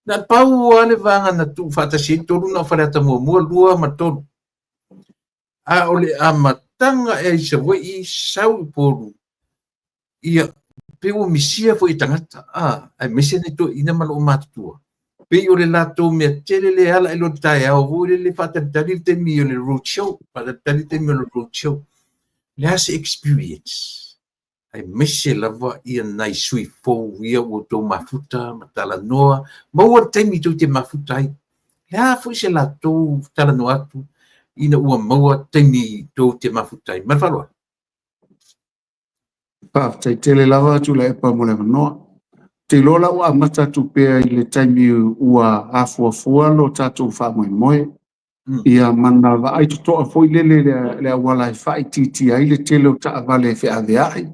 na pau ale vanga na tu fatasi tonu na farata mo lua ma tonu. A ole a matanga e sawai sau polu. Ia pe o misia fo i tangata. Ai misia ne to ina malo matua. Pe o le lato me tele le ala e lo tai au vore le fata tali te mi o le roadshow, fata tali te mi o le roadshow. Le ase experience. Ai mese lava ia nai sui fōu ia o tō mafuta, matala noa, maua taimi tō te mafuta ai. Le a fo se lato tala no atu, ina ua maua taimi tō te mafuta ai. Marwaloa. tai tele lava tu la epa mo le noa te lola ua mata tu pea i le taimi ua afuafua lo tatou whamoemoe. Ia mana va ai tu toa foi le awala e whai titi ai le tele o taa vale e whiaveai.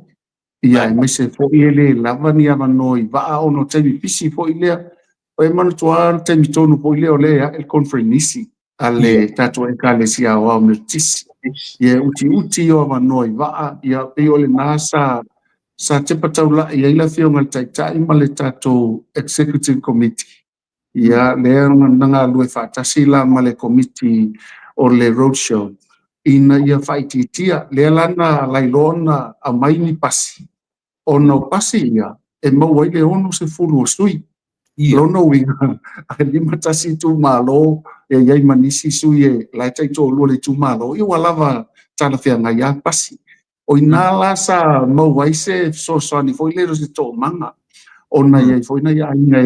Ia e mese foi ele lava ni ama noi va ono taimi pisi foi lea. O e manu toa taimi tonu foi lea o lea el conferenisi. ale tato e kalesia o au tisi ye uti o manoi va ia pe o le nasa sa te pataula ia ila fio ngal tai ma le tato executive committee ia le nga lue fatasi la ma le committee o le roadshow ina ia faititia le lana lailona a maini pasi ono pasi ia e mau ai le ono se fulu o sui lono winga a lima tasi tu malo e iai manisi sui e lai tai tō lua le tu malo i walava tana fia ngai a pasi o ina la sa mau ai se so soani foi le se tō manga ona iai foi na ia inga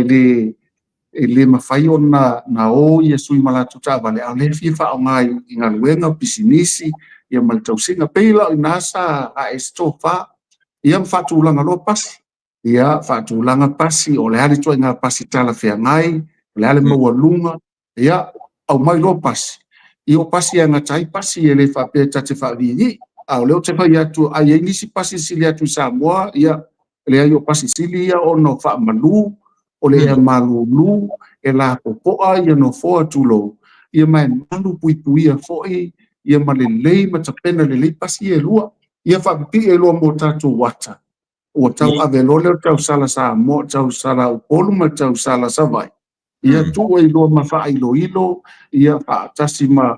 e le mawhai ona na o ia sui malatu ta vale a le fia wha o ngai inga luenga pisinisi ia malatau singa peila o ina sa a esto fa ia mwhatu ulanga lo pasi ia whaatulanga pasi o le hali tua ngā pasi tala whea ngai, le hali maua lunga, ia au mai lo pasi. I o pasi a ngā tai pasi e le whapea tate whaavii, au leo te whai atu, ai e nisi pasi sili atu Samoa, ia le ai o pasi sili ia o no whaamalu, o le ea malu lu, e la popoa ia no foa tulo, ia mai malu pui pui a foi, ia ma le lei ma tapena le lei pasi e lua, ia whapipi e lua mo tatu wata. O tau avelole o tau sala sa mo tau sala o polu ma tau sala sa vai. Ia tu e ilo ma wha ilo, ia wha tasi ma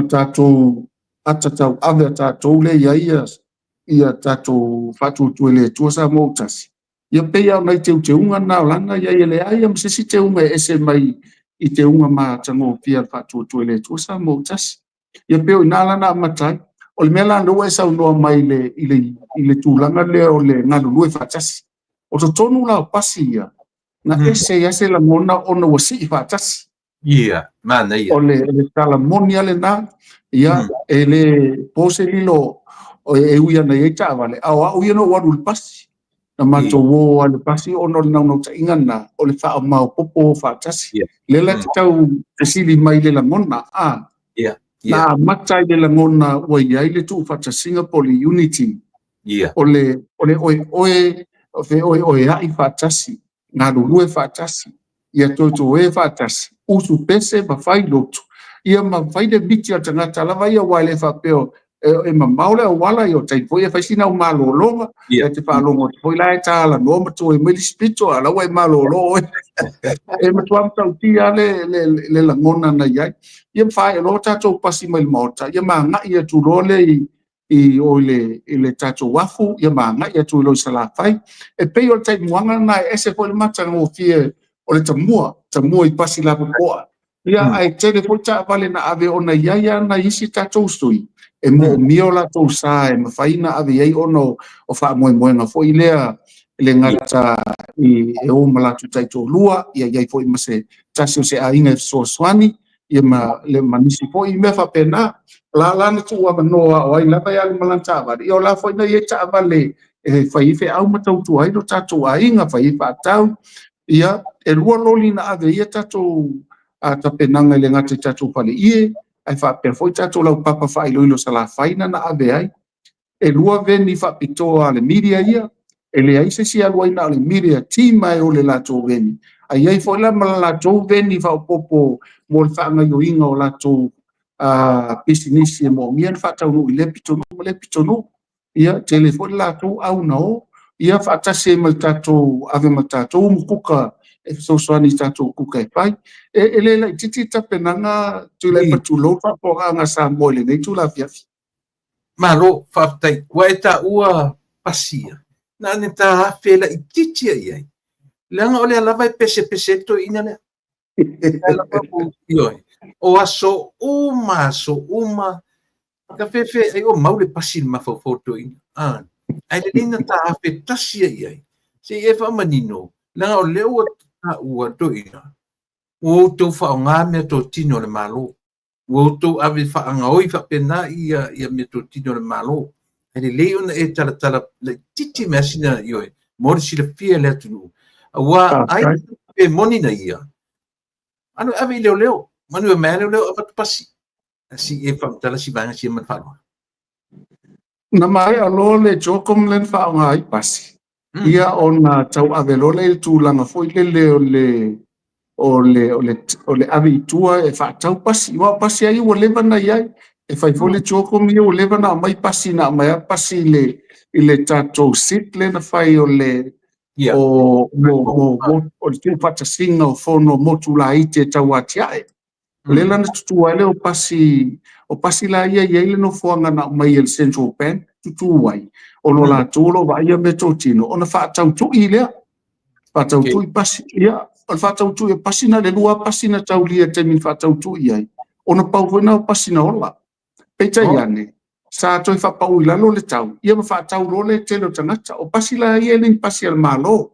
tatou atatau ave tatou le ia tatou whatu tuele tua sa mo tasi. Ia pei au nei te unga na langa ia le ai am sisi te unga ese mai i te unga ma tango pia whatu tuele tua sa mo tasi. Ia peo inalana matai. O le mea no e sau noa mai i le tūlanga lea o le ngā lulu e whātasi. O to tonu la o pasi ia, na ese la mona o na wasi i whātasi. Ia, mana ia. O le tala moni ale nā, ia, e le pose lilo o e uia na eita avale, au uia no waru le pasi. Na mato wo ale pasi o no le nau ta ingana, o le wha mau popo whātasi. Le la te tau te sili mai le la mona, na matai le langona wa iai le tu fata Singapore Unity. Ole oe ai fatasi. Nga lulu e fatasi. Ia toto e fatasi. Usu pese ma fai lotu. Ia ma fai de biti a tangata lava ia wale fapeo. E ma maule o wala i o tai foi e fai sina o malo longa. Ia te whalongo te foi lai tāla no matu e mili spito ala wa e malo longa. E matu amtau tia le langona na iai. Ia mwhae lo tātou pasi mai mota. Ia maa ngai atu role i o le tātou wafu. Ia maa ngai atu lo i salafai. E pei o tai muanga na ese po le mata ngō fie o le tamua i pasi la popoa. Ia ai tere po ta vale na ave ona iaia na isi tātou stui. E mo mio la tau sa e mawhaina ave iei ono o wha moe moenga fo i lea le ngata i e o malatu taito lua. Ia iei fo i mase tasio se a inga e so swani. Ia le manisi po i mea whapena, la na tu wa manoa o ai lava ia le malanta awari. Ia o la fo ina i e ta awale e whaife au matau tu ai do tatou a inga whaife atau. Ia e lua loli na ave ia tatou a tapenanga le ngate tatou pale ie. Ai whapea fo i tatou lau papa wha ilo sa la whaina na ave ai. E lua veni whapitoa le media ia. E le aise si alua ina le media tima e o le latou veni. Ai ai fo la latou veni wha popo mo le whaanga yo inga o latou pisinisi e mo mian whatau no i le pitonu. Ia telefoni latou au nao. Ia whaatase ma tatou ave ma tatou mukuka e sosoani tatou kuka e pai. E le la titi tapenanga tu le patulo whaporanga sa moile nei tu la fiafi. Malo whaftai, wa e ta ua pasia. Na ne ta hawhela i titi ai. Leanga ole alava e pese to ina lea. O aso uma ka fefe ai o maule pasi ma foto ina ai le ina ta afe tasia ai se e fa manino la o leo ta ua to ina o to fa nga me to tino le malo o to ave fa nga oi fa pena ia me to tino le malo ai le ona e tala le titi masina yo mo si le fie le tu wa ai e monina ia ano ave leo manu e mele leo apa pasi si e fa tala si banga si man fa na mai alo le jokom len fa ngai pasi ia ona tau ave lo le tu langa foi le o le ave itua e whaatau pasi, wa pasi ai ua lewa na iai, e whaifole tuoko mi o lewa na mai pasi na mai pasi i le tātou sit le na whai o le Yeah. o le tiu whatasinga o whono motu la ite tau atiae. Le lana tutu ai le o pasi la ia le no fuanga na mai el Central Bank tutu ai. O lo la tūlo wa ia me tō tino, o na whaatau tu i lea. Whaatau tu i pasi, ia. O na whaatau tu i pasi na le lua pasi na tau lia te min whaatau tu i ai. O na pau wena o pasi na ola. Peita iane, sa toi whapau i lalo le tau. Ia ma whaatau lo le telo tangata. O pasi la ia le pasi al malo.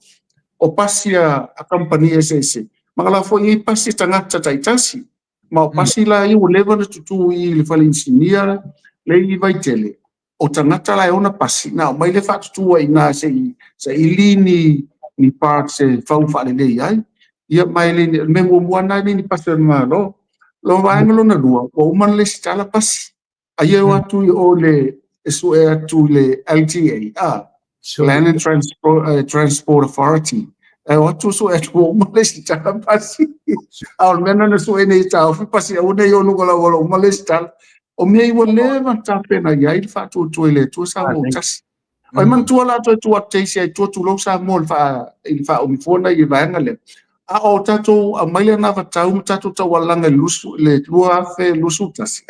O pasi a company SSC. Magala fo i pasi tangata taitasi. Ma o pasi la i o lewa na tutu i le whale insinia le i vai tele. O tangata la e ona pasi. Na o mai le whaatutua i nā se i lini ni part se whau whale le iai. Ia mai le me mua ni pasi al malo. Lo vaengalo na lua. O umana le sitala pasi. Aia watu i o le esu e atu le LTA. Land and Transport Authority. E watu so e atu o umana le sitala pasi. Al mena na so e nei tau. Pasi a une i o nunga la wala umana le sitala. O mea i wa lewa tapena iai le whatu tu ele tu sa mo tasi. Ai man tua la tu teisi ai tu lo sa mo il fa o mi fona i vaenga le. A o tato a maile na vatau tato tau walanga lusu le lua fe lusu tasi.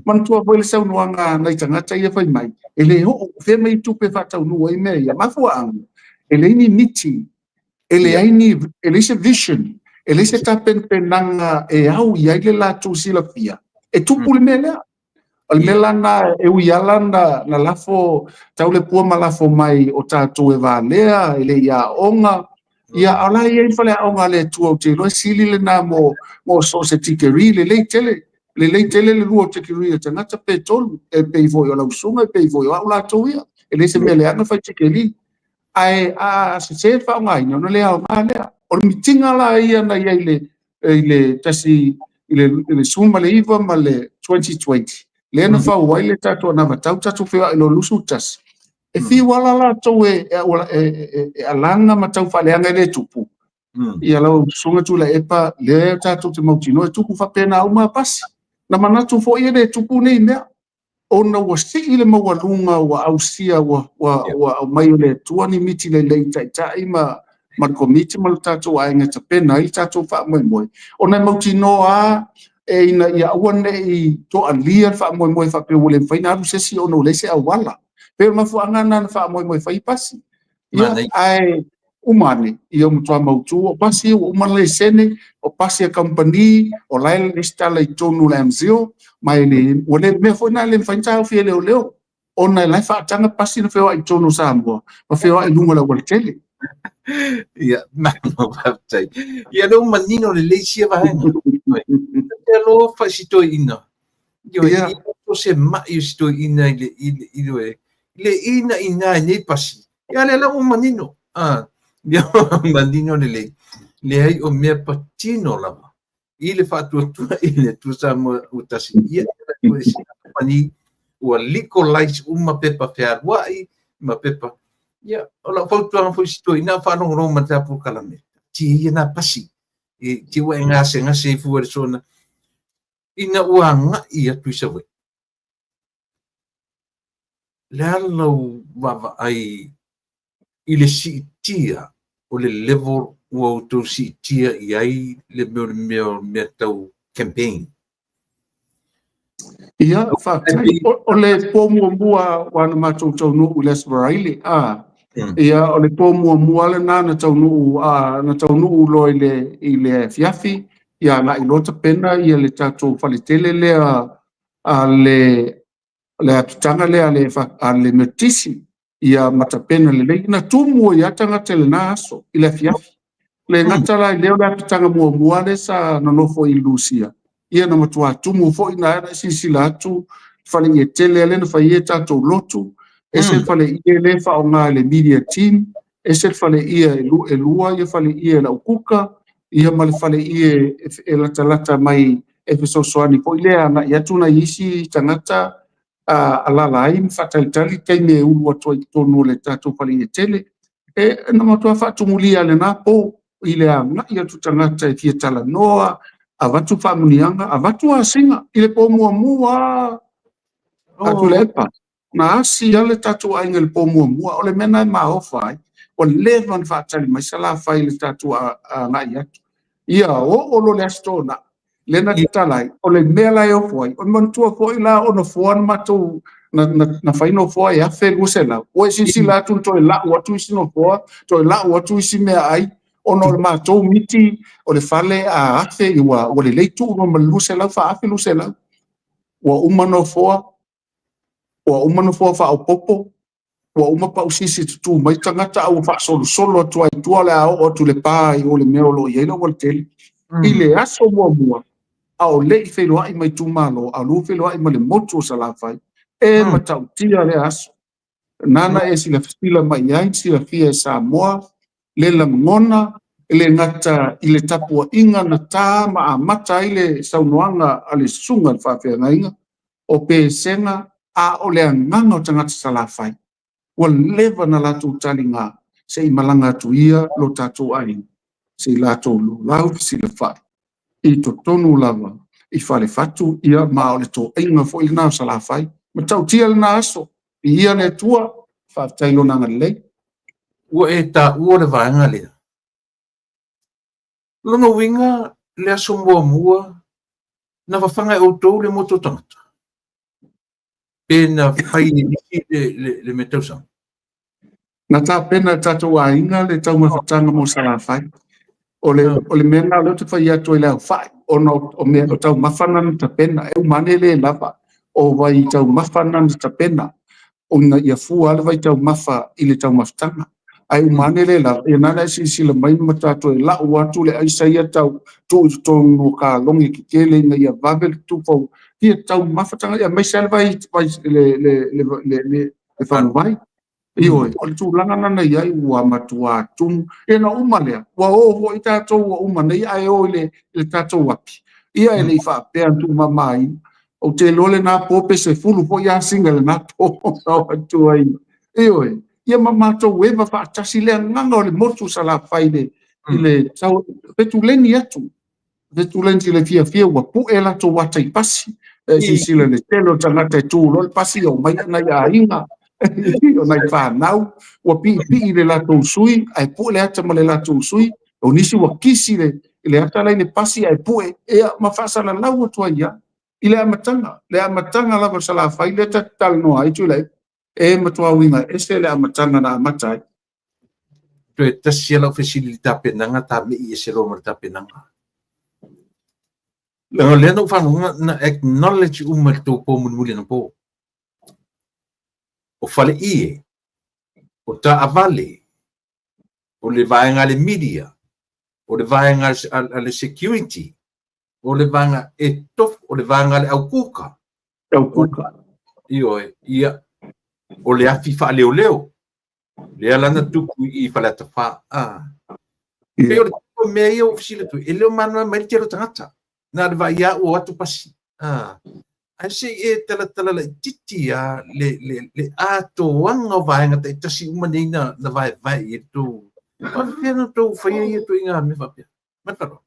Man tua foi le sau nuanga nai tangata ia fai mai. Ele ho fe mai tupe vatau nua i mea ia mafua angu. Ele ni meeting. Ele se vision. Ele se tapen penanga e au iai le la tu sila fia. E tupu le mea. Al mela na e uiala na lafo tau le pua ma lafo mai o tātou e vālea, ele ia onga. Ia ala ia i whale onga le tua o te loe sili le nā mo so se tikeri le leitele. Le leitele le lua o tikeri e tangata pe tolu. E pe i voi o lausunga, e pe i voi o au lātou ia. Ele se mele ana whai tikeri. Ai a se whaonga ina, no le au ngā lea. O le mitinga la ia na ia i le tasi, i le suma le iwa ma le 2020. Le na fa wai le tato na vatau tato fea ilo lusu tas. E fi wala la tau e alanga ma tau whaleanga le tupu. Ia lau sunga tu la epa le tato te mautino e tupu whapena au maa pasi. Na manatu fo ia le tupu nei mea. O na wasi i le mawalunga wa ausia wa mai le tuani miti le taitai ma komiti ma le tato wa inga tapena i tato wha moe. O na mautino a e ina ia wane i to alia fa moe fa pe wole fa ina sesi ono lese a wala pe ma fu angana fa moe fa i pasi ia ai umane ia mutwa mautu o pasi o umane sene o pasi a company o lail listala i tonu la mzio mai le wole me fo na le fa ta fi leo ona la fa tanga pasi no fe i tonu sambo o fe i lunga la wole tele ia ma no vai ia no manino le leisia va lo fa sito ina yo to se ma yo sito ina le ina ne pasi ya le la manino yo manino le ai o me patino la ile fa tu ile tu sa mo utasi ya ko si pani o liko lights uma pepa fer wai ma pepa ya ola fa tu sito ina fa no ro ma ta pu kala me ti ina pasi e ti wa ngase fu persona ina uanga ia tuisa we. Lalo wava ai ile si tia o le level o to si tia iai le me tau campaign. Ia whātai, o le pōmuamua wana mātou tau nuu les Varaile, ia o le pōmuamua le nā na tau nuu lo i le fiafi, ia la ilota pena ia le tatou whalitele lea le atutanga lea le metisi ia matapena le lei na tumu ia tangata le nā aso i le fiafi. Le ngatala i leo le atutanga mua le sa nanofo i Lucia. Ia na matua tumu fo ina era sisila atu whale i tele le na whai e tatou lotu. E se whale i le wha o ngā le media team. E se whale i e lua, i whale i e la ukuka. Ia male fale i e lata mai e fesosoani po i lea na i atuna isi tangata a lala ai mfatalitali kei me ulu atua i tonu le tatou fale i tele. E na matua whaatumulia le nā po i le anga ia tu tangata e fia tala noa, a watu whamunianga, a watu a singa, i le po mua, atu le epa. Na asi ale tatu ainga le po mua, o le mena e maofa ai, o le van whaatali mai sala whai le tatu a ngai atu. Ia o lo le astona, le na talai, o le mea lai o fwai, o mantua fwai la o na fwan matou, na whaino fwai a whe lusela, o e sisi la tu to e la watu isi no fwa, to e la watu isi mea ai, o no le matou miti, o le fale a afe iwa, o le leitu no ma lusela, wha afe lusela, o umano fwa, wha o popo, o uma pa usisi tutu, mai tangata au wha solo tua i tua le ao o tu le pai o le meo lo i eila wal teli. I le aso mua, a o le i wheloa i mai tūmalo, a lu wheloa i ma le motu o salawhai, e matau tia le aso. Nana e sila fila mai ai, sila fia e Samoa, le langona, le ngata i le tapua inga na tā ma a mata i le saunoanga a le sunga le whawhia ngainga, o pe senga a o le anganga o tangata salawhai. Wa lewa na latu tali ngā, se i malanga tu ia lo tātou ai, se i lātou lo lau si le whai. I to tonu lava, i whare fatu ia ma o le tō inga fo i nā salawhai, ma tau tia le nā aso, i ia le tua, whawtailo nanga lei. Ua e tā ua le vaenga lea. Lono winga le aso mua, na whawhanga e o tō le moto tangata. E na whai le metausang. Na tā pena tātou a inga le tau mawhatanga mo salawhai. O le mena le te whai atu i leo whai. O mea o tau mawhanan ta pena. E umane le lava. O wai tau mawhanan ta pena. O nga ia fua le vai tau mawha i le tau mawhatanga. Ai umane le lava. E nana si sila mai matatu e lau atu le aisa ia tau tu tongo ka longi ki kele nga ia vabel tu fau. Ia tau mawhatanga ia mai sel vai le whanwai. Ioi, o le tūlanga nana iai ua matua tum, e na umalea, ua oho i tātou ua umane i ai o le tātou wapi. Ia e le i whaapea tu mamai, o te lole nā pōpe se fulu po ia singa le nā pōpe o atua i. Ioi, ia mamatou e ma whaatasi lea nganga o le motu sa la whaile, i le tau, petuleni atu, petuleni si le fia ua pu e la tō wata i pasi, si sila le telo tangata i tūlo, le pasi o mai na ia inga, o nai whanau, ua pi le latou sui, ai pu le ata ma le latou sui, o nisi ua kisi le ata lai le pasi ai pu e ma whaasala lau atua ia, i le amatanga lava sa la whai, le tatal noa ai tu lei, e matua winga, e se le amatanga na amatai. Tue tasi alau fesili tapenanga, ta me i e se roma tapenanga. Lena whanunga na acknowledge umar tō pō munmuli na pō. O fale ie, o ta avale, o le vaenga le media, o le vaenga le security, o le vaenga e tof, o le vaenga le aukuka. Aukuka. Ia, o le afi wha leo. Le alana tuku i whale ata wha. Peo le tuku mea ia o fisile tu, e leo manua mai tero tangata. Nā le vai ia o atu pasi. Ai se e tala la titi a le ato wanga vaenga te tasi umane na vai e tu. Pena tu whaia i tu inga me whapea. Mataro.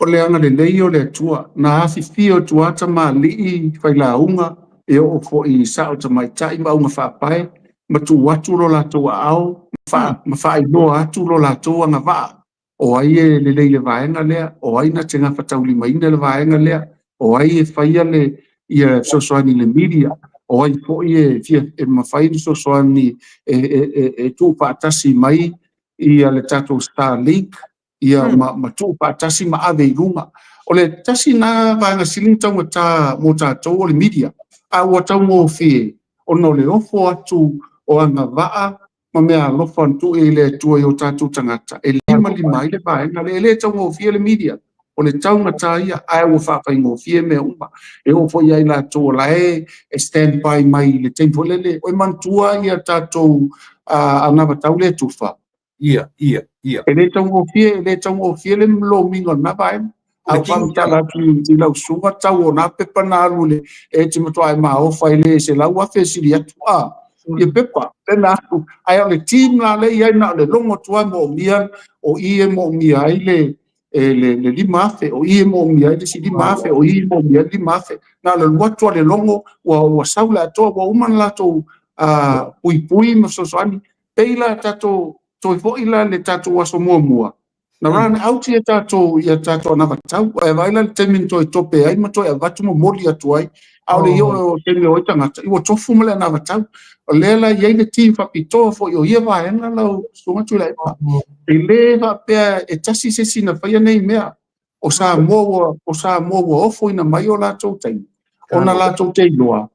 O le anga le leio le atua, na hafi fio tuata ma lii whaila unga, e o fo i sao ta mai tai ma unga whapae, ma tu watu lo la toa au, ma whai noa atu lo la toa nga waa. O ai e le leile vaenga lea, o ai na tenga whatauli maina le vaenga lea, o ai e whaia le ia sosoani le media, o ai po i e mawhai ni sosoani e tu pātasi mai ia le tatou Starlink, ia ma tu pātasi ma ave i runga. O le tasi nā vaenga siling tau mo tātou o le media, a ua tau mō whie, o no le ofo atu o anga waa, ma mea lofa tu e le tua i o tātou tangata. E lima i le vaenga, le tau mō whie le media. O le tau ngata ia, ai ua whawhai ngō whie mea umba. E ofo ia i la tō la e stand by mai le tempo lele. O mantua ia tātou anawa tau le tuwha. Ia. E le tau ngō whie le mlo mingo na vaenga. Au whamtala ki lau sunga tau o nā pepa nā rule. E te matua e maa ofa i le se lau a whesiri atua. ia pepa tena ai le team la le ia na le longo tua mo mia o ie mo mia ai le lima afe o ie mo mia ai le si lima afe o ie mo mia lima afe na le watu le longo wa saula to wa uman la to pui mo soani peila tato to fo ila le tato wa so mua na ran out ia tato na vatau e vaila le temin to tope ai mo to e vatu mo moli atu ai au le yo temi o tangata i wo tofu mo le na vatau o lela ia le team fa pito fo yo ia va enga la so tu la pa e le va pe e tasi se sina fa ia nei mea o sa mo o fo ina mai o la to tai ona la to tai loa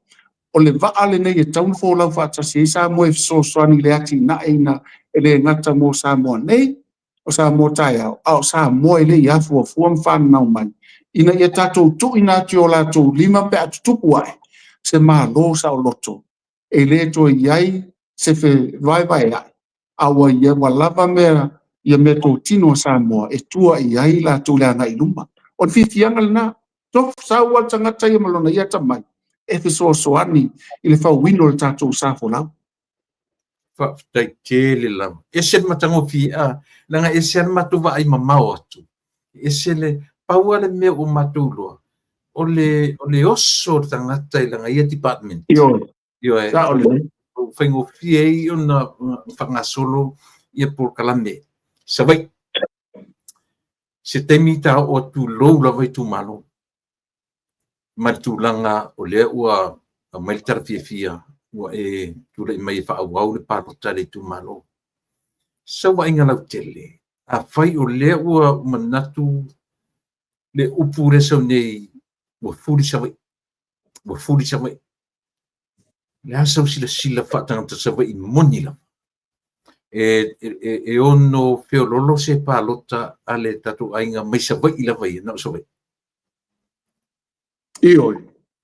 o le va ale nei e tau fo la fa tasi sa mo e so ani le ati na ina ele ngata mo sa mo nei o sa mo tai au sa mo ele ia fo fan na mai ina ia tato tu ina tio la to lima pe atu ai se ma lo sa o loto e le to iai se fe vai ai awa ia walava mea ia me to tino sa mo e tua iai la to la ngai luma on fitianga na to sa wa tangata ia malona ia tamai e fe so ani ile fa wino tato sa fo la fa tai kele la ese matango fi a langa ese matu va ai mamao atu ese le paua le me o matulo o le oso tangata i langa ia department yo e sa ole whaingo fiei o na whangasolo ia por kalame sa vai se temi ta o tu lou la vai tu malo matulanga o le ua mai tar fia ua e tu le mai fa au le pa tale tu malo sa vai ngala tele a fai o le ua manatu le upure so nei ua furi sa vai le asa sila whatangata sa vai moni la e ono feololo se palota ale tatu ainga mai sa vai ila vai na so vai ioi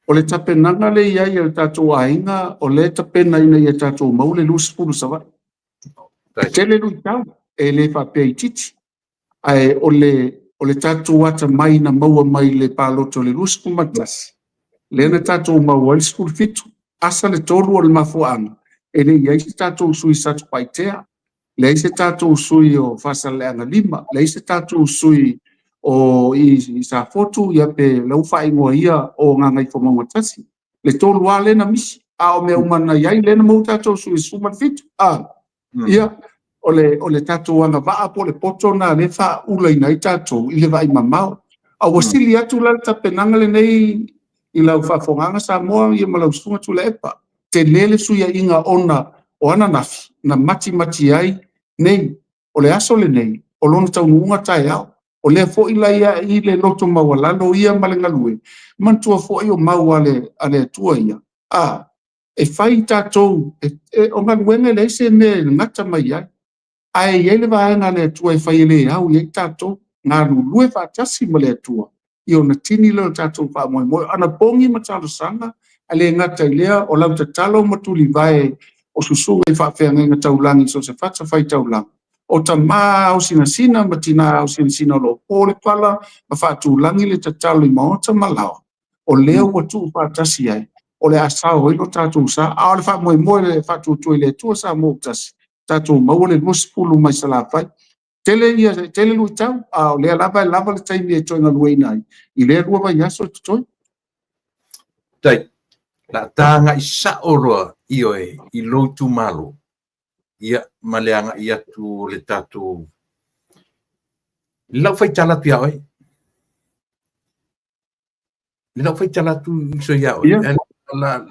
o le tapenanga le ia ia tatu ainga o le tapena ina ia tatu maule lus pulu sa vai tele lu tau e le fa pe titi ai o le tatu wata mai na maua mai le paloto le lus pulu matlas le na tatu maua le skul fitu asa le tolu o le mafuanga e le ia se tatu sui satu paitea le se tatu sui o fasaleanga lima le se tatu sui o i sa fotu ia pe lau whaingoa ia o ngā ngai whamangatasi. Le tolu a lena misi, a o mea umana iai lena mau tatou sui suman fitu. Ia, o le tatou anga waa po le poto na le wha ula ina i tatou i le vai mamao. A wasili atu la tapenanga le nei i lau whafonganga sa moa ia malau sunga tu le epa. Te lele suia inga ona o ana nafi, na mati ai nei, o le aso le nei, o lona tau nuunga tai au. O le fo ila ia i le loto mawalalo ia malengalue. Mantua fo i o maua ale tua ia. E fai tatou, o ngaluenge le se me ngata mai ai. Ai ele vaenga le tua e fai le au i tatou. Ngā lue fa tasi ma le tua. I o na tini leo tatou fa moe moe. Ana pongi matalo sanga, ale ngata ilea o lau tatalo matuli vai o susunga i fa feanga inga taulangi so se fata fai taulangi. O ta ma o sina matina o sina lo pole pala ma fatu langi le tatalo I maota malao o leo watu fatasi ai o le asao ilo tatu sa a le fa moe moe le fatu tu le tu sa mo tasi tatu mau le muspulu mai sala fai tele lu tau a o le lava le taimi e toinga luena ai I le rua vai aso toi tai la tanga I sa oroa ioe I lo tu malo ia maleanga ia tu le tatu lau fai tala pia oi lau fai tala tu so ia oi la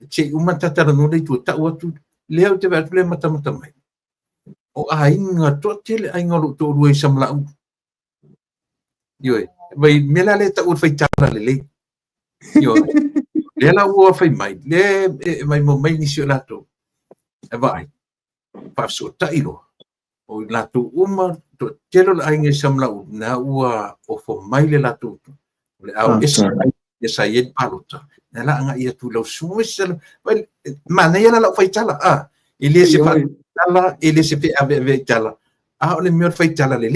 che uma tatara no le tu ta watu leo te va le mata mai o ainga to tele ainga lo to ruai samla u yoi vai mela le ta u fai tala le yoi le la u fai mai le mai mo mai ni sio la to e vai paso ta ilo o la tu uma to telo la ainga samla u na ua o fo mai le la tu le au esa ye palota na la nga ia tu lo sumisel mana ia la fai tala ele se fa tala ele se fe ave tala ole mi fai tala le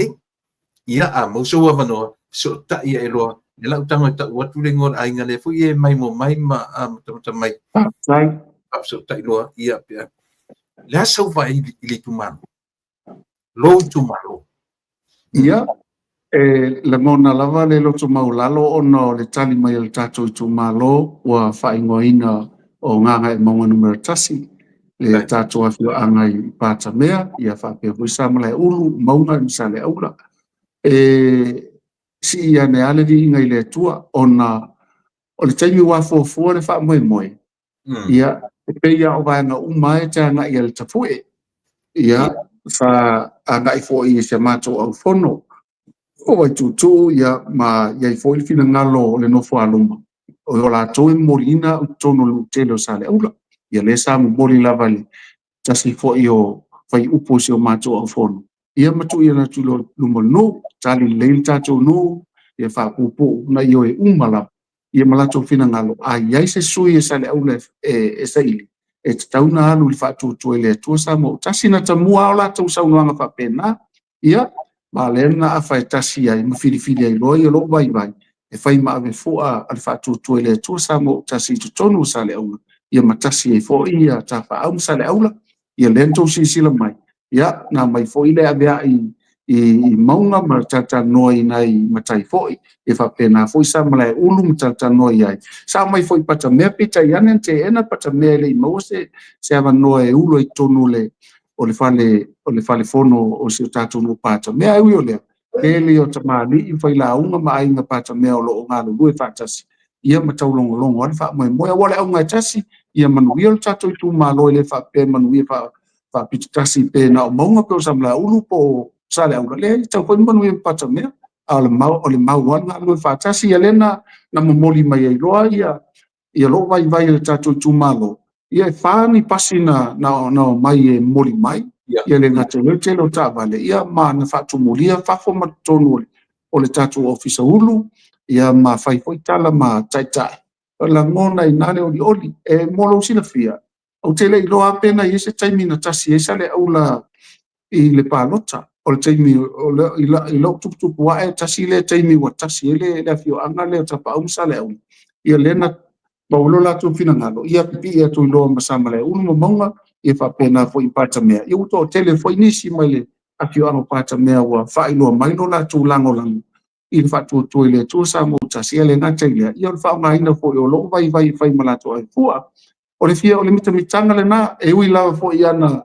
ia mo so wa no so ta ia elo le la utanga ta watu le ngor ainga le fu ye mai mo mai ma mai so tai loa ia pe la so va ili tu mano lo tu malo ia le mona lava le loto maulalo ona o le tali mai le tatou tu malo ua whaingoina o nganga e maunga numero tasi le tatou afio angai pata mea ia whapea huisa mala e ulu maunga ni sa le aula si ia ne ale di ingai le tua ona o le taimi wa fua le wha moe moe ia pe ia o vaenga umae te anga ia le tafue ia fa anga i fo i se mato au fono o vai tutu ia ma ia i fo i fina ngalo le no fo aluma o la toi morina o tono lu telo sale ula ia le sa mo mori lava le tasi fo i o fai upo se o mato au fono ia matu ia na tulo lumo no tali le tato no ia fa pupo na io e umala ia malato fina ngalo a ia se sui e sale ula e saili e tauna alu le fa tutu ele tu sa mo tasi na tamua o la tu sa unanga fa pena ia ma lena a fai tasi ai ma fili ai loi lo vai vai e fai ma ave fua al fa tu ele tu sa mo tasi tu tonu sale aula ia ma tasi ai fo ia ta fa au sale aula ia lento si sila mai ia na mai fo ile ave i maunga ma tata noi nai matai foi e fa pena foi sa mala ulu tata noi ai sa mai foi pata me pita yanen te ena pata me le mose se ava noi ulo i tonu le o le fale fono o se tatu no pata me ai o le ele o tamali i foi la unga mai nga pata me o lo nga lu e fatasi ia matau longo longo fa mai mo ya wala unga tasi ia manuia o tatu tu malo le fa pe manuia fa pitasi pe na o maunga pe o samla ulu po sale au le tau ko manu e pata me al mau o le mau wana lu fa tasi elena na momoli mai ai loa ia lo vai vai le tatu tu malo ia fa ni pasina na mai e moli mai ia le ngate le telo ta vale ia ma na fa tu molia fa fo ma tonu o le tatu office ulu ia ma fai foi tala ma tai tai la ngona inale oli e molo sila fia o tele i loa pena i se taimi na tasi e sale au la i le palota o le taimi i lo tupu wa e tasi le taimi wa tasi ele le fio anga le tapa au sale au ia lena paulo la tu fina ngalo ia pipi ia tu lo masama le unu maunga ia fa pena fo i pata mea ia uto tele fo inisi mai le a fio anga pata mea wa fa ilo mai no la tu lango i le fa tu ile tu sa mo tasi ele ngata ile ia fa nga ina fo i lo vai fai malato ai fua o le fia o le mitanga le na e ui lava fo i ana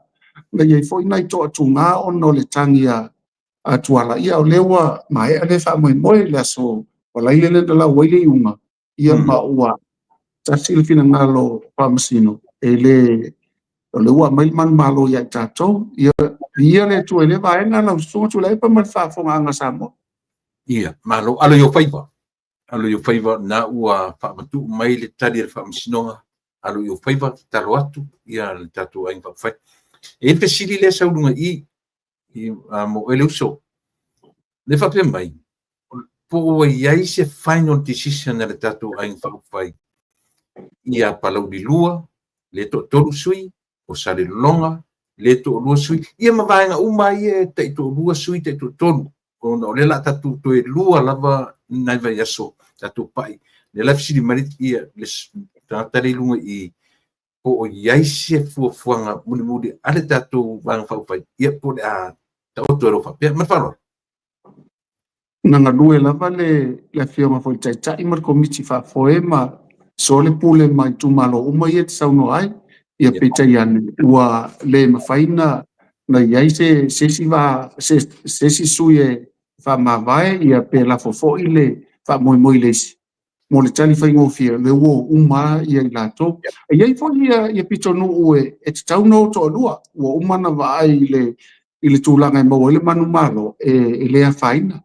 na iei fo i nai to atu ngā ono le tangi a tuala ia o lewa ma e ale wha moe moe le aso o la ile le la waile i unga ia ma ua tasi le fina ngalo pamasino e le o le ua mail man malo ia tato ia le tu ele va enga na usunga tu la ipa man wha fonga anga samo ia malo alo yo faiva na ua wha matu mai le tari le wha masinonga alo yo faiva talo atu ia le tatu ai fa fai e pe sili le saulunga i mo ele uso le fa pe mai po ia se final decision le tatu ai fa fai ia palau di lua le to tolu sui o sale longa le to lua sui ia ma vainga uma ia te to lua sui te to tolu o le la tatu to e lua lava nai vai aso tatu pai le la sili marit ia le tari lunga i o iai se fuafuanga muni ale tatou vanga faupai ia po le a taoto ro fa pe ma falo nanga lue lava le fionga foi tai mar komiti fa foema so le pule mai tu malo uma ia te sauno ai ia pita iane ua le mafaina na iai se si suie fa mavae ia pe la fofo ile fa moi lesi mo le tali fai ngofia le wo uma ia i lato ia i fo ia pito no ue e te tau no to lua wo uma na vai ile tulanga mo le manu malo e le a faina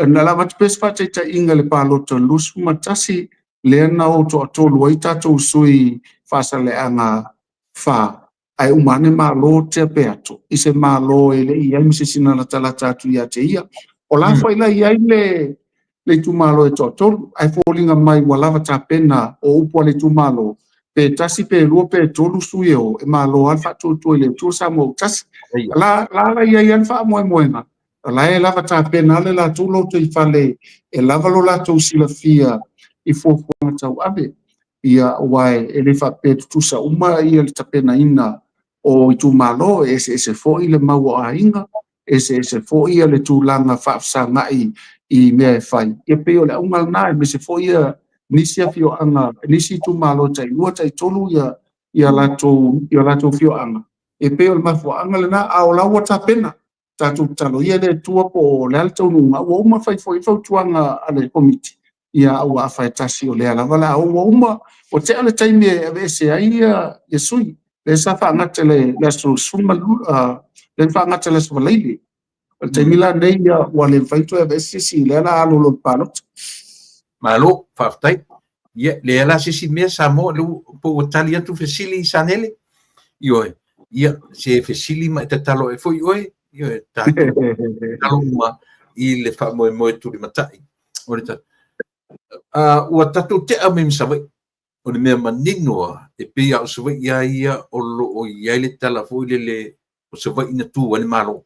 na la vat pes fa te inga le palo to lus matasi le na o to lua i tato sui fa sa le anga fa ai uma ne malo te peato i se malo ele ia mi se sina la tala tatu ia te ia o la fa ila ia le tumalo e totolu ai folinga mai wala ta pena o upo le tumalo pe tasi pe lo pe tolu suyo e malo alfa to le to samo tas la ia fa mo na la e lava ta pena le la to lo to i fale e lava lo la to sila fia i fo tau ave ia wai e le whape tusa uma ia le tapena ina o i tu malo e se fo i le mau a inga e se fo ia le tūlanga whaafsanga i mea e whai. Ia peo le ungal nai me se fo ia nisi a fio anga, nisi tu malo tai ua tai tolu ia lato fio anga. E peo le mafu anga le na a o laua tapena tatu talo ia le tua po le alta ununga ua uma fai fo i fau tuanga ale komiti. Ia au a fai tasi o le ala wala au uma o te ale taimi e vese ai ia sui. Le sa fa ngata le aso suma le fa ngata le sa leili. O taimi la nei ia wale faito e vese si le ala alo lo palot. Malo, whaftai. Ia, le ala sisi mea sa mo, lu po o tali atu fesili sanele. Ioe, ia, se fesili ma te talo e foi oe. Ioe, tātou talo uma i le wha moe turi matai. Ore ta. Ua tātou te ame misawai. O le mea maninoa e pia o sawai ia o lo o ia le tala foi le o sawai ina tu ane malo.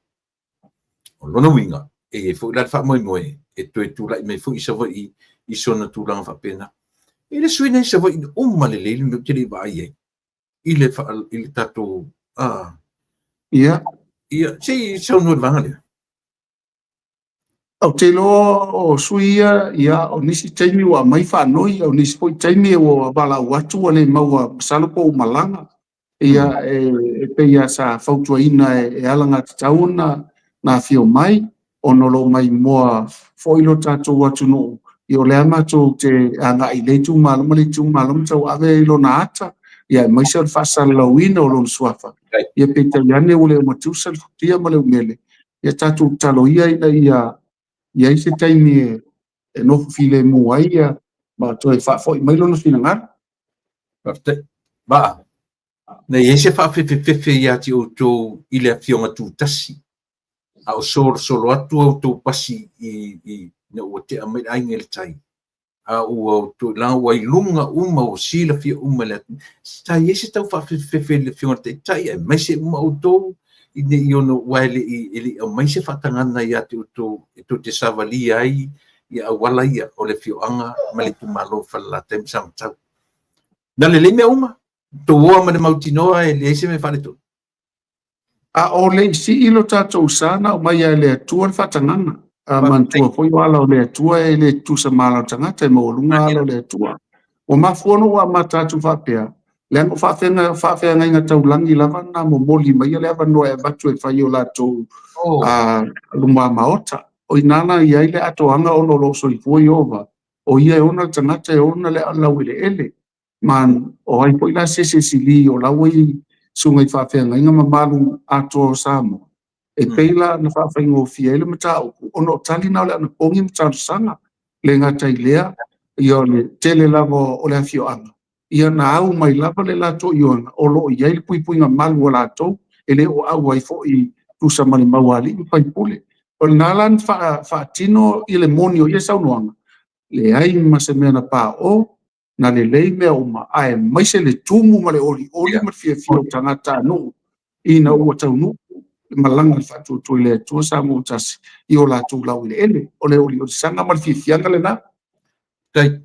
O lona winga. E foi la wha moe e toi tūla i mei foi sawai i sona tūlanga whapena. I le suina i sawai ina umale le ili te le vai e. I le tātou Ia. Ia, sei saunua vanga lea. Au te loa o suia ia o nisi taimi wa mai whanoi au nisi poi taimi o wala watu wale maua salopo o malanga ia e pe ia sa fautua ina e alanga te tauna na fio mai o nolo mai moa foilo tato watu no i o lea mato te anga i leitu malama tau ave ilo na ata ia mai sa fasa lawina o lon suafa ia pe taiane o leo matusa tia ma leo mele ia tato talo ia ia i se taimi e nofu file mua ia, ma to e whaafoi mai lono fina ngara. Ba, na i ese whaafewhewhewe ia ti o tō i lea fionga tū tasi. A o solo atu au tō pasi i na ua te amai ainga le tai. A ua tō la ua i lunga uma o sila fia uma le atu. Ta i ese tau whaafewhewe le fionga te tai, e mai se uma o tō i ne i ono waile i mai se whatangana ia te uto te savali ai i a wala ia o le fioanga ma le tumalo whala tem samtau. Na le mea uma, tō oa ma le mautinoa e le eise me whale tō. A o le si ilo tātou sana o mai e le atua le whatangana. A mantua poi wala o le atua e le tusa mala tangata e maolunga ala o le atua. O mafuano wa matatu whapea. Le ango whawhenga inga tau langi lava na mo moli mai le ava noa e batu e whai o lato luma maota. O inana i aile ato anga ono lo so i fui ova. O ia e ona tangata e ona le alau ele ele. Man o ai po ila sese sili o lau i sunga i whawhenga inga mamalu ato o samo. E peila na whawhenga o fia ele matau. Ono tali na o le ana pongi matau sanga. Le ngata i lea i o le tele lavo o le afio anga. Ia na au mai lava le lato i ona, o lo i aile puipuinga malu o lato, ele o au ai fo i tusa mali mawali i pai pule. O le nalan whaatino i le moni o ia saunoanga, le ai mase mea na pā o, na le lei mea uma, ae maise le tumu ma le oli ma fia fia o tangata anu, i na ua tau nu, malanga le whaatu tui le tua sa mo tasi, i o lato lau i le ele, o le oli o sanga ma le fia fianga le na. Tai.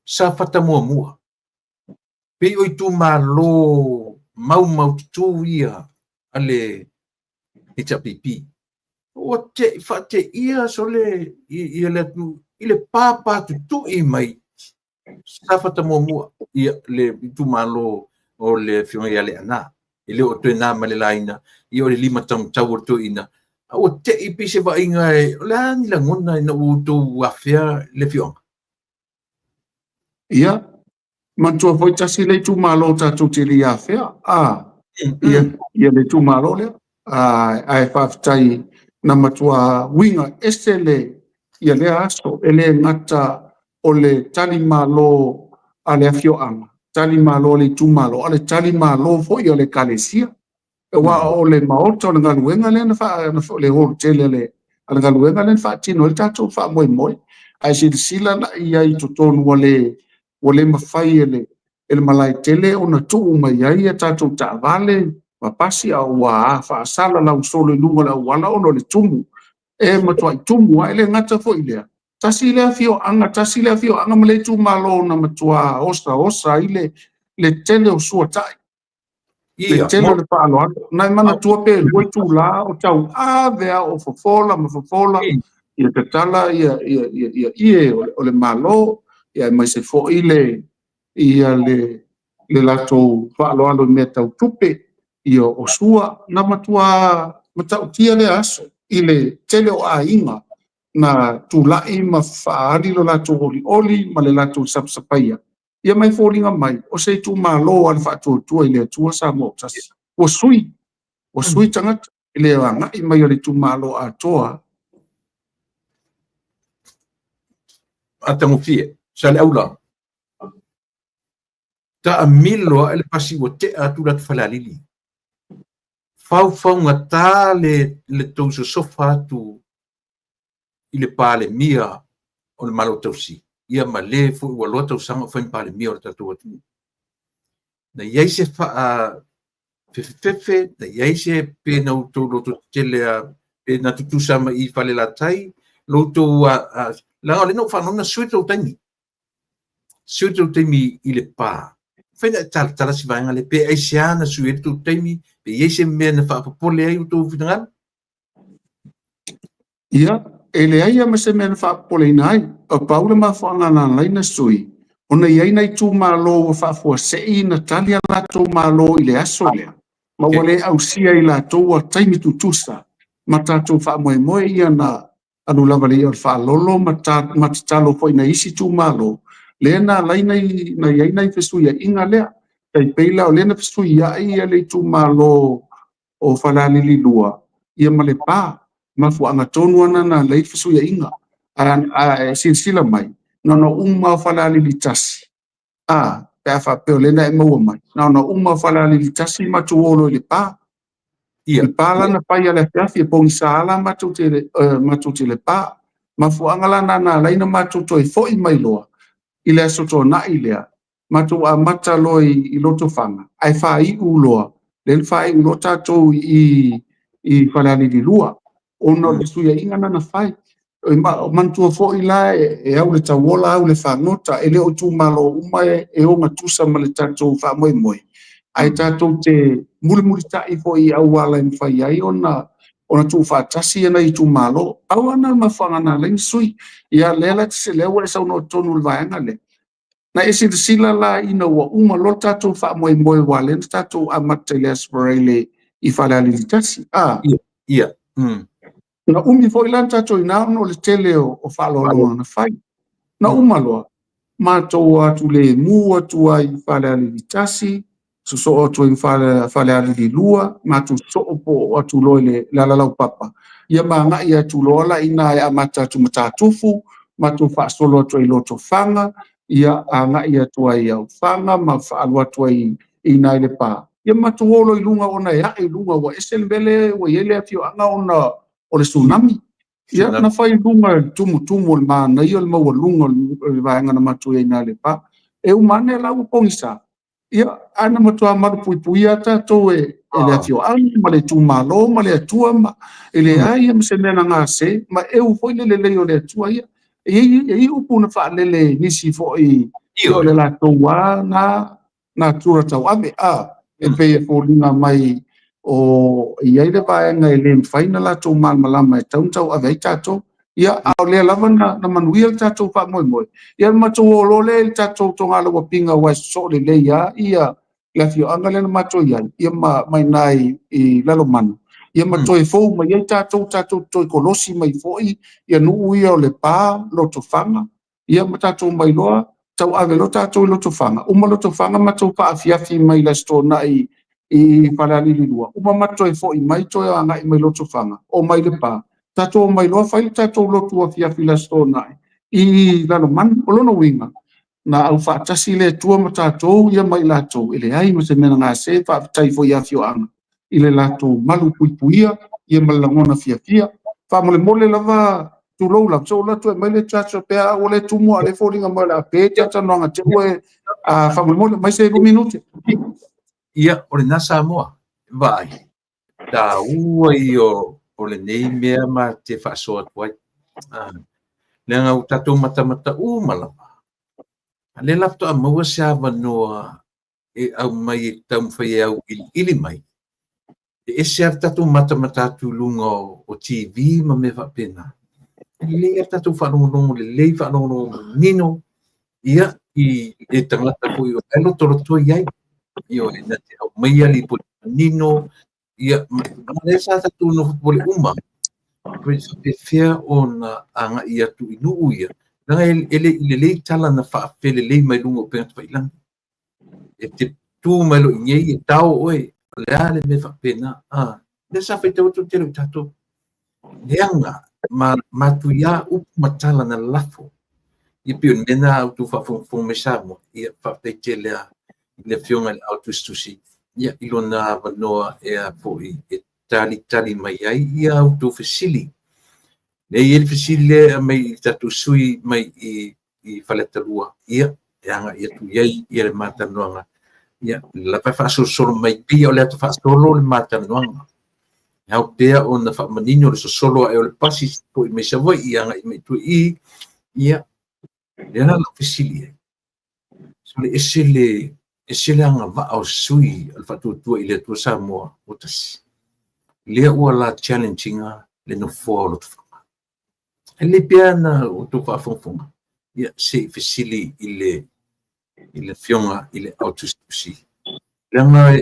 Sa fata mua. Pei oi tu malo mau tu ia ale i tapipi. O te fate ia sole i le papa tu i mai. Sa fata mua ia le tu malo o le fionga ia le ana. I le o tu na ma le laina. I o le lima tau o tu ina. O te i pise va inga e la ni la ngona ina u tu wafia le fionga. Ia, mantua foi tasi le tu malo tātou te li awhea. Ia le tu malo lea. Ai whawhitai na matua winga esele ia lea aso. Ele ngata o le tali malo a le awhio anga. Tali malo le tu malo. A le tali malo foi o le kalesia. E wa o le maota o le ngaluenga le na le horo tele le. A le ngaluenga le na whaatino le tātou wha moe. Ai sila na ia i totonu o le mawhai ele malai tele o na tuu mai ai a tātou ta vale ma pasi a ua whaasala lau solo lunga lau wala ono le tumu e matua i tumu a ele ngata fo ilea tasi le fio anga male tu malo na matua osa le tele o sua tai le Ia, tele le pa lo na mana tua pe lo tu la o tau a vea o fofola ia te tala ia o le malo ia mai se fo ile ia le lato fa lo me tau tupe ia o sua na matua matau tia le aso ile tele o ainga na tulai ma faali lo lato oli ma le lato sapsapaia ia mai folinga mai o se tu malo al fa tu ile tu sa mo tas o sui tangata ile anga i mai o le tu malo a toa atango fie, sa le aula. Ta amilo ele pasi o te atu la falalili. Fau ngata le tau sofa atu ile pale mia o le malo tausi. Ia ma le fu ua loa tau sanga fai pale mia o le tatu atu. Na iai se faa fefe, na iai se pe na utou loto telea, pe na tutu sama i fale la tai, loto langa le no whanona sueta o taimi. Sueta o taimi i le pā. Whaina tala si vaenga le pe aisiana sueta o taimi, pe iai se mea na whaapapole ai utou whitangana. ia ele ai ma se men fa pole nai o paula ma fa ngana lai na sui ona iai nai tu malo o fa fo se ina talia la tu malo ile asole ma wale au sia ila tu o taimi tu tusa mata tu fa mo ia na anu lava le o fa lolo mata talo foi na isi tu malo le na lai nai na iai nai fesu ia inga le tai peila o le na fesu ia ia le tu malo o fa la lili lua ia male pa ma fu anga tonu ana na lei fisu ya inga a silsila mai no umma fala li tasi pe fa pe le na mo mai no umma fala li tasi ma tu olo le pa Ia. il pa la na pa ya le fiafi po sala ma tu te le pa ma fu anga la na lei na ma tu toi fo i mai loa ile so to na ile ma tu a mata loi i loto fanga ai fa i uloa le fa i ulo ta to i fala li lua ono le suia inga na fai o mantua fo ila e au le tawola au le whanota ele o tu malo umae e o ngatusa ma le tatou wha moe moe ai tatou te muli tai fo i au wala i mwhai ai ona tu whatasi ana i tu malo au ana ma whangana le sui ia lela te se leo e sau no tonu le vaenga le na esi te sila la ina ua uma lo tatou wha moe moe wale tatou amate le asparele i whalali li tasi Ia. na umi foi lan tato ina no le tele o whalolo na fai. Na umaloa, mātou atu le mua tua i whale ali di tasi, so atu i whale ali di lua, mātou so opo atu loe le lalalau papa. Ia maa ngai atu loala ina e amata atu matatufu, mātou whaasolo atu i loto whanga, ia a ngai atu ai au whanga, ma whaalu atu ai ina i le pā. Ia mātou olo i lunga ona e hae lunga wa eselbele wa iele afio anga ona o le tsunami ia na fai lunga tumu le mana ia le maua lunga le vaenga na matu e na le pa e umane la u pongisa ia ana matua maru pui ata to e le afio an ma le tu malo ma le atua ma ele ai am se mena ngase ma e u foi le o le atua ia e upu na fa le nisi fo i le la toa na tura tau ame e pe e fo linga mai o ia le vaenga e le faina la tau malama e tau ave tatou ia au le lava na manuia le tatou fa moe ia matou o lo le tatou tonga lo pinga wa so le ia la fio anga le matou ia mai nai i lalo manu ia matou e fou mai tatou toi kolosi mai foi ia nu ia o le pa lo to fanga ia tatou mai loa tau ave lo tatou lo to fanga uma lo to fanga matou fa afiafi mai la stona i palali lua uma mato e fo i mai to anga i mai loto fanga o mai le pa tato mai lo fai tato loto a fia fila stona i lalo man olono winga na au fa tasi le tua matato ia mai lato ile ai ma se mena nga se fa tai fo ia fio anga ile lato malu puipuia ia malangona fia fa mole lava tu lo la so la tu mai le chacho pe a ole tu mo ale fo linga mai la pe chacho no nga te fa mole mai se 2 minuti Ia, o le nasa moa, vai. Da ua i o le nei mea ma te whaasoa tuai. le nga tatou mata malama le lapto a maua sa vanoa e au mai tam fai au ili mai e se tatou mata tulunga o TV ma me va pena le tatou fa no le fa no nino ia i e tangata po yo elo toro iai io e na te au mai ali po nino ia le sa tatou no po le uma pe fia ona anga ia tu inu ia na ele tala na fa pele le mai lungo pe pa ilang e te tu mai lo ngai e tau oi le ale me fa pena le sa fe tau tu te lo tatou leanga ma tu ia u matala na lafo i pe nena auto fa fon me samo ia fa te tele le fionga auto stusi ia ilona vanoa e a foi e tali mai ai ia auto fasili le ia fasili mai tatu sui mai i faleta lua ia anga ia tu ia le mata noanga ia la fa solo mai pia o le fa solo le mata noanga au pea ona fa manino le solo e le pasi po me sa voi ia nga me tu ia era la fasili so le esele anga va au sui al fatu tu ile tu Samoa otas le ua challenginga le no folo tu ele piana o tu fa fonfonga ia se fasili ile fionga ile autostusi langa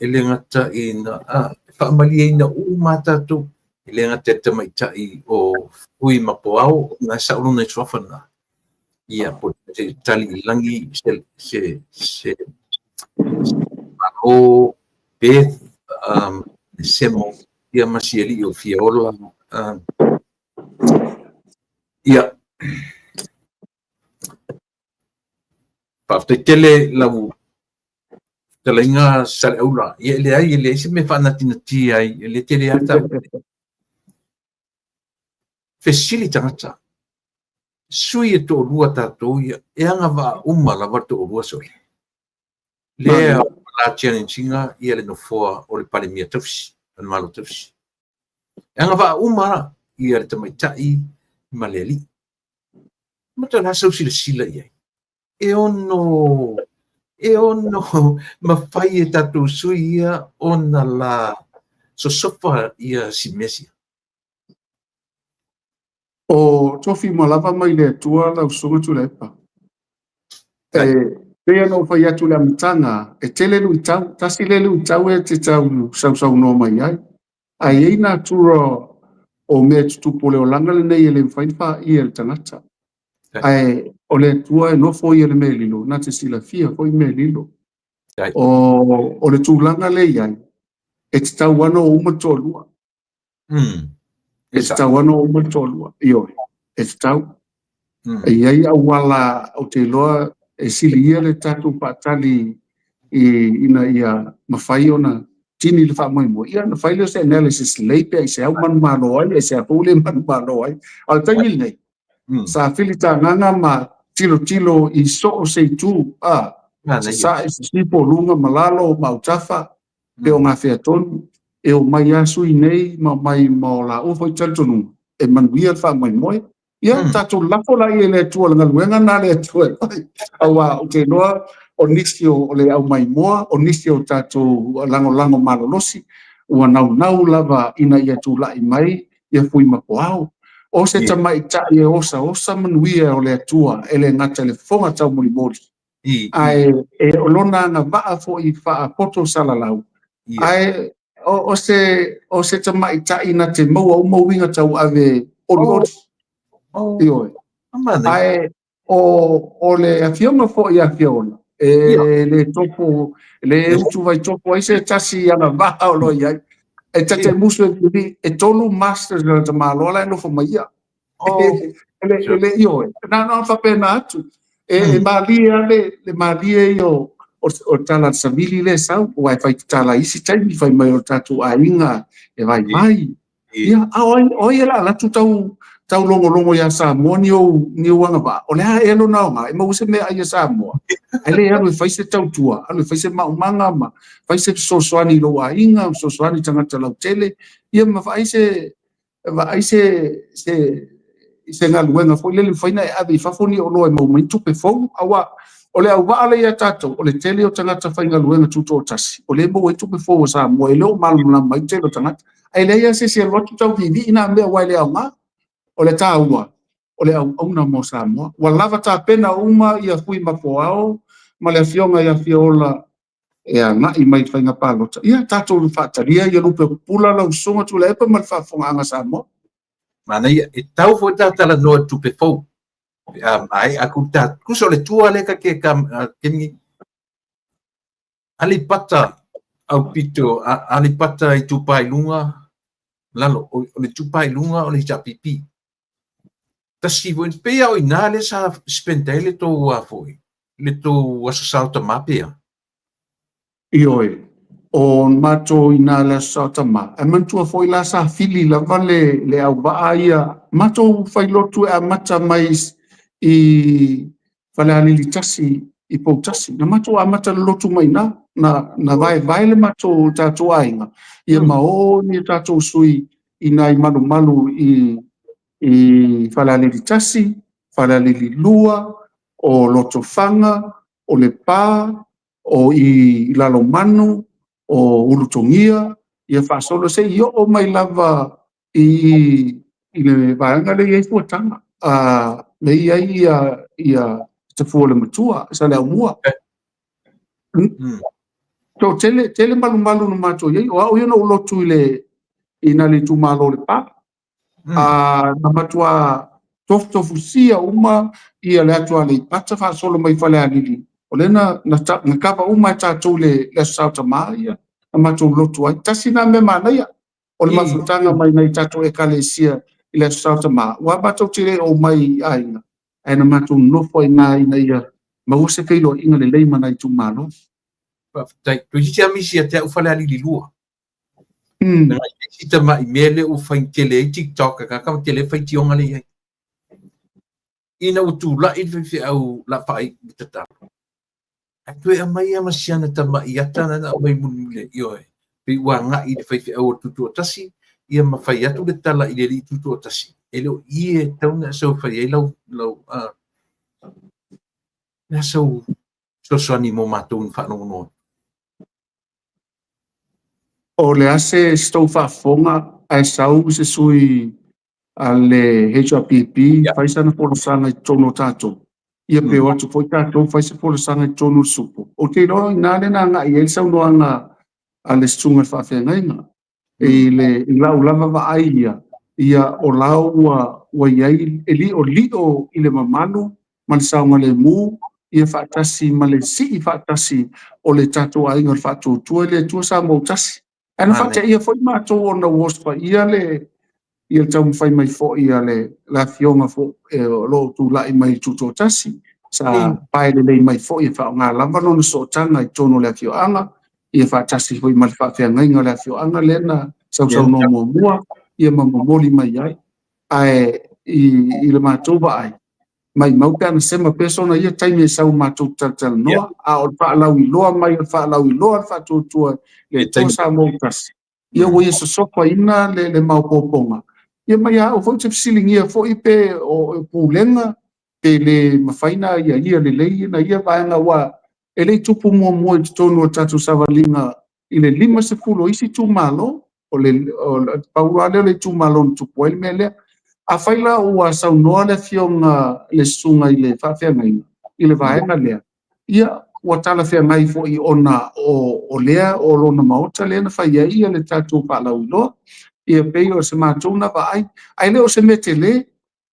ele ngata ina fa mali ina mata tu ile ngata te mai tai o ui mapoao na sa uno ne trofana ia po te tali langi se o Beth semo ia masieli o fiola ia pa te tele lau telenga sal aula ia le se me fa natinati ai le tele ata facilitata sui e to rua tatou ia e anga va lava to rua soi le la challenginga ia le no foa o le palemia tafsi an malo tafsi e anga va ia le tamaitai ma le ali mata la sila ia e ono ma fai e tatou sui ia ona la sosofa ia simesia o tofi malava mai le tua lau sunga tu lepa. Pea no fai atu le amitanga, e tele lu tau, tasi le lu tau e te tau sau no mai ai. Ai eina tura o mea tutupo le o langa le nei e le mwhainwha i e le tangata. Ai o le tua e no foi e le me lilo, na te sila fia foi me lilo. O le tūlanga le iai, e te tau wano o umatolua. E te tau wano o umatolua, ioi, e te tau. E iai au wala o te loa e sili ia le tatu patali ina ia mawhai ona tini le wha moi mo. Ia na whai leo se analysis leipe ai se au manu mano ai, e se apule manu mano ai. Al taimil nei, sa filita nganga ma tilo i so o se tu, sa e se sipo lunga malalo ma utafa, pe o ngā whea tonu, e o mai asu i nei, ma mai ma o la ufo i taltonu, e manuia le wha moi moi. Ia tatou lafo la i le tua langa luenga na le tua. Awa o te noa o nisi o le au mai moa, o nisi o tatou lango malolosi, ua nau lava ina ia tu lai mai, ia fui mapoao. O se tamai tai e osa manuia o le tua, e le ngata le fonga tau mori mori. Ai e o lona na vaa fo i faa poto salalau. Ai o se tamai tai na te maua umawinga tau ave ori. Ioi. Ai o le afionga fo i afiona. Le topo, le utu vai topo, ai se tasi ana vaha o loi ai. E tate musu e tolu masters na ta malola e no fo maia. Ele ioi. Na fa pena atu. E malia le malia io o tala savili le sau, o ai fai tala isi taimi fai mai o tatu a inga e vai mai. Ia, oi e la tu tau longo ia Samoa ni wanga ba. O lea e lo naonga, e mawuse mea ia Samoa. Ele alu e faise tau tua, alu e faise maumanga ma, faise sosoani lo a inga, sosoani tangata lau tele, ia ma faise se ngā luenga fo le whaina e avi whafoni o loa mau mai tupe fau awa o le au waale ia tātou o le tele o tangata whainga luenga tuto o tasi o le mo e tupe fau o sa mo e leo malu na mai tele o tangata ai le ia se se lotu tau vivi ina mea wai le au ngā o le tā ua o le au na mo sa mo wa lava tā pena uma ia hui mapoao ma le fionga ia fiola e nga I mai whainga pālota ia tātou le whātaria ia lupe pula lau songa tu le epa ma le whaafonga anga sa mo mana ia e tau fo tala no tupe fo ai aku ta kuso le tua le ka ke kemi ali pata au pito ali pata I tupai lunga lalo o le tupai lunga o le japipi tasi vo pe au ina le sa spendele to wa foi le to wasa salta mapia Ioi, o mato ina la satama. E mantua foi la sa fili la vale le au ia. Mato fai lotu e mata mais I vale alili tasi I pou tasi. Na mato a mata lotu mai na vai le mato tato ainga. Ia mao ni tato sui ina I malu I vale alili tasi, vale alili lua, o loto fanga, o le pā, o I lalo manu, o ulutongia, ia whaasolo se io o mai lava I le vaanga le iei fuatanga. Le iei ia te fuole matua, sa le aumua. So tele malu no mato iei, o au iona ulotu ina le tumalo le pā. Na matua tofu sia uma ia le atua le pata whaasolo mai whale alili. O lena na kapa uma tātou le sauta maia, na matou lotu ai. Tasi na me manaia, o le mafutanga mai nei tātou e kalesia I le sauta maa. Wa matou tire o mai aina. E na matou nofo I ngā ina ia. Ma use keilo inga le leima nei tu malo. tai tu sia misi te u fale ali lua na I te mai mele u fain tele TikTok ka tele fai tionga le ina u tu la I fi au la pai tata tu e mai ama siana tama I ata na o mai munule yo pe wa nga I fai fi au tu tasi ia ma fai atu le tala I le tu tasi ele ie tau na so fai lau na so ani mo matun fa no O le ase stou whaafonga ai sau se sui ale HRPP faisana polosanga I tono tātou. Ia pe watu foi tātou faisa polosanga I tono supo. O te roa inane na nga I elsau noa nga ale stunga whaafenga inga. E le lau lava wa ai ia o lau wa iai li o I le mamanu man saunga le mu ia whaatasi ma le si whaatasi o le tātou ainga whaatou tua le tua sa mau tasi. Ana fata ia foi matou ona waspa ia le tau fai mai fo ia le la fionga fo lo tu la mai tuto tasi sa pai le mai fo ia fa nga lava no so tanga I tono le fio anga ia fa tasi foi mal fa fia ngai le fio anga lena sau no mo ia moli mai ai I le matou ba ai mai mau kana sema persona ia taime sau matou tatal no a o fa lau I loa mai o fa lau I loa fa tutua le tosa motas ia wo so sopa ina le mau poponga ia mai o fo te siling ia fo ipe o pulenga te le mafaina ia le na ia vaanga wa ele tupu mo tonu tatu savalinga ile 5 isi tu malo o le paua le tu malo tupu ele mele a faila ua saunoa le fionga le sunga I le whawhiangai I le vaenga lea. Ia ua tala whiangai fo I ona o lea o lona maota lea na whaia ia le tātou whalau iloa. Ia pei o se mātou na wa ai. Ai leo se mea te le,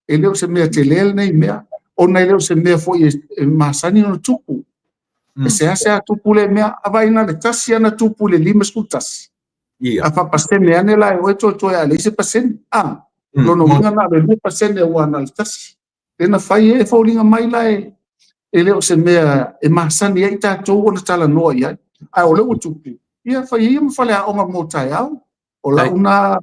e leo se mea te le nei mea. Ona leo se mea fo I masani no tupu. E se ase a tupu le mea, awaina le tasi ana tupu le 5 skutasi. A whapastene ane la e oeto toa a le ise pasene. Lono winga na le 2% e wana le tasi. Tena whai e whaulinga mai la e leo se mea e masani e tātou ona tala noa iai. Ai o leo tupu. Ia whai ia mwhale a onga mō tai au. O la una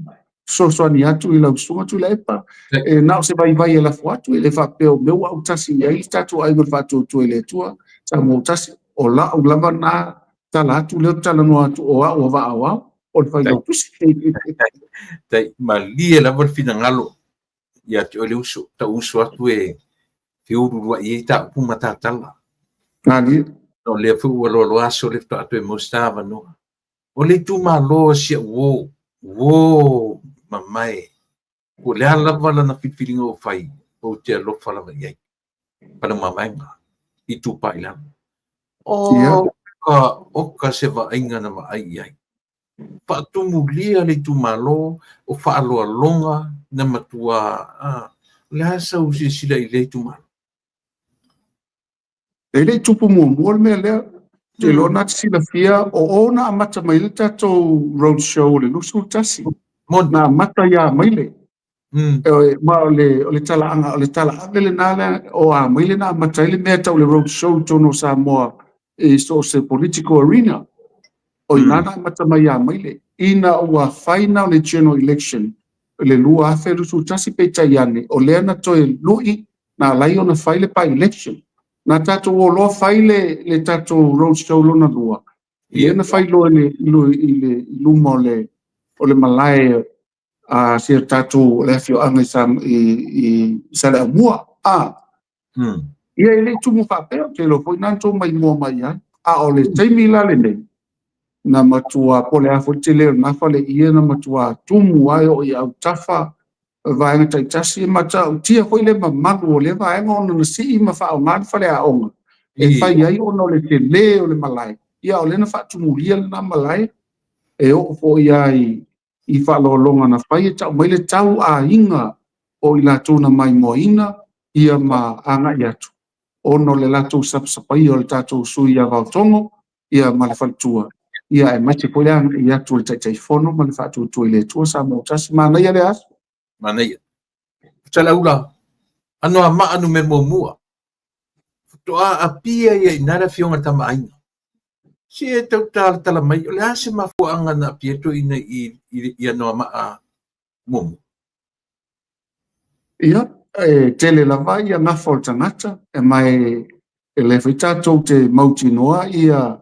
soani atu I lau sunga tu la epa. E nao se vai e la fuatu e le whapeo meu au tasi iai tātou ai ngor whātou tu e le tua. Sa mō tasi o la au lava na tala atu leo tala noa atu o a o wa au. O le whai lau tusi. tai ma lie la vol fina ngalo ia te ole uso ta uso atu e fiurua i ta puma tatala Nani, no le fu lo aso le ta atu e mostava no o le tu malo si wo mamai ko le ala vala na pitfilinga o fai o te lo fala mai ai para mamai i tu paila ia, o ka se va inga na mai ai pa tu mulia le tu malo o fa alo longa na matua le asa u si sila i le tu malo ele tupu mua le mea lea, te lo na sila fia o ona amata mai le tatou road show le lusu tasi, mon na amata ia mai le. Ma o le tala anga, o le tala anga le nala o a mai le na amata ile mea tau le road show tono sa moa e so se political arena. O inana amata mai ia mai le. Ina ua faina o le general election, le lua afe lusu tasi pe taiane, o lea na toe lui na lai ona faile pa election. Na tatou o loa faile le tatou road show lona lua. Ia na failo le luma o le malae a sia tatou le afio anga i sale mua. Ia ele tumu whapea ke lo foi nantou mai mua mai ai. A o le taimi la le nei. Na matua pole a fo te leo na fale ia na matua tumu ai o i au tafa vaenga taitasi mata utia foi le mamalu o le vaenga ona na si ima fa o ngad fale a onga e fai ai ona o le te le o le malai ia o le na fa tumulia le na malai e o fo ia i fa lo longa na fai e tau mai le tau a inga o i la tona mai moina ia ma anga i atu ono le lato sapsapai o le tatou sui a vautongo ia ma le faltua ia e mai te pole anga i atu le taitai fono ma le fa tu le tua sa mo tasi mana ia le aso mana ia tala ula ano ama anu me mua to a pia ia inara fionga tama ainga si e tau tala mai o le ase mafuanga na pia to ina i ano ama a mumu ia e tele lava ia ngafo o tangata e mai e le whitatou te mauti noa ia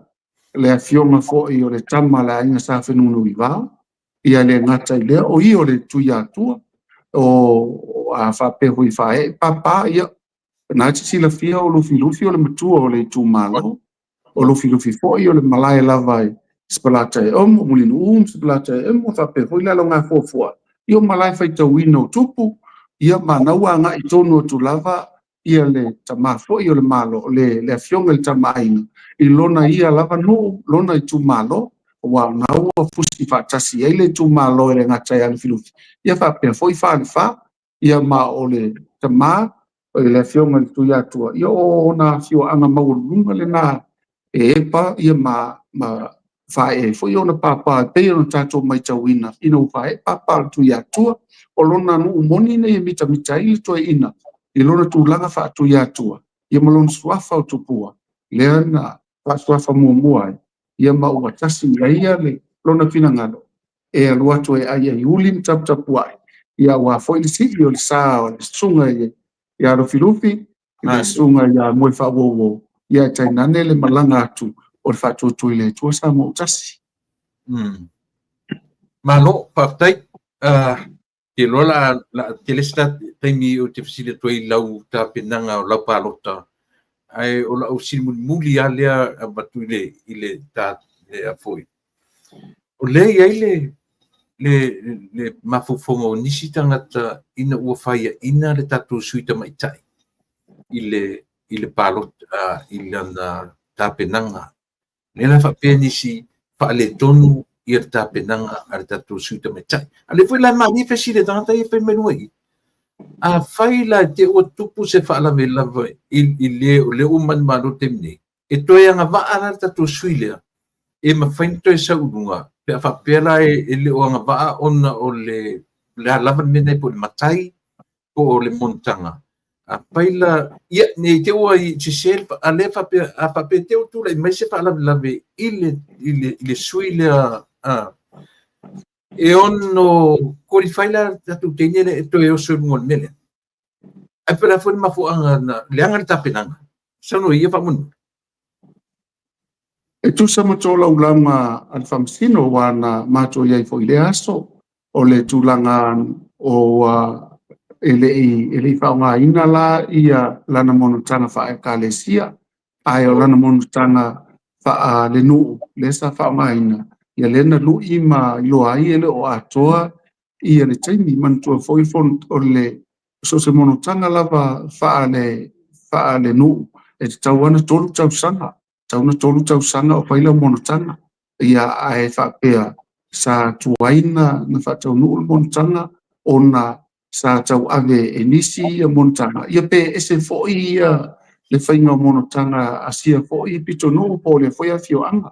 le afionga fo i o le tama la inga sa whenunu i wao ia le ngata i lea o i o le tuia atua o a whapehu i whae papa ia na te sila fia o lufi o le matua o le tu malo o lufi fo i o le malae lava i spalata e omo mulinu spalata e omo whapehu i lalo ngā fua i o malae whaitau ino tupu ia manaua nga i tonu tu lava ia le tamafo i o le malo le afionga le tamaina i lona ia lava no lona i tu malo wa na ua fusi fatasi ai le tu malo le ngata ia le filufi ia fa pe foi fa ia ma o le tama o le afionga le tu ia tua ia o na fio anga maulunga le na e pa ia ma fa e foi ona papa pe ona tato mai tawina ina fa e papa tu ia tua o lona no moni nei mita i to ina i lona tu langa fa tu ia tua ia malon swafa o tupua le na fa swafa mua ia ma ua tasi ia le lona fina ngalo e alua to e ai ai ulim tap wai ia wa foi le sigi o le sa o le sunga ia ro filufi le sunga ia mo fa wo ia tainane le malanga atu o le fa tu ile tu sa mo tasi malo paptai te lola la telesta taimi o te fisile toi lau ta penanga o lau palota ai o la o muli alea batu ile ta le afoi o le ai le mafofonga o nisi tangata ina ua faia ina le tatu suita mai tai ile palota ilana ta penanga le la fa penisi fa le tonu ia ta penanga ar tatu suita mai tai ale foi la mani fesile tangata ia pe menui a faila te o tupu se fa la vela ile le uman malo temni e toia nga va ala tatu suile e ma fainto e saudunga pe fa pela e le o nga va ona o le lava mene po matai o le montanga a faila ia ne te o i se sel ale fa pe a fa pe te o tu le mai se fa la ile suile a e ono qualifier tatu tenele e to e o so ngol mele ai pela foi mafu anga na leanga ta penanga sono ia fa mun e tu sama tola ulama al famsino wana mato ia fo ile aso o le tulanga o ele whaongaina la ia lana monotanga wha ekalesia, ai o lana monotanga wha le nuu, le sa whaongaina, ia lena lu ima ilo ai ele o atoa, ia le taimi mantua foi fon o le so se monotanga lava wha le nuu, e te tauana tolu tau sanga, tauna tolu tau sanga o paila monotanga, ia ai whapea sa tuaina na wha tau nuu monotanga, ona sa tau ave e nisi ia monotanga. Ia pe ese foi ia le whainga monotanga asia foi pito nuu po le foi a fio anga.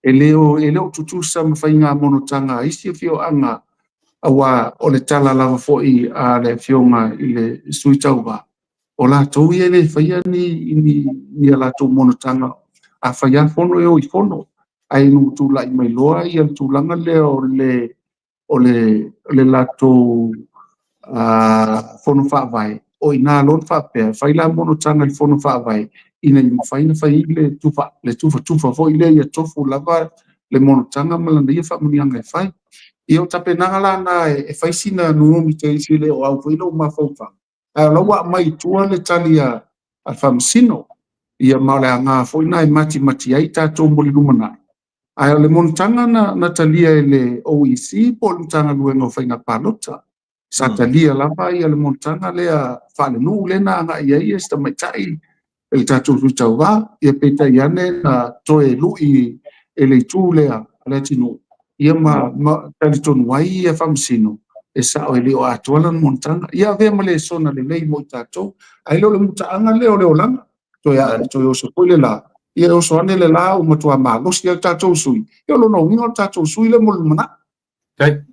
E leo tutusa ma whainga monotanga isi a fio anga awa o le tala lava foi a le fionga i le suitauwa. O la tau ia le whaia ni a la tau monotanga a whaia fono e o i fono. Ai nu tu lai mai loa ia tu langa leo o le la tau fono whaavai. O ina lon whaapea, whaila monotanga li fono whaavai. Ina i mawhaina whai le tufa fo ile ia tofu lava le monotanga malanda ia whamunianga e whai. Ia o tape nangala na e whaisina nuomi te isi le o au whaila o mawhauwha. Laua mai tua le talia al whamsino. Ia maole a ngā whoina e mati ai tātou moli lumanai. Ai le monotanga na talia e le OEC po le monotanga luenga o whainga pālota. Sa talia lava ia le monotanga lea whale nuu lena anga ia sta mai tai e tātou tau wā, ia peta iane na toe lui e le tū lea le tinu. Ia ma tali tonu wai ia whamsino e sa o e leo atuala na monotanga. Ia vea ma le sona le lei mo i tātou. Ai leo le mutaanga leo langa. Toe oso koile la. Ia oso ane le la o matua mālosi al tātou sui. Ia lo no wingo tātou sui le molu mana. Kai.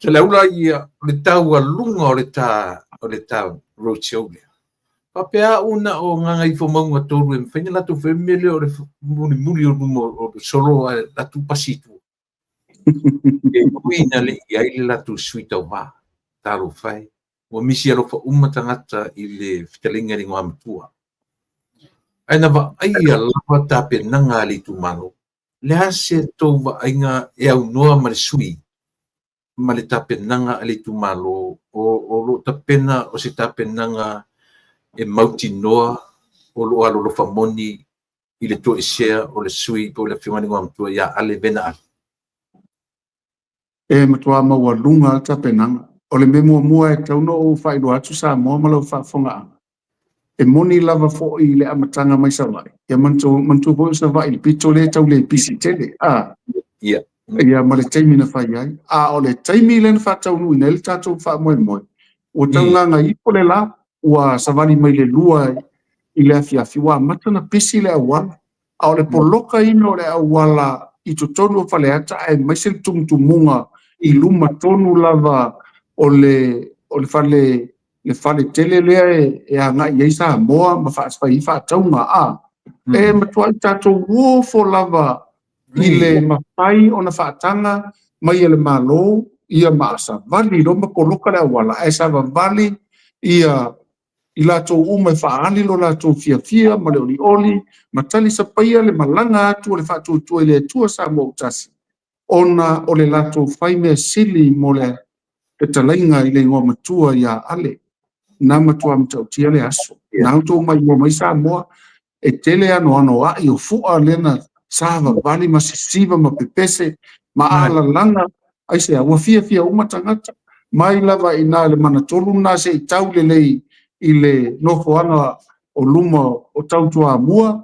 Se laula ia le tau alunga o le tau roadshow lea. Papea una o nganga i whamaunga tōru e mwhaina latu whemele o le muni o numo o solo a latu pasitu. E kuina le i aile latu suita o wā, taro whai. Wa misi alofa umatangata i le whitalinga ni ngā matua. Aina wa aia lawa tape nanga li tu mano. Le ase tō wa ainga e au noa ma le sui. Ma le tape nanga ali tu malo o lo tapena o se tape nanga e mauti noa o lo alo lo famoni i le to e share o le sui po le whingani ngā matua ia ale vena ali. E matua maua lunga tape nanga. O le memo mua e tauno o whaido atu sa mua malau whaafonga anga. E moni lava fo i le amatanga mai sa vai. Ia mantu po sa vai, le pito le tau le pisi tele. Ia. Ia ma le taimi na whai ai. O le taimi le na whatau nui, na le tātou wha moe moe. O tau nganga i po le la, ua savani mai le lua i le afiafi, ua matana pisi le awala. O le poloka ino le awala i to tonu o whale ata, ai maisel tumutumunga i luma tonu lava o le whale tele lea e a ngai eisa moa ma whaaswai i whaataunga E matua i tātou wofo lava i le mawhai o na whaatanga mai le malo ia maasa vali roma poloka le awala e sa vali ia i lātou umai whaali lo lātou fia ma le oli ma tali sa paia le malanga atu le whātou tua i le tua sa mo utasi ona o le lātou whai mea sili mo le talainga i le ngō matua ia ale na matua mtau tia le aso na auto mai mo mai sa moa e tele ano a i o fua lena sava vali ma sisiva ma pepese ma ala langa ai se ua fia umatangata mai lava ina le mana tolu na se i tau le lei i le nofoanga o luma o tau tua mua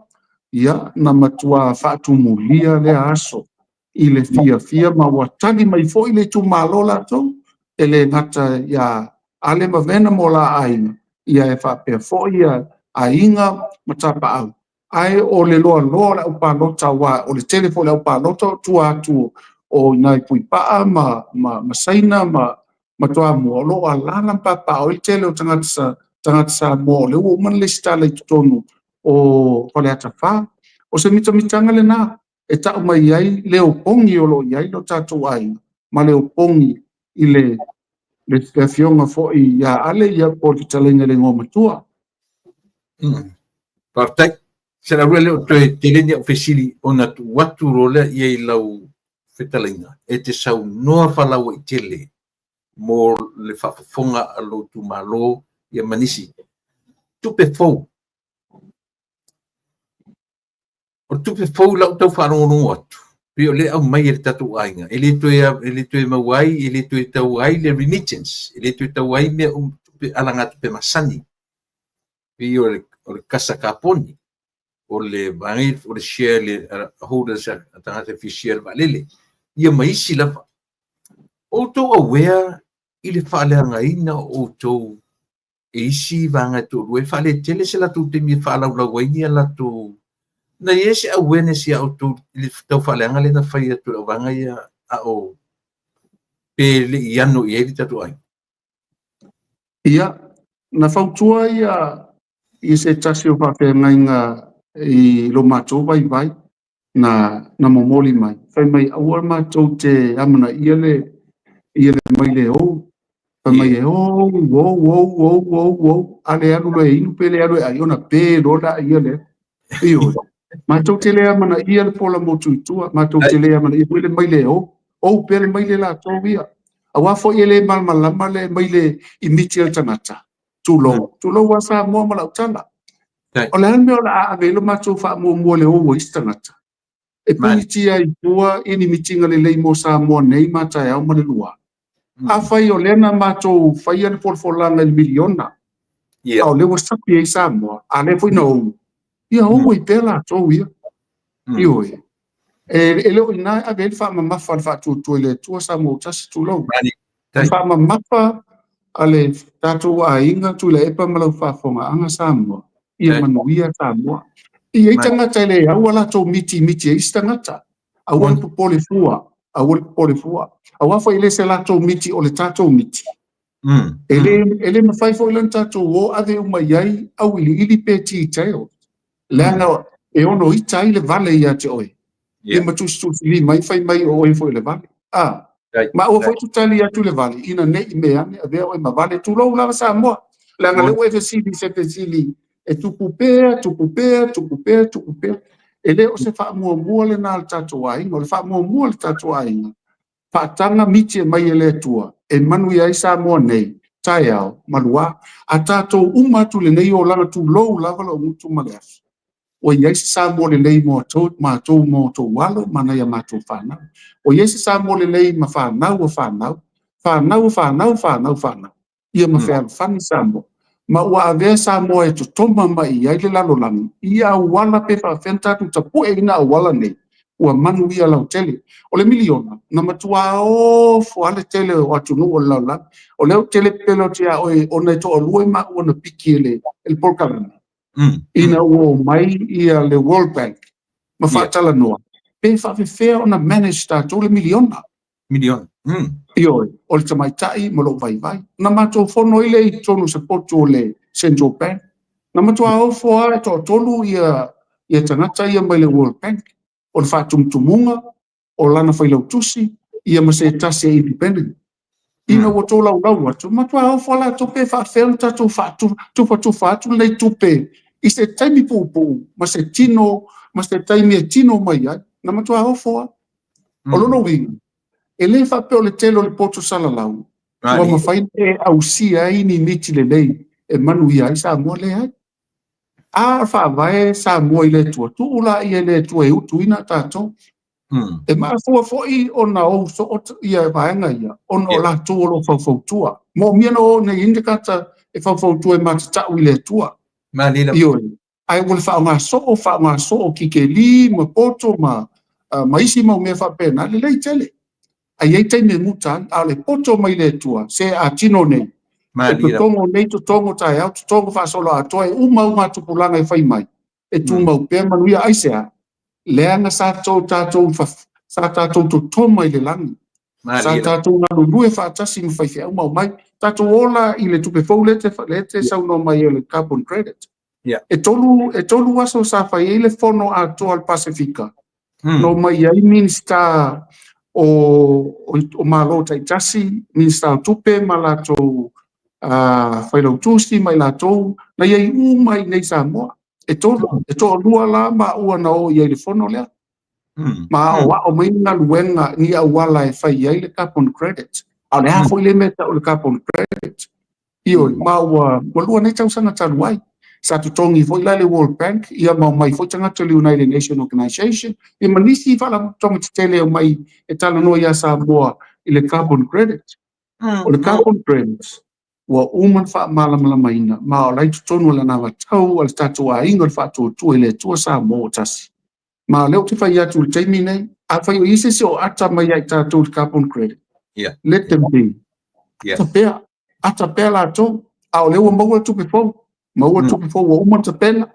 ia na matua whaatu mulia le aso i le fia ma watani mai fo i le tu malola tau e le ngata ia ale ma vena mo la aina ia e whapea fo ia a inga matapa au ai o le loa la upa lota wa o le telefone upa lota tua atu o nai pui paa ma saina ma toa mo lo ala na papa o le tele o tangata sa mo le o man le stale tonu o pole ata fa o se mitanga le na e ta mai ai le o pongi o lo ai lo tatu ai ma le o pongi i le fionga fo i ya ale ya po talenga le ngoma tua Partai se la rele o te teleni o fesili ona tu watu role ia i lau whetalinga e te sau noa whalau i tele mo le whaafafonga a lo tu malo ia manisi. Tupe fau. O tupe fau lau tau whanongo atu. Pio le au mai e tatu ainga. Ele tue mawai, ele tue tau ai le remittance. Ele tue tau ai mea tupe alanga tupe masani. Pio o le kasa kaponi. O le bangi, o le share le holders a tangata fi share valele. Ia maisi lava. O tau aware i le whaaleanga ina o tau e isi vanga tō rue whaale tele se la tō te mi whaalaulau waini a la tō na yesi awareness ya o tō i le tau whaaleanga le na whai atu a vanga ia a o pe le i anu i evi tatu ai. Ia, na whautua ia i se tasi o whawhenga inga i lo mātou vai na momoli mai. Whai mai awar mātou te amana ia le mai le o. Whai mai e ale anu le inu pe le anu e aiona pe roda ia le. Iyo. Mātou te lea mana ia le pola motu itua. Mātou te lea mana ia le mai le o. O pe le mai le la tō ia. Awa fo ia le malmalama le mai le imiti al tangata. Tūlou wa sa mua malau tala. O le hanme o la avelo mātou wha mua le o istangata. E punitia i tua ini mitinga le lei mo sa mua nei mātai au mane lua. A whai o lena mātou whai ane polfolanga i miliona. Au le wa sapi e sa mua. A le fwina ou. Ia ou i pela tō ia. Iyo e. E leo ina a vele wha mamafa wha tūtua le tua sa mua tasi tūlou. Wha mamafa ale tātou a inga tu le epa malau whafonga anga sa mua. Ia manuia sa mua. Ia i tangata le au ala tō miti e istangata. Au ala pole fua. Au afa ile se la tō miti o le tātou miti. Ele mawhai fo ilan tātou o ave umaiai au ili peti i teo. Leana e ono i tai le vale ia te oi. E matustu li mai fai mai o oi fo le vale. Ma o fo tu tali atu le vale. Ina ne i mea ne avea oi ma vale tu lau lava sa moa. Leana le ue fesili se fesili. E tupupea. E le o se wha mua le nā le tātou ainga. O le wha mua le tātou ainga. Whaatanga miti e mai e le tua. E manu ia i sa moa nei. Tai au, malua. A tātou umatu le nei o langa tu lou lava la umutu maleasu. O iesi sa mo le lei mo mātou mo tō walo, mana ia mātou whanau. O iesi sa mo le lei ma whanau. Ia ma whea whani sa mo. Ma ua avea sa mo e to toma mai iai le lalolangi. Ia wala pe whawhentatu ta pue ina wala nei. Ua manu ia lau tele. O le miliona, na matua o fuale tele o atunu o laulangi. O leo tele pelo tia o nei to o lue ma ua na piki ele polkalana. Ina o mai ia le World Bank ma whaatala noa. Pe whawhewhea o na manage tātou le miliona. Ioi, o le tamaitai ma lo vai. Na mātou whono ile i tonu supportu o le Central Bank. Na mātou au whoa e tonu ia tangata ia mai le World Bank. O le whaatumtumunga, o lana whailau tusi, ia ma se tasi e independent. Ina o tō lau atu. Mātou au whoa la tope whawhea tātou tupa atu lei tupe. I se taimi pūpū, ma se taimi e tino mai ai, na matua hofoa. O lono winga. E le whapeo le telo le poto salalau. Wa mawhaine e au sia ini miti le lei, e manu ia i sa mua le ai. A whawae sa mua i le tua. Tu ula i le tua e utu ina tātou. E maa fua foi o na o so ia vaenga ia. Ono la tu o lo whawhautua. Mo miana o ne indikata e whawhautua e matatau i le tua. Ioi, ai wale whaonga so ki ke li, ma poto, ma isi mau mea whapena, le lei tele. Ai ei teime mutan, a le poto mai le tua, se a tino nei. E tutongo nei, tutongo tai au, tutongo whaasolo a toa, e uma tupulanga e whai mai. E tu mau pēr manuia aisea. Leanga sa tātou to toma i le langi. Sa tātou nganu lue whaatasi mi whai whea umau mai. Tātou ola i le tupe fau lete sauno mai e le carbon credit. E tolu aso sa whai e le whono a toa al Pasifika. No mai ai minista o malo tai tasi, minista o tupe ma lato whailau tusi mai lato, na iai umai nei sa moa. E tolu lua la ma ua na o iai le whono lea. Ma o mai na luenga ni a wala e whai iai le carbon credit. au le hafo ile meta o le carbon credit io mau lua nei tau sanga taruai sa tu tongi foi la le World Bank ia mau mai foi tanga le United Nations Organization e manisi fala tongi tele o mai e tala no ia sa boa i le carbon credit o le carbon credits wa uman fa mala maina ma o lai tonu la na tau al tatu a ingo fa tu ele tu sa mo tasi ma le o te fai atu le taimi nei a fai o ise se o ata mai ai tatu carbon credit let them be ata pea la to au le mo tu before wa uman te pena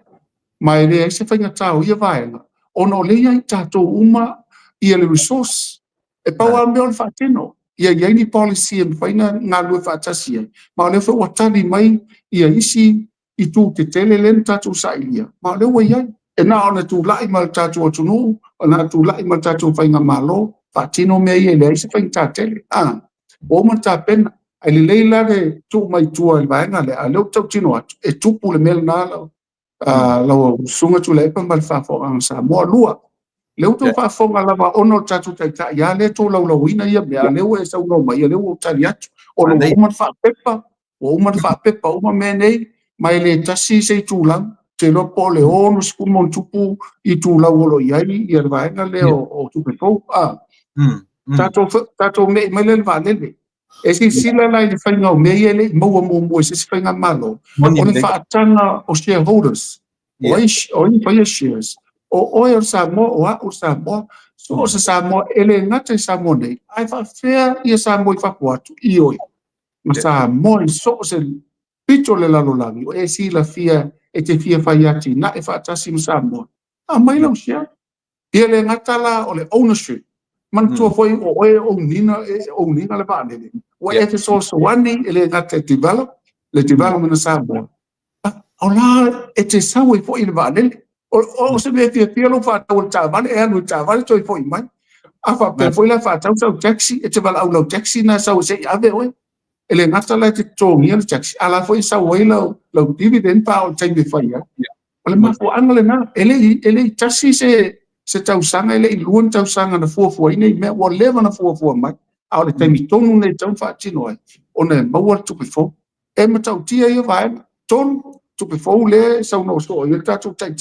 mai le se fai tau ia vai ono le ai tatu uma ia le resource e pa wa me on fa tino ia ni policy e faina nga lu fa tasi ma le fa watani mai ia isi i tu te tele len tatu sa ia ma le wa ia e na ona tu lai mal tatu o tunu ona tu lai mal tatu fainga malo fa tino me ia le se fain tele o man ta pena ai le leila le tu mai tua i vaenga le a le tau tino atu e tupu le mel na lo sunga tu le pa mal fa fo ang sa mo lua le uto fa fonga lava ono tatu tai ya le to lo ina ia me le o sa no mai le o tali atu o lo man fa pepa o ma mene mai le tasi se tu lang te lo po le ono sku mon tupu i tu la lo iai ia vaenga le o tu pe fo tatu me le va le e si sila lai le whainga o mea ele mo se whainga malo o le whaatanga o shareholders o i whaia shares o o Samoa o Samoa so o Samoa ele ngata Samoa nei ai whawhea ia Samoa i whapuatu i oi ma Samoa i so se pito le lalo langi o e si la fia e te fia whaiati na e whaatasi ma Samoa mai lau sia ia le ngata la o le ownership man tua foi o nina le bane o e so wani ele ngata development Samoa ola e te sawe foi le bane o se me fia lo fa o chaval e no chaval toi foi mai a fa pe foi la fa tau taxi e te vala au taxi na sa o se ave o ele ngata la te tongi le taxi ala foi sa o lo dividend pa o change foi ya ole ma ko angale na ele taxi se tau sanga ele luon tau sanga na fo ina me o leva na fo mai a le taimi tonu nei tau fa tino ai ona mo tu before e ma tau tia ia vai ton tu before le sa no so ia tatu tai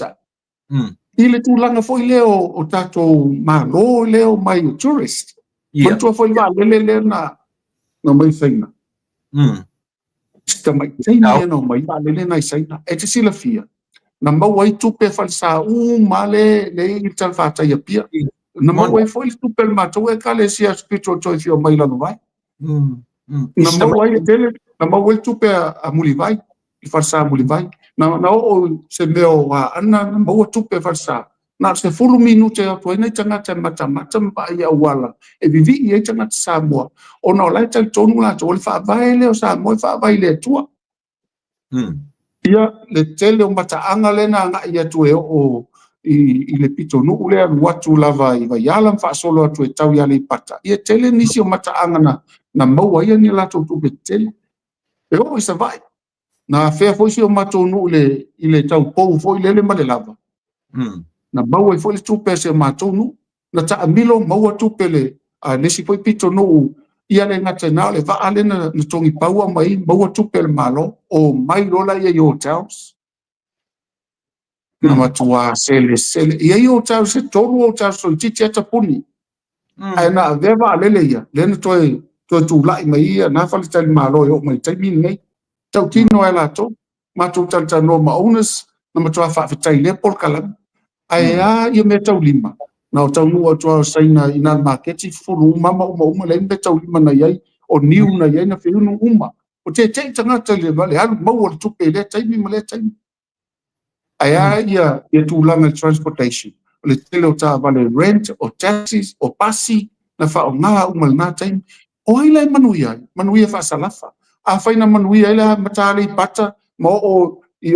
ile tu langa foi leo o tato malo leo mai o tourist man tu foi va le na no mai saina sta mai saina no mai va le na saina e te sila fia na mau ai tu pe falsa male le il tal fata ia pia na mau ai foi tu pe mato e kale sia spiritual choice o mai la no vai na mau ai tele na mau ai tu pe a muli vai i falsa muli vai na o se meo wa ana na mau tu pe falsa na se fulu minute o to nei tanga mata ba ia wala e vivi ia tanga Samoa o no lai tal tonu la to fa vai le o Samoa fa vai le tua ia le tele o mata anga le na nga ia tu o i le pito no le watu lava i vai ala fa solo atu e tau ia le pata ia tele nisi o mata anga na mau ia ni la to tu pe tele e o isa vai na fea foi si o matou no i le tau pou foi le male lava na mau foi le tupe se matou no na ta amilo mau tupe le nesi foi pito no ia le ngata na le va ale na tongi paua mai mau tupe le malo o mai rola ia i hotels na matua sele ia i hotels se toru hotels so titi ata puni ai na veva ale ia le na toi tu lai mai ia na fali tali malo yo mai tai min nei tau tino e lato matou taltano ma owners na matua fa fitai le por kalam ai ia me tau lima na o tau nua tua saina ina marketi fulu mama uma le me tau lima na iai o niu na iai na whiunu uma o te tangata le vale halu mau o tupe le taimi ma le taimi ai ia tūlanga transportation o le tele o tā vale rent o taxis o pasi na wha o ngā uma le nā taimi o ai lai manuia wha salafa a whaina manuia ila matari pata ma o i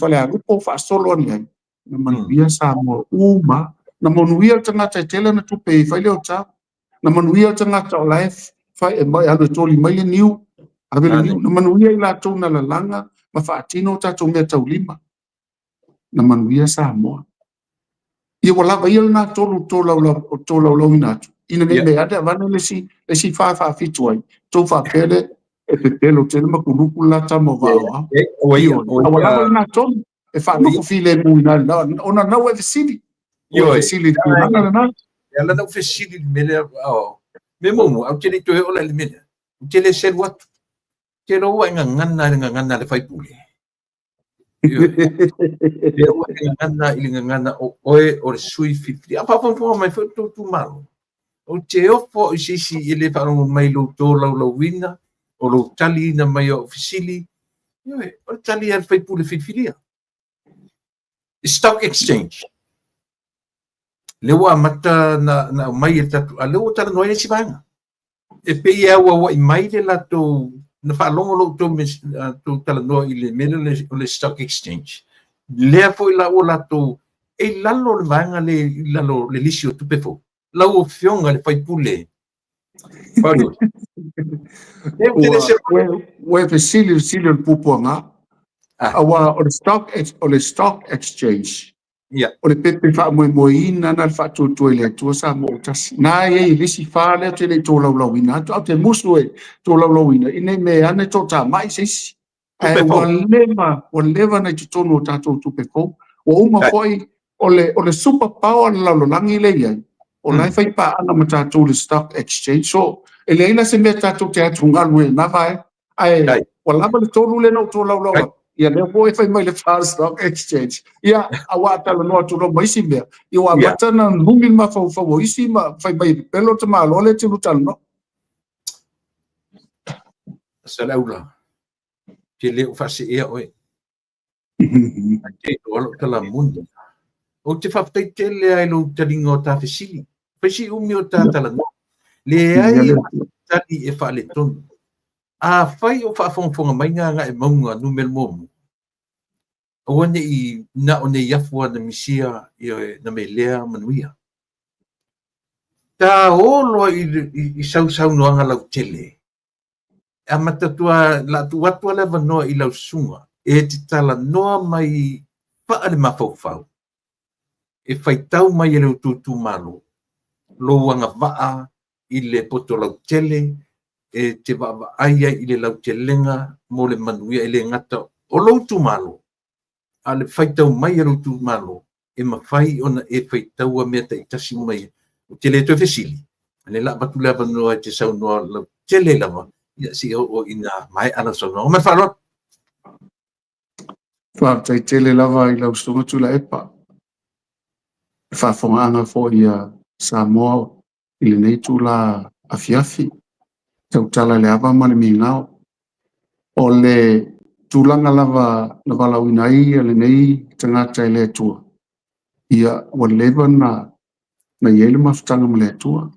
whale a rupo wha solo ani ai na manuia sa mo uma na manuia tangata tele na tupe i whaile o tā na manuia tangata o life whai e mai anu toli mai niu na manuia ila tō na lalanga ma whaatino tātou mea tau lima na manuia sa moa ia wala vai na tolu tō lau ina atu ina nei me ada vana le si fa fituai to fa pele e pe pelo te ma kuluku la ta mo va io awala ba na tom e fa no file mu na ona na we sili we sili na na ela não fez sili mele me mo au tele to ola le mele tele ser wat tele wa ngana le fai pule ngana o le sui fifli apa po mai fo tu malo o te opo si ele fa mai lo to lo wina o lo tali na mai ofisili o tali al fai pule fitfilia stock exchange le wa mata na mai tatu ale o tala noia si banga e pe ia wa mai le la to na fa longo lo to tala no ile mele le stock exchange le foi la o la to e lalo le vanga le lalo le lisio tu pefo la o fionga le fai pule palo we sili pupo nga awa o le stock exchange o le pepe fa mo ina na fa tu le tu sa mo tas na ye lisi fa le te le to lo ina to te musu e to lo ina ine me ane to ta mai sis o leva na tu no ta to pe ko o uma foi o le super power la lo langi le ya o lai fai pa ana mata to le stock exchange so ele ina se meta to te atunga lu na vai ai o la ba to lu le no to lo ia le foi fai mai le stock exchange ia awa ta no to lo mai simbe ia wa mata na lungin ma fa isi ma fai mai pelo te ma lo le te lu tal no salaula ke le fa se ia oi ke to lo tala mundi o te fa te le ai lo talingo ta fisili fisi umi o ta tala le ai tali e fa le ton a fai o fa fonga mai nga e maunga numero mo o ne I na o ne yafua na misia na me lea manuia ta olo I sau no anga lau tele a matatua la tuatua le vanoa I lau sunga e te tala noa mai pa le mafau e fai tau mai e le tu malo lo anga vaa I le poto lau tele e te vava aia I le lau telenga mo le manuia I le ngata o lau tu malo a le fai tau mai e lau tu malo e mawhai ona e fai tau a mea ta itasi mai o tele to fesili le la batu lava noa te sau noa lau tele lava ia si o ina mai ana so no me falo fa tai tele lava I lau sunga tula epa fa fonga fo ia Samoa I le nei tula afiafi tau tala le ava ma le mingao o le tulanga lava lauina ia le nei tangata I le atua ia wa leva na iele mafutanga ma le atua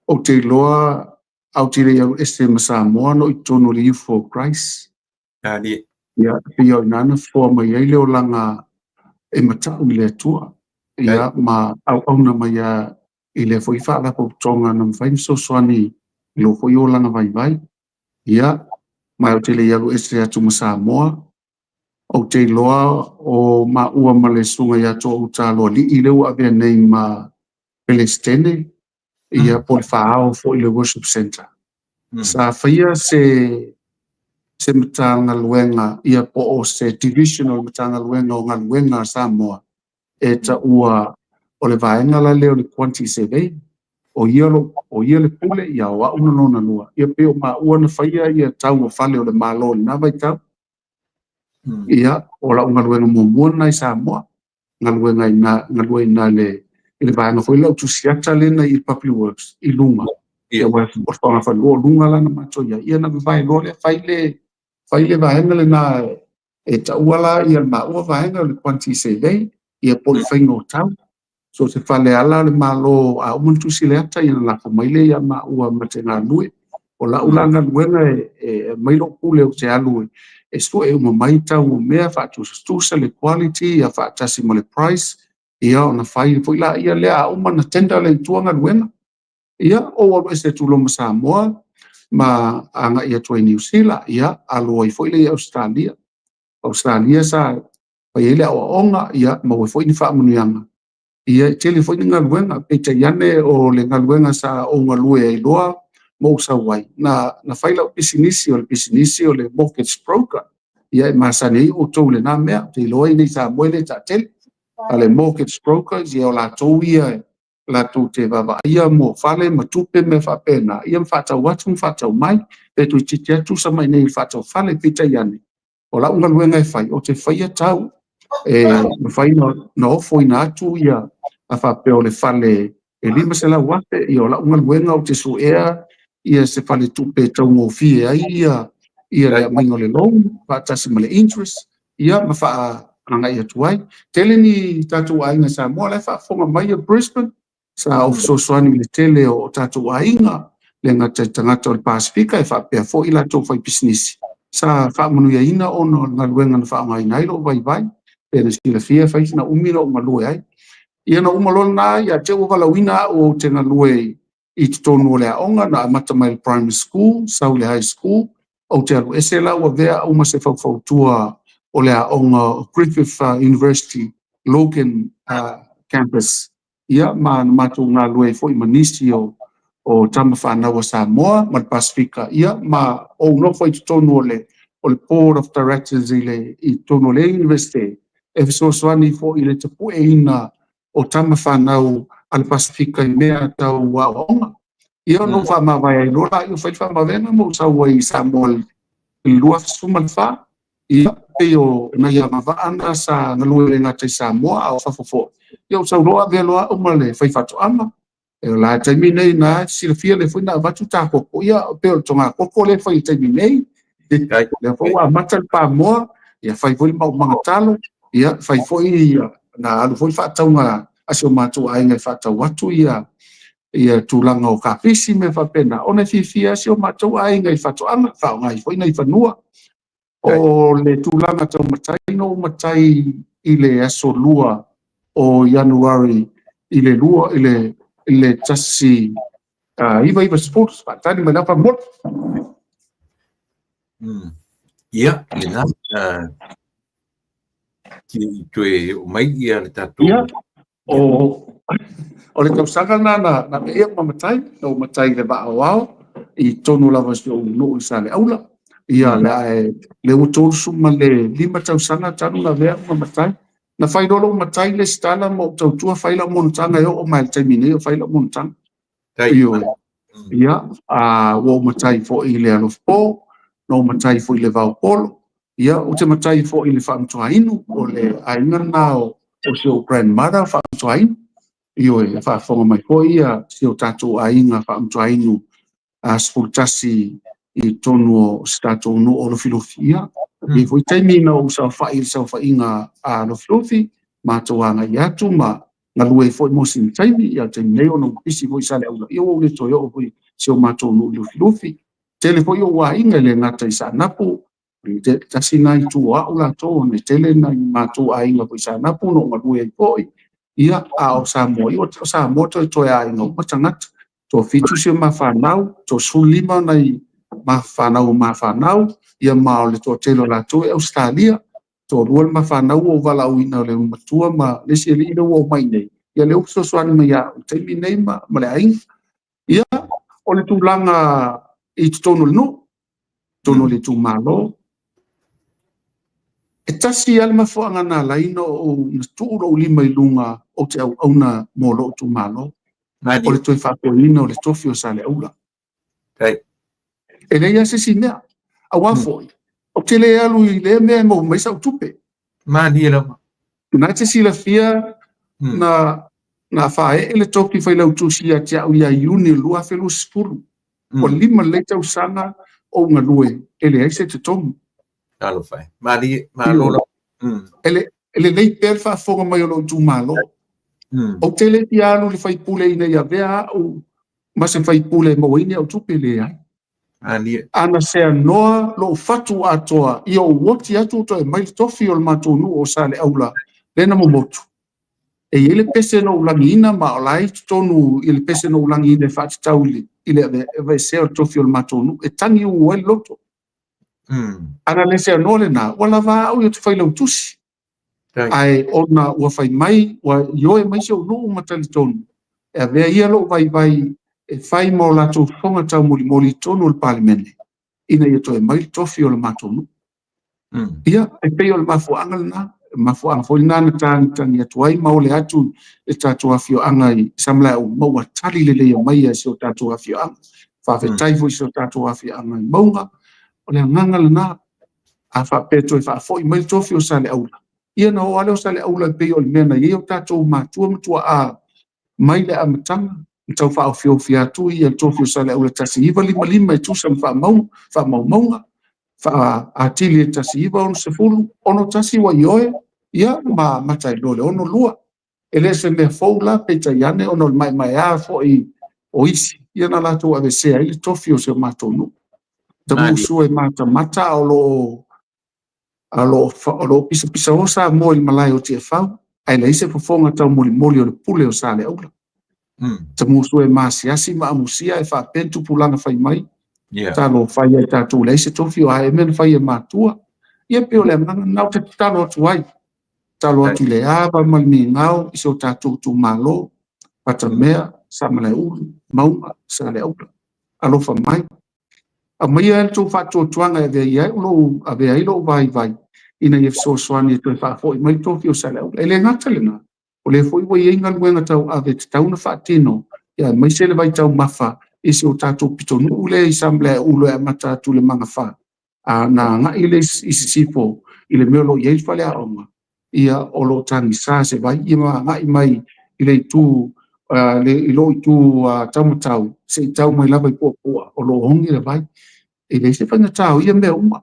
o te loa au tire iau este ma Samoa no I tono le Youth for Christ ali ia pia o nana fo ma iele o langa e matau I le atua ia ma au na ma ia I le foi fa la po tonga na mfai so swani lo foi o langa vai ia ma o te le iau este atu ma Samoa o te loa o ma ua ma le sunga ia to o talo li I leu avea nei ma Palestine ia po le whaao fo I le worship center sa whaia se matanga luenga ia po o se divisional matanga luenga o ngā luenga Samoa e ta ua o le vaenga la leo le Quanti Seve o ia le pule ia o au nona lua ia pe o ma ua na whaia ia tau o fale o le malo na vai tau ia o la unga luenga mua nai Samoa ngā luenga le vaenga foi lau tusiata lena I Public Works I lunga ia wa o tona fa lo lunga la na macho ia na vai lo le fai le vaenga le na e ta uala ia ma ua vaenga le Quanti Seve ia po le whaingo tau so se fale ala le malo a umuntu sileata ia la ko mai le ia ma ua matenga nui o la ulanga luenga e mai lo kule o te alu e sto e uma mai tau o mea fa tu sa le quality ia fa tasi mo le price ia ona fai foi la ia le a uma na tenda le tuanga luenga ia o este tu lo Samoa ma anga ia to New Zealand ia alo I foi le Australia sa pa ele o onga ia ma foi ni fa munuanga ia tele foi ngaluenga pe te yane o le ngaluenga sa o ngalue ai loa mo sa wai na faila business o le mortgage broker ia masani o to le na me te loi ni sa moile ta tel ale mortgage broker ia o la to ia la tu te vava ia mo fale ma tupe me fa pena ia fa ta watu fa ta mai pe tu chitia tu sa mai nei fa ta fale pe te yane o la ngaluenga fai o te fai tau ma fai no foi na tu ia a fa pe o le fale e lima se la wate i o la ngaluenga o te su ia se fale tupe tau ngo fie ai ia le mai le loan fa ta se male interest ia ma fa anga ia tuai tele ni tatu ai na sa mo le fa fonga mai Brisbane sa o so swani le tele o tatu ainga le ngata tangata o Pasifika e fa pe fo ila to fa business sa fa manu ia ina ono ngaluenga fa mai nai lo vai pe le sila fia fa na umino malu ai ia na umalo na ia te o valawina o te ngalue i te tonu le aonga na Matamai Primary School, Saule High School, o te alu esela o vea uma se whakawhautua o le aonga Griffith University, Logan campus. Ia ma matu ngā lue fo i manisi o tama whānawa Samoa, ma Pasifika. Ia ma o nofo i te tonu o le Board of Directors i tonu le University. E fisoaswani fo i le tapu e ina o tama whanau al Pasifika i mea tau waonga. Ia no whamawai ai lola, i o whai whamawena mo sau ai Samoa i lua sumal wha. Ia pe o na ia mawaana sa ngalue le ngatai Samoa o whafofo. Ia o sau loa vea loa umale whai whatu ama. E la taimi nei na silafia le whai na watu tā koko. Ia pe o tonga koko le whai taimi nei. Le whai wa matal pa moa. Ia whai whai mau mangatalo. Ia whai whai na alu whai whataunga asio mātua ai ngai whatau watu ia tūlanga o ka pisi me whapena. Ona fifia asio mātua ai ngai whatuanga whao ngai whai nei whanua. O le tūlanga tau matai no matai i le aso lua o Januari i le lua i le tasi iwa sports patani me napa mot. Ia, ina. Ki tue o mai ia le tatu. Ia, o le tausanga na me ia mamatai, no matai le wao i tonu lava si o no i sa le aula. Ia le utolu suma le 5 tausanga tanu na vea mamatai. Na whairolo matai le stala mo tautua whaila montanga o mai le taimine o whaila montanga. Ia, wo matai fo i le alofpo, no matai fo i le vaupolo. Ia, o te matai fo i le whaamtua inu, o le aingana o si o grandmother whaamtua inu. Io e whaafonga mai fo ia, si o tātou ainga whaamtua inu, spultasi i tonu o si tātou no o lofilofi ia. I fo i taimina o sa whainga a lofilofi, mātoanga i atu, ma ngalue fo i mosi ni taimi, ia taimi neo no pisi fo i sale aula. Io o le toi o fo i si o mātou no lofilofi. Tele fo i o wainga le ngata i sa napu, tasi nai tu aula to ne tele nai mātou ainga fo i sa napu no ngalue i fo i. Ia a o Samoa, i o Samoa to ai no matangata. To fitu si ma whanau, to sulima nai ma whanau, ia ma o le to telo la to e Australia. To rual ma whanau o walau ina le matua ma lesi e ina o mai nei. Ia le upso soani ma ia, teimi nei ma le ainga. Ia o le tūlanga i tono le no, tono le tū malo. E tasi ale mafuanga na laino o na tūro o 5 i lunga o te au na molo o tū malo. O le toi whakoina o le tofi o sale aula. E leia se si mea, a wafoi. O te le alu i le mea mo maisa o tupe. Mani e rama. Nā te sila fia na whae e le toki whai lau tūsia te au ia iuni lua whelu spuru. O 5 leita usanga o ngā lue. E le aise te tomu. Alo fai. Mani, malo. Ele lei perfa fonga mai o lo tū malo. O te le ti alu le whai pule ina ia vea o mase whai pule mo ine au tupe le ai. Ana se anoa lo fatu atoa i o woti atu to e mai tofi o le matonu o sale aula. Lena mo motu. E ele pese no ulangi ina ma o lai tonu ele pese no ulangi ina fatu tauli. Ile e se o tofi o le matonu. E tangi u el loto. Ana le se anoa le na. Wala va au i tu whai lau tusi. ai ona ua fai mai ua ioe mai se ulu matali tonu e avea ia lo vai e fai mo la tu fonga tau moli tonu le palimene ina ia toe mai tofi o le matonu ia e pei o le mafuanga lana mafuanga foi nana tangi atuai maole atu e tatu afio anga i samla o maua tali le mai e se o tatu afio anga whawhetai foi se o tatu afio anga i maunga o le nganga lana a whapeto e whafoi mai tofi o sale aula ia na o ale o sale aula pei o le mena ia o tatu matua a mai le amatanga tau whaafio fiatu ia tofi o sale aula tasi iwa lima e tusa wha maunga fa atili tasi iwa ono se fulu ono tasi wa ioe ia ma matai lole ono lua ele se me foula peita iane ono mai a fo i o isi ia na lato ave sea ili tofi o se matonu tamu su e mata o lo pisa o sa mo il malai o te fau ai le ise fofonga tau moli o le pule o sale aula tamu su e masiasi ma amusia e fa pentu pulanga fai mai talo fai ai tatu le ise tofi o ae men fai e matua ia peo le manga nau te talo atu ai talo atu le ava malmi ngau iso tatu tu malo pata mea sa malai ulu maunga sa le aula alofa mai a mai ai tu fatu tuanga e vea ulo a vea ilo vai ina ia so swani to fa foi mai tofi o sa le aula ele ngata le na o le foi wai inga luenga tau ave tau na fatino ia mai se le vai tau mafa isi o tātou pitonu ule i samble ulo e mata tu le manga wha. Na nga ile isi sipo, ile meolo i eis wale a onga. Ia o lo tangi sa se vai, ima nga i mai ile i tu, ilo i tu taumatau, se i tau mai lava i pua, o lo hongi le vai. Ile se whanga tau, ia mea uma.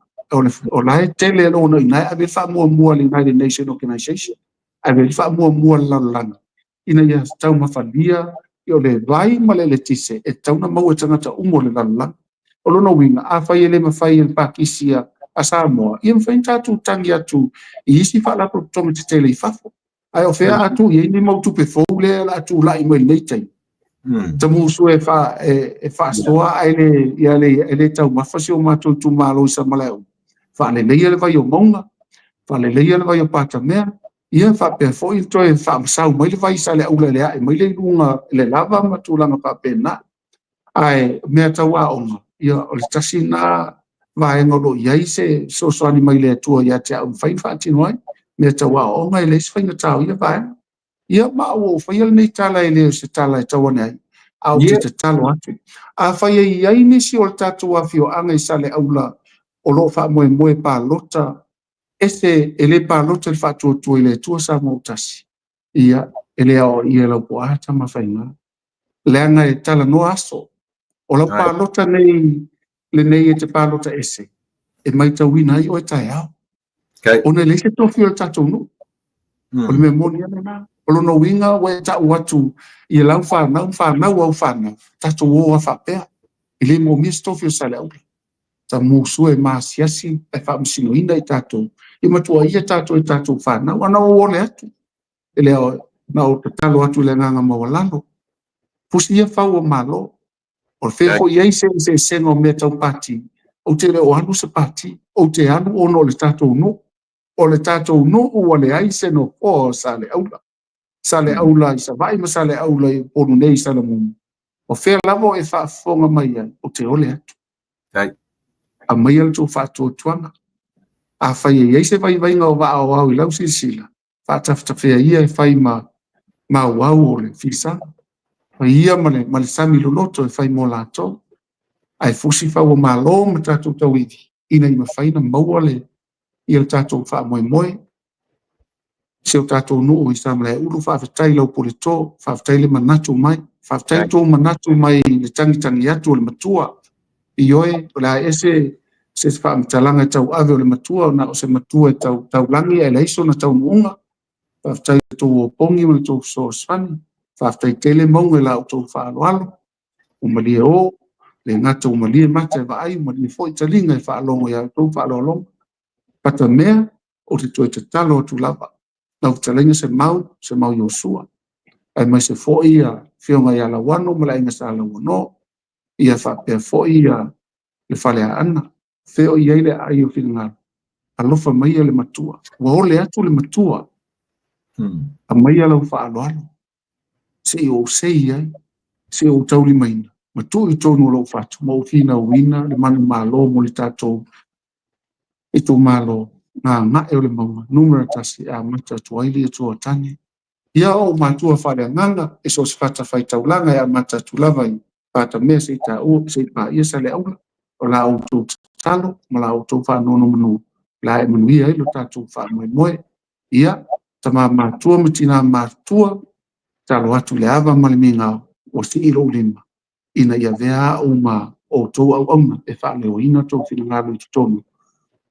O lae tele lo no inai, ave wha mua le United Nations Organization. Ave wha mua lalanga. Ina ia tau mawhalia, o le vai ma le tise e tauna mau e tangata umo le lala o lona winga a fai ele mawhai el Pakisia a Samoa i mwhai tatu tangi atu i isi whala pro tonga te tele i fafo ai o whea atu i eini mau tupe fou le atu lai mo i leitai tamu su e wha soa ele tau mawhasi o matou tu malo i sa maleu wha le leia le vai o maunga wha le leia le vai o pata mea ia fa pe foi toi fa sau mai le vai sale aula le ai mai le lunga le lava matulanga pa pena ai me tawa ona ia o le tasina vai ngolo ia se so ani mai le tua ia te au fai fa tinoi me tawa ona le se fai tau ia vai ia ma o fai le nei tala ele se tala tawa nei au te talo atu a fai ia ni si o tatu afio anga sale aula o lo fa mo pa lota ese ele pa lota il fatto tu ile tu sa mo tasi ia ele o ia lo poata ma faina le anga e tala no aso o lo pa lota nei le nei te pa lota ese e mai ta wina i o tai au o ne le se to fio tatu no o le memoria na o lo no winga we ta watu i la fa na o fa na tatu o fa pe ile mo misto fio sale au ta musu e masiasi e fa msino inda i tatu i matua ia tātou e tātou whanau, ana o ole atu. E leo, na o te talo atu le nganga mawalano. Pusi ia whau o malo, o whefo iei se sengo mea tau pati, o te leo anu se pati, o te anu ono le tātou no, o le tātou no ua le ai se no o sale aula. Sale aula i sa vai ma sale aula i ponu nei sale mumu. O whea lavo e whaafonga mai ai, o te ole atu. A mai al tō whātua tuanga. A fai e se vai ngā wa au i lau sila. Fa tafia ia e fai ma wau o le fisa. Fa ia ma le sami loloto e fai mo lato. Ai fusi fa o malo ma tatou tau iwi. Ina i ma fai na maua le i le tatou fa moe. Se o tatou nuu i sa male ulu fa afetai lau pole tō. Fa afetai le manatu mai. Fa afetai tō manatu mai le tangi atu o le matua. I oe, o la ese se fa mtalanga tau ave o le matua na o se matua tau langi e leiso na tau muunga fa ftai tau pongi ma tau so sfani fa ftai tele monge la o tau fa aloalo o malie o le ngata o malie mata e vaai o malie fo italinga e fa alongo ya tau fa aloalo pata mea o te tue te talo o tu lava na o talenga se mau Yosua ai mai se fo ia fionga ia la wano ma la inga sa la wano ia fa pe fo ia le fale a ana feo iei le ai o whingaro. Alofa mai le matua. Wa ole atu le matua. a mai ala whaaloalo. Se o sei ai, se o tauli maina. Ma tu I tonu lo whatu, ma o fina wina, le manu malo mo le tātou, I tō malo, ngā e o le maunga, numera tasi a mata tuaili e tua tani. Ia o mātua whare nganga, e so se whata whai taulanga e a mata tulava I whata mea se ta o, se pa ia sa le aula, o la o tō talo, ma la o tō whanono manu, la e manu ia ilo tātou whanoe moe. Ia, tama mātua matina mātua, talo atu le ava mali minga o si ilo lima. Ina ia vea o ma o tō au auna, e wha leo ina tō whina ngālu I tonu.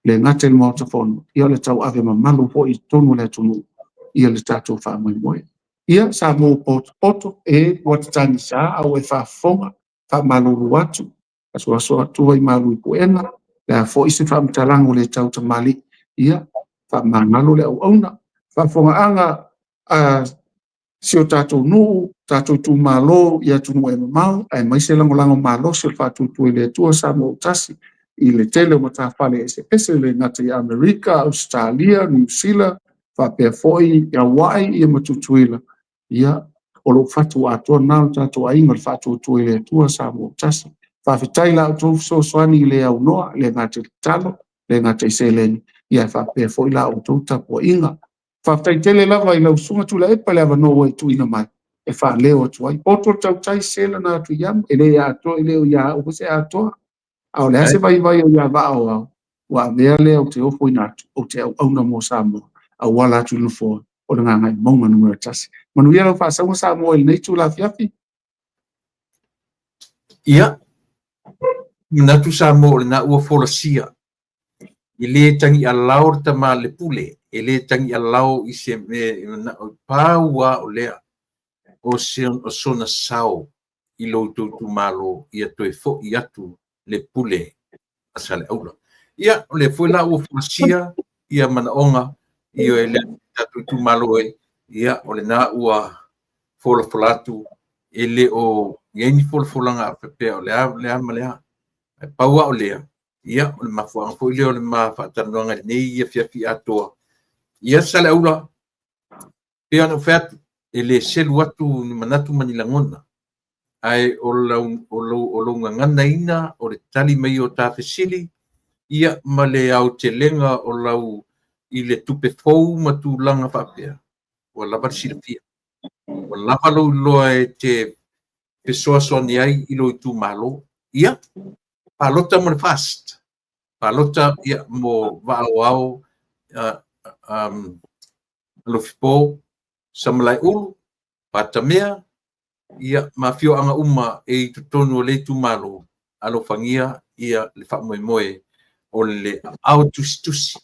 Le ngate le mauta whonu, ia le tau ave ma malu po I tonu le tonu, ia le tātou wha moe moe. Ia sa mō poto e watatani sa au e wha fonga, wha maluru atu, aso atu ai malu I puena, le a fo isi wha mtalango le tau tamali, ia wha mangalo le au auna, wha fonga anga si o tātou nuu, tātou tū malo, ia tunu e mamau, ai mai se lango malo, si o whātou tū le tua sa mō tasi, I le tele o mata whale e se pese le ngata I Amerika, Australia, New Zealand, whapea foi, I Hawaii, I matutuila. Ia, o lo whatu atua nao tātou ainga le whātou tū le tua sa mō tasi. Whawhitai la o tō so soani I le au noa, le ngata talo, le ngata I seleni. Ia, whapea foi la o tō tapo inga. Whaftai tele lava I lau sunga tula e pale ava no tu ina mai. E wha leo atu ai. Oto tau tai sela na atu iam. E le ato, e leo ia o se ato. Au le ase vai o ia va au. Wa mea leo te ofo ina atu. O te au na mo Samoa. Au wala atu lufo. O le ngai maunga numera tasi. Manu ia lau wha saunga Samoa il nei tu la fiafi. Ia. Minatu Samoa le na ua folasia. I le tangi a laur tama le pule. E le tangi a lau I se pāua o lea o sona sao I lo tu malo I atu e fo I atu le pule a sale aula. Ia o le foi la ua fulasia ia manaonga I o e le tu malo e ia o le na ua folatu e le o ngeni folanga a pepea o lea malea e paua o lea. Ia o le mafuanga foi leo le mawhatanuanga nei ia fiafi atoa. Ia sale aula e ana whatu e le selu atu ni manatu manilangona. Ai o lau ngangana ina o le tali mai o tawhesili. Ia ma le au te lenga o lau I le tupe fou matu langa whapea. O lava silapia. O lava lau loa e te pesoa soni ai I lo I tu malo. Ia palota mo le fast. Palota ia mo vao lofipo samalai ulu patamea ia mafio anga uma e tonu le tu malo alo fangia ia le fa moe o le autustusi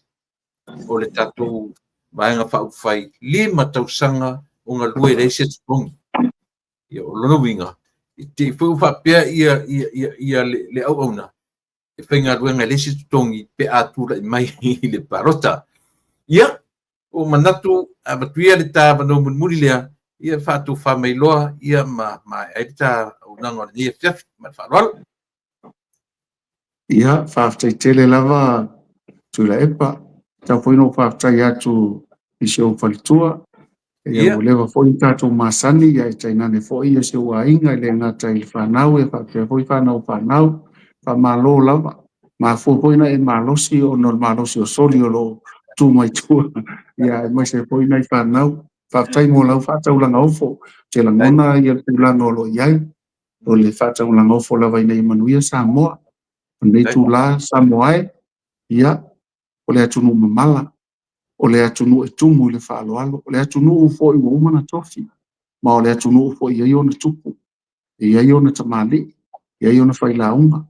o le tatu vaenga fa fai lima tausanga o nga lue le se trongi ia o lono winga te fu fa pia ia le au ona e fenga luenga le se trongi pe atura mai le parota ia o manatu abatuia le ta no muri lea ia fatu fa mai loa ia ma aita o nanga ni fiaf ma fa rol Ia, whaftai tele lava tu la epa. Ta foi no whaftai atu I se o whalitua. Ia o lewa foi tātou masani ia I tainane foi ia se o ainga le ngata I whanau e whapea foi whanau wha malo lava. Ma foi na e malosi o no malosi o soli o lo tu mai tua. Ia e mai se foi na I whanau. Whaftai mo lau whatau langa ofo. Te langona ia tu langa o lo iai. O le whatau langa ofo lava I nei manuia Samoa. Nei tu la Samoa ia o le atunu mamala. O le atunu e tumu I le whaaloalo. O le atunu ufo I umana tofi. Ma o le atunu ufo I aiona tupu. I aiona tamali. I aiona whailaunga.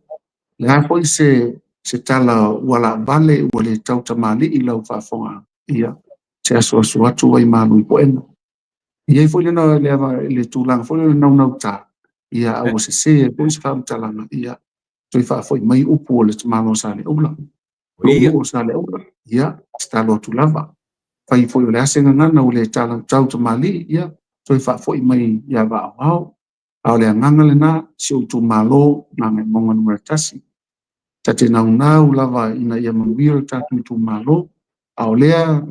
Le hafo I se tala wala vale ua le tau tamali I lau whafonga. Ia. Se aso atu ai malu I poena. Ia I foi lena le tūlanga. Foi lena nau tā. Ia au se foi se whaamtalanga. Ia. Toi whaafoi mai upu o le tamalo sale ula. Lo sale ula. Ia. Stalo atu lava. Fai foi o le asenga ngana o le tau tamali. Ia. Toi whaafoi mai ia wa au. Au le anganga le na si o tu malo na me monga numera tasi. Tate nau lava ina ia manuia tatu tu malo. Au lea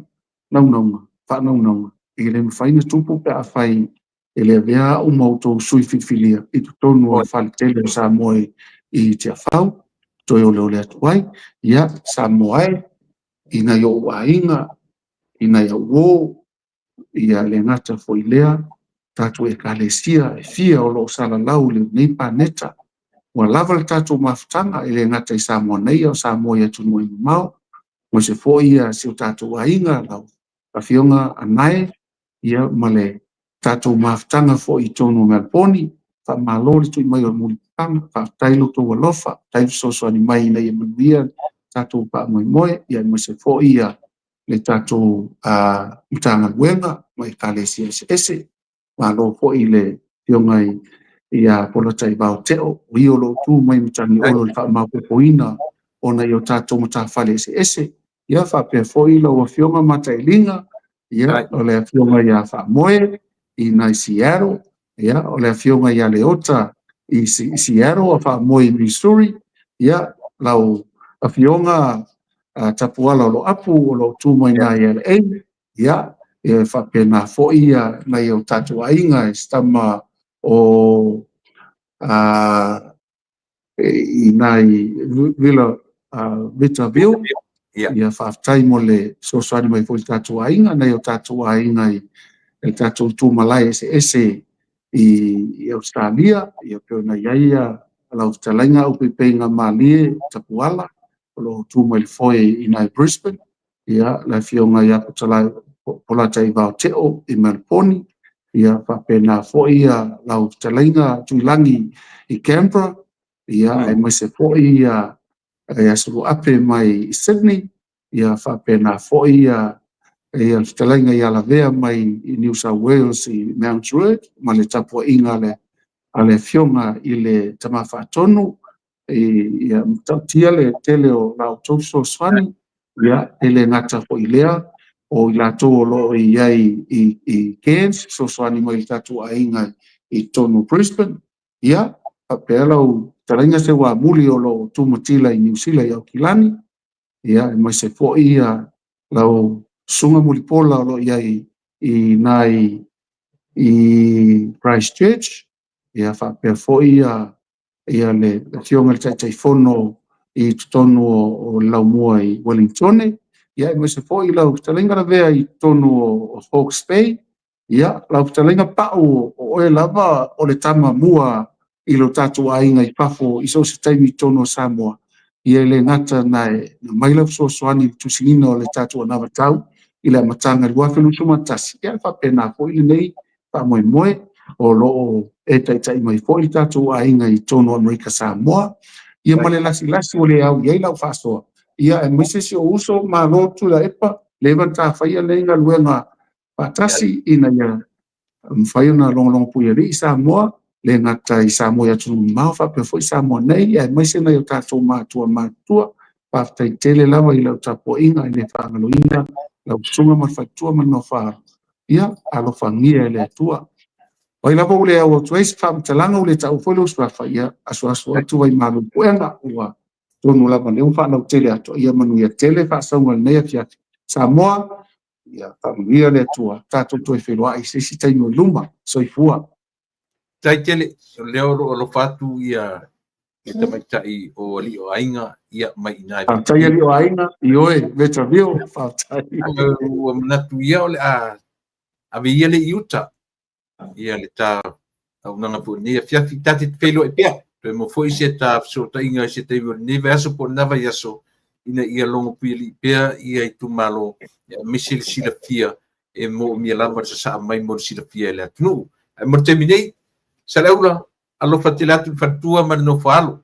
nau. Wha nau. i le mawhaina tupu pe a whai e le vea o mautou sui whiwhilia i tu tonu o whale tele o Samoa i te awhau, toi o leo le atuai, ia Samoa i na yo wainga, i na ya wō, ia le ngata foi lea, tatu e kalesia e fia o lo sala lau le nei paneta, ua lava le tatu mafutanga i le ngata i Samoa nei o Samoa ia tunu i mau, mo se fo ia si o tatu wainga lau, a fionga anai, ia male tatu mafutanga fo i tonu Melponi, fa maloli tu i mai o mulipanga, fa tailu tu walofa, tailu soso ani mai na ia manuia, tatu pa moi moe, ia mo se fo ia le tatu utanga wenga, mai kalesia ese, malo fo i le fionga ia polotai bao teo, riolo tu mai mtani olo le fa mapopoina, ona i o tatu matafale ese, ia fa pe fo i la ua fionga matailinga, ia o le fionga ia fa moe, i nai Seattle, ia o le fionga ia Leota, i Seattle, a fa moe i Missouri, ia lau a fionga tapuala o lo apu o lo tūmai nā LA, ia, e whapena fo ia nei o tatu ainga e stama o i nai Villa Vitaville, ia whaftai mo le sosoani mai fo i tatu ainga nei o tatu ainga i tatu tūmalai ese i Australia, ia peo na iaia lau talainga upe penga malie tapuala, lo tūmai le foe i nai Brisbane, ia la fionga ia kutalai polata i vau teo i Melponi, ia whapena fo ia lau talainga tuilangi i Canberra, ia e mai se fo ia e asuru ape mai i Sydney, ia whapena fo ia e talainga ia la vea mai i New South Wales i Mount Druitt, ma le tapua inga ale fionga i le tamawhatonu, ia mtautia le tele o lau tauso swani, ia ele ngata fo i lea, o i lato o lo i iai i Cairns, so swani mo i tatu a inga i tonu Brisbane, ia, apea lau talainga se wa muli o lo tumatila i New Zealand i au kilani, ia, mai se fo ia lau sunga mulipola o lo iai i nai i Christchurch, ia whapea fo ia le fionga le tai fono i tonu o lau mua i Wellington, ia mai se fo i lau talenga la vea i tonu o Hawke's Bay, ia lau talenga pau o e lava o le tama mua i lo tatu ainga i pafo i so se taimi tonu o Samoa, ia le ngata na mai lau soani tusingina o le tatu o Navatau, i le matanga lua whenu sumatasi, ia whapea na fo i nei, pa moe moe, o loo e tai mai fo i tatu a inga i tono Amerika Samoa, ia male lasi o le au iei lau whasoa, ia e misesi o uso ma lotu la epa, le wanta whaia le inga luenga patasi ina ia mwhaia na longalonga puiari i Samoa, le ngata i Samoa ia tunu mau whapea fo i Samoa nei, ia e misesi na i o tatu mātua, paftai tele lawa i lau tapo inga i le whangalo inga, lau sunga mawhaitua mano whara, ia alo whangia le atua, Wai lava ule au tu eis fam talanga ule tau folo swafa ia aso atu wai malu puenga ua tonu lava leo fa lau tele ato ia manu ia tele fa saunga nea fia Samoa ia familia le tua tato tu e whelua i sisi taino luma soifua. Tai tele leo lo fatu ia te mai tai o ali o ainga ia mai nai. Tai ali o ainga i oe veta vio fa tai. Ua manatu ia ole a ia le iuta. Ia le tā au nanga pu ni fia fitati pelo e pia pe mo foi se ta so ta inga se te ni verso por nava yaso ina ia longo pili pia ia tu malo misil sila fia e mo mi lava sa mai mo sila fia le tnu e mo terminei salaula allo fatilatu fatua ma no falo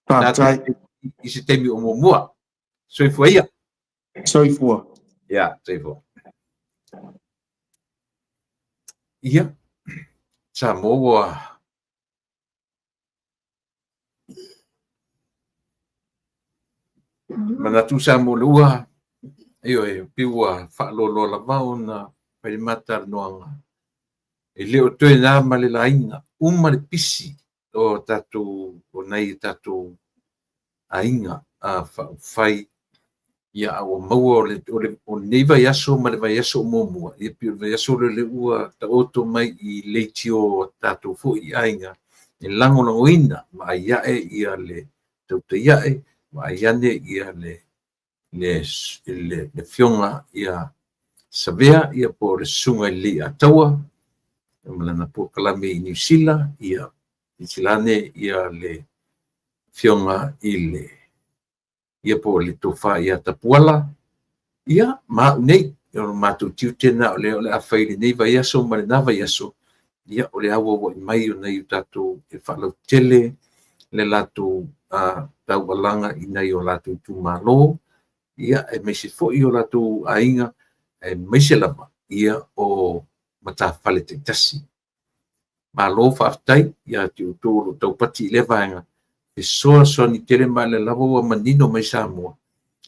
Tai i se temi o mo mua so foi ia soifua ia soifua ia Samoa manatu Samoa lua io e piua fa lo la vauna per matar noanga e leo toe na male lainga le pisi o tatu o nei tatu ainga a fai ia o maua o nei vai aso ma le vai aso momua ia pi vai aso le ua ta oto mai i le tio tatou fo'i ainga e langoina ma ia ia le tau te iae ma ia ne ia le fionga ia savea ia po le sunga li ataua malana po kalame i New Zealand ia i silane ia le fionga ia po le tofa ia tapuala ia ma nei o matu tiu tena o le afai le nei vai aso ma le nava aso ia o le awa mai o nei tatu e whalau tele le latu tau alanga i nei o latu tu malo ia e meisi fo i o latu ainga e meisi lama ia o matawhale te tasi malo whaftai ia ti utoro tau pati le vaenga e soa ni tere mai le lavo manino mai Samoa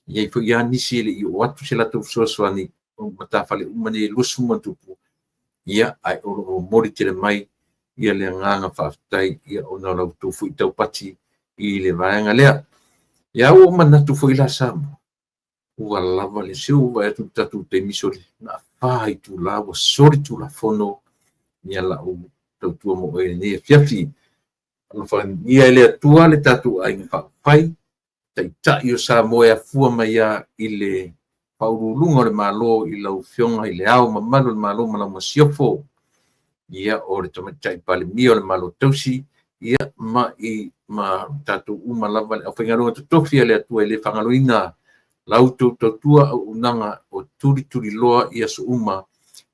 ia i fo ia nisi le i o atu se latu soa ni o matawhale umane lusu matupu ia ai o mori tere mai ia le nganga whaftai ia o na lau tufu i tau pati i le vaenga lea ia o manatu fo i la Samoa ua lava le siu vai atu tatu te misori na whai tu lawa sori tu la fono ia la o tau tua mo e ne fiafi ana ia le atua le tatu ai whai tai o Samoa fua mai ia i le paurulunga le malo i lau fionga i le au mamalo le malo mana masiofo ia o le tamatai pale mio le malo tausi ia ma tatu uma lava le awhaingaronga tutofi le atua i le whangaloina lau tua au unanga o turi loa ia so uma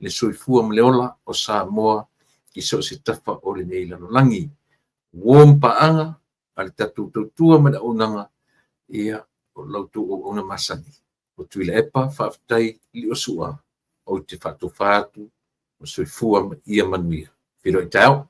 le soifua mleola o Samoa i so se tafa o le nei lanolangi. Wom paanga ale tatu tua me unanga ia o lau o una masani. O tuila epa whaftai li o sua o te fatu o soifua ia manuia. Whiro i tau.